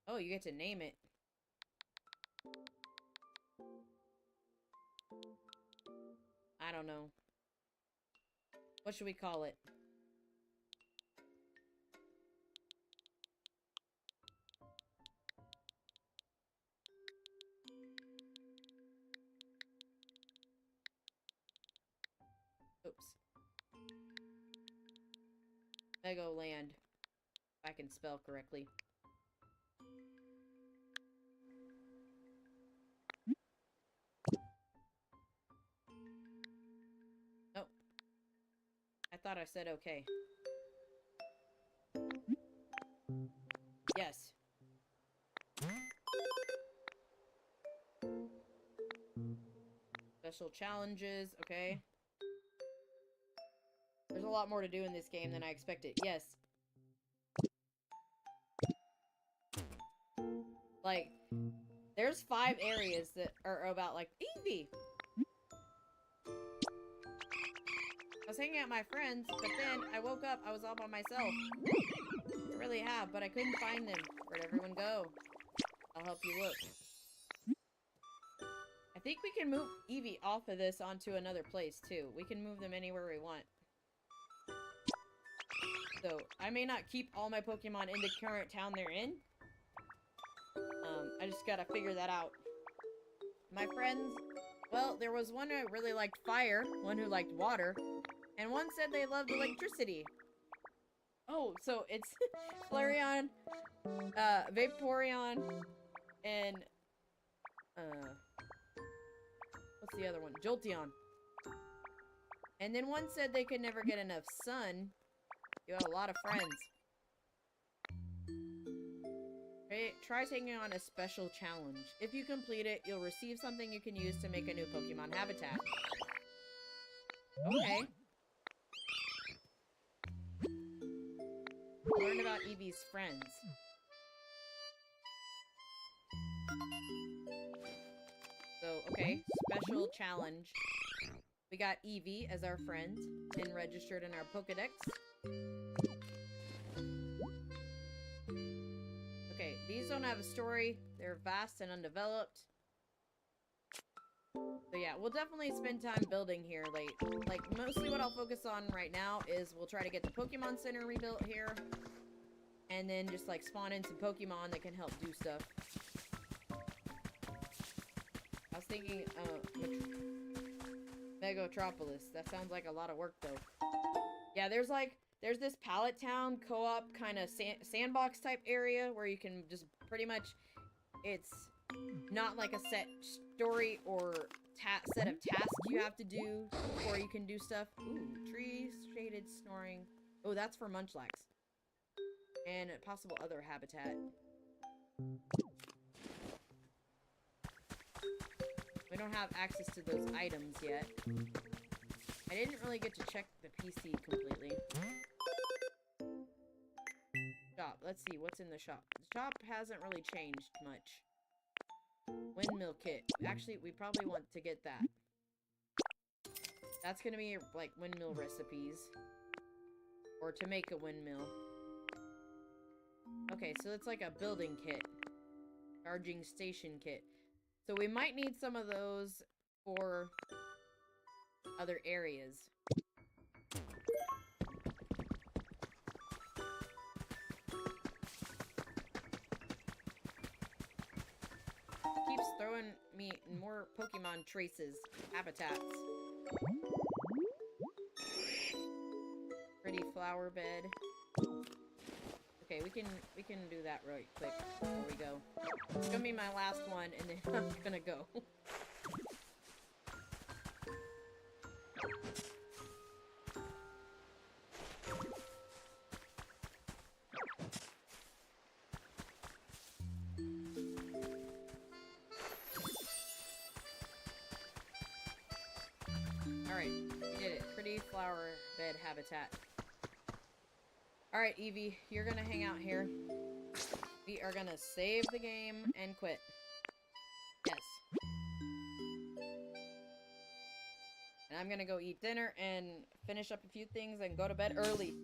Oh, you get to name it. I don't know. What should we call it? Oops. Megoland. If I can spell correctly. Oh. I thought I said okay. Yes. Special challenges, okay. There's a lot more to do in this game than I expected. Yes. Like, there's 5 areas that are about, like, Eevee! I was hanging out with my friends, but then I woke up, I was all by myself. I really have, but I couldn't find them. Where'd everyone go? I'll help you look. I think we can move Eevee off of this onto another place, too. We can move them anywhere we want. So, I may not keep all my Pokemon in the current town they're in. I just gotta figure that out. My friends, well, there was one who really liked fire, one who liked water, and one said they loved electricity. Oh, so it's Flareon, Vaporeon, and, what's the other one? Jolteon. And then one said they could never get enough sun. You have a lot of friends. Try taking on a special challenge. If you complete it, you'll receive something you can use to make a new Pokemon habitat. Okay. Learn about Eevee's friends. So, okay. Special challenge. We got Eevee as our friend and registered in our Pokedex. Okay, these don't have a story. They're vast and undeveloped. So yeah, we'll definitely spend time building here late. Like, mostly what I'll focus on right now is we'll try to get the Pokemon Center rebuilt here. And then just, like, spawn in some Pokemon that can help do stuff. I was thinking, Megatropolis. That sounds like a lot of work, though. Yeah, there's this pallet town co-op kind of sandbox type area where you can just pretty much, it's not like a set story or set of tasks you have to do before you can do stuff. Ooh, trees, shaded, snoring. Oh, that's for Munchlax. And a possible other habitat. We don't have access to those items yet. I didn't really get to check the PC completely. Shop. Let's see, what's in the shop? The shop hasn't really changed much. Windmill kit. Actually, we probably want to get that. That's gonna be, like, windmill recipes. Or to make a windmill. Okay, so it's like a building kit. Charging station kit. So we might need some of those for other areas. Keeps throwing me more Pokemon traces, habitats. Pretty flower bed. Okay, we can do that right quick before we go. It's gonna be my last one, and then I'm gonna go. Alright, we did it. Pretty flower bed habitat. Alright, Eevee, you're gonna hang out here. We are gonna save the game and quit. Yes. And I'm gonna go eat dinner and finish up a few things and go to bed early.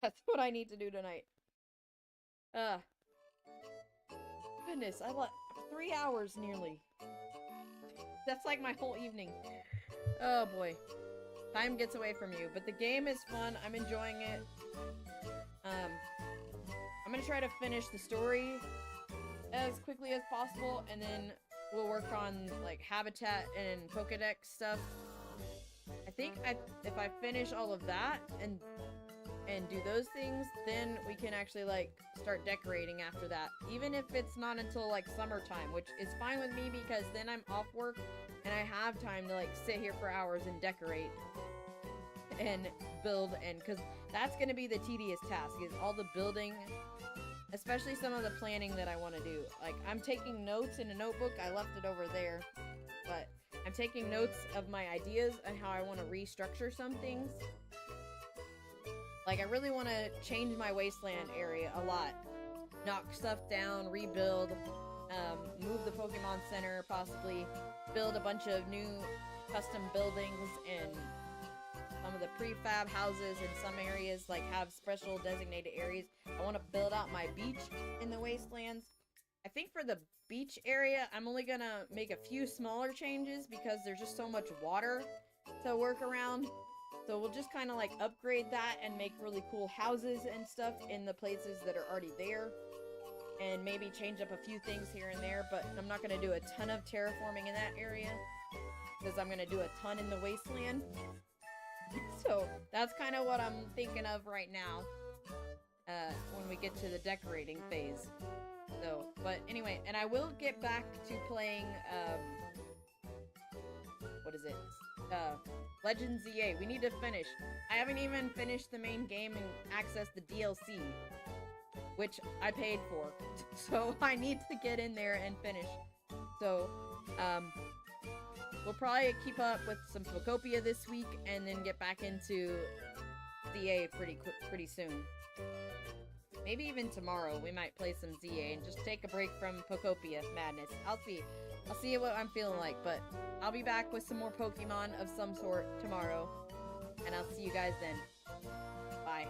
That's what I need to do tonight. Goodness, I let 3 hours nearly. That's like my whole evening. Oh boy. Time gets away from you, but the game is fun. I'm enjoying it. I'm gonna try to finish the story as quickly as possible, and then we'll work on like habitat and Pokedex stuff. I think if I finish all of that and do those things, then we can actually like start decorating after that. Even if it's not until like summertime, which is fine with me because then I'm off work and I have time to like sit here for hours and decorate and build, and because that's gonna be the tedious task, is all the building, especially some of the planning that I want to do. Like, I'm taking notes in a notebook. I left it over there, but I'm taking notes of my ideas and how I want to restructure some things. Like, I really want to change my wasteland area a lot. Knock stuff down, rebuild, move the Pokemon Center, possibly build a bunch of new custom buildings and some of the prefab houses in some areas, like have special designated areas. I want to build out my beach in the wastelands. I think for the beach area, I'm only gonna make a few smaller changes because there's just so much water to work around. So we'll just kind of like upgrade that and make really cool houses and stuff in the places that are already there. And maybe change up a few things here and there, but I'm not gonna do a ton of terraforming in that area because I'm gonna do a ton in the wasteland. So that's kind of what I'm thinking of right now when we get to the decorating phase. So, but anyway, and I will get back to playing, what is it? Legends ZA. We need to finish. I haven't even finished the main game and accessed the DLC, which I paid for. So I need to get in there and finish. So, we'll probably keep up with some Pokopia this week and then get back into ZA pretty soon. Maybe even tomorrow we might play some ZA and just take a break from Pokopia madness. I'll see what I'm feeling like, but I'll be back with some more Pokemon of some sort tomorrow, and I'll see you guys then. Bye.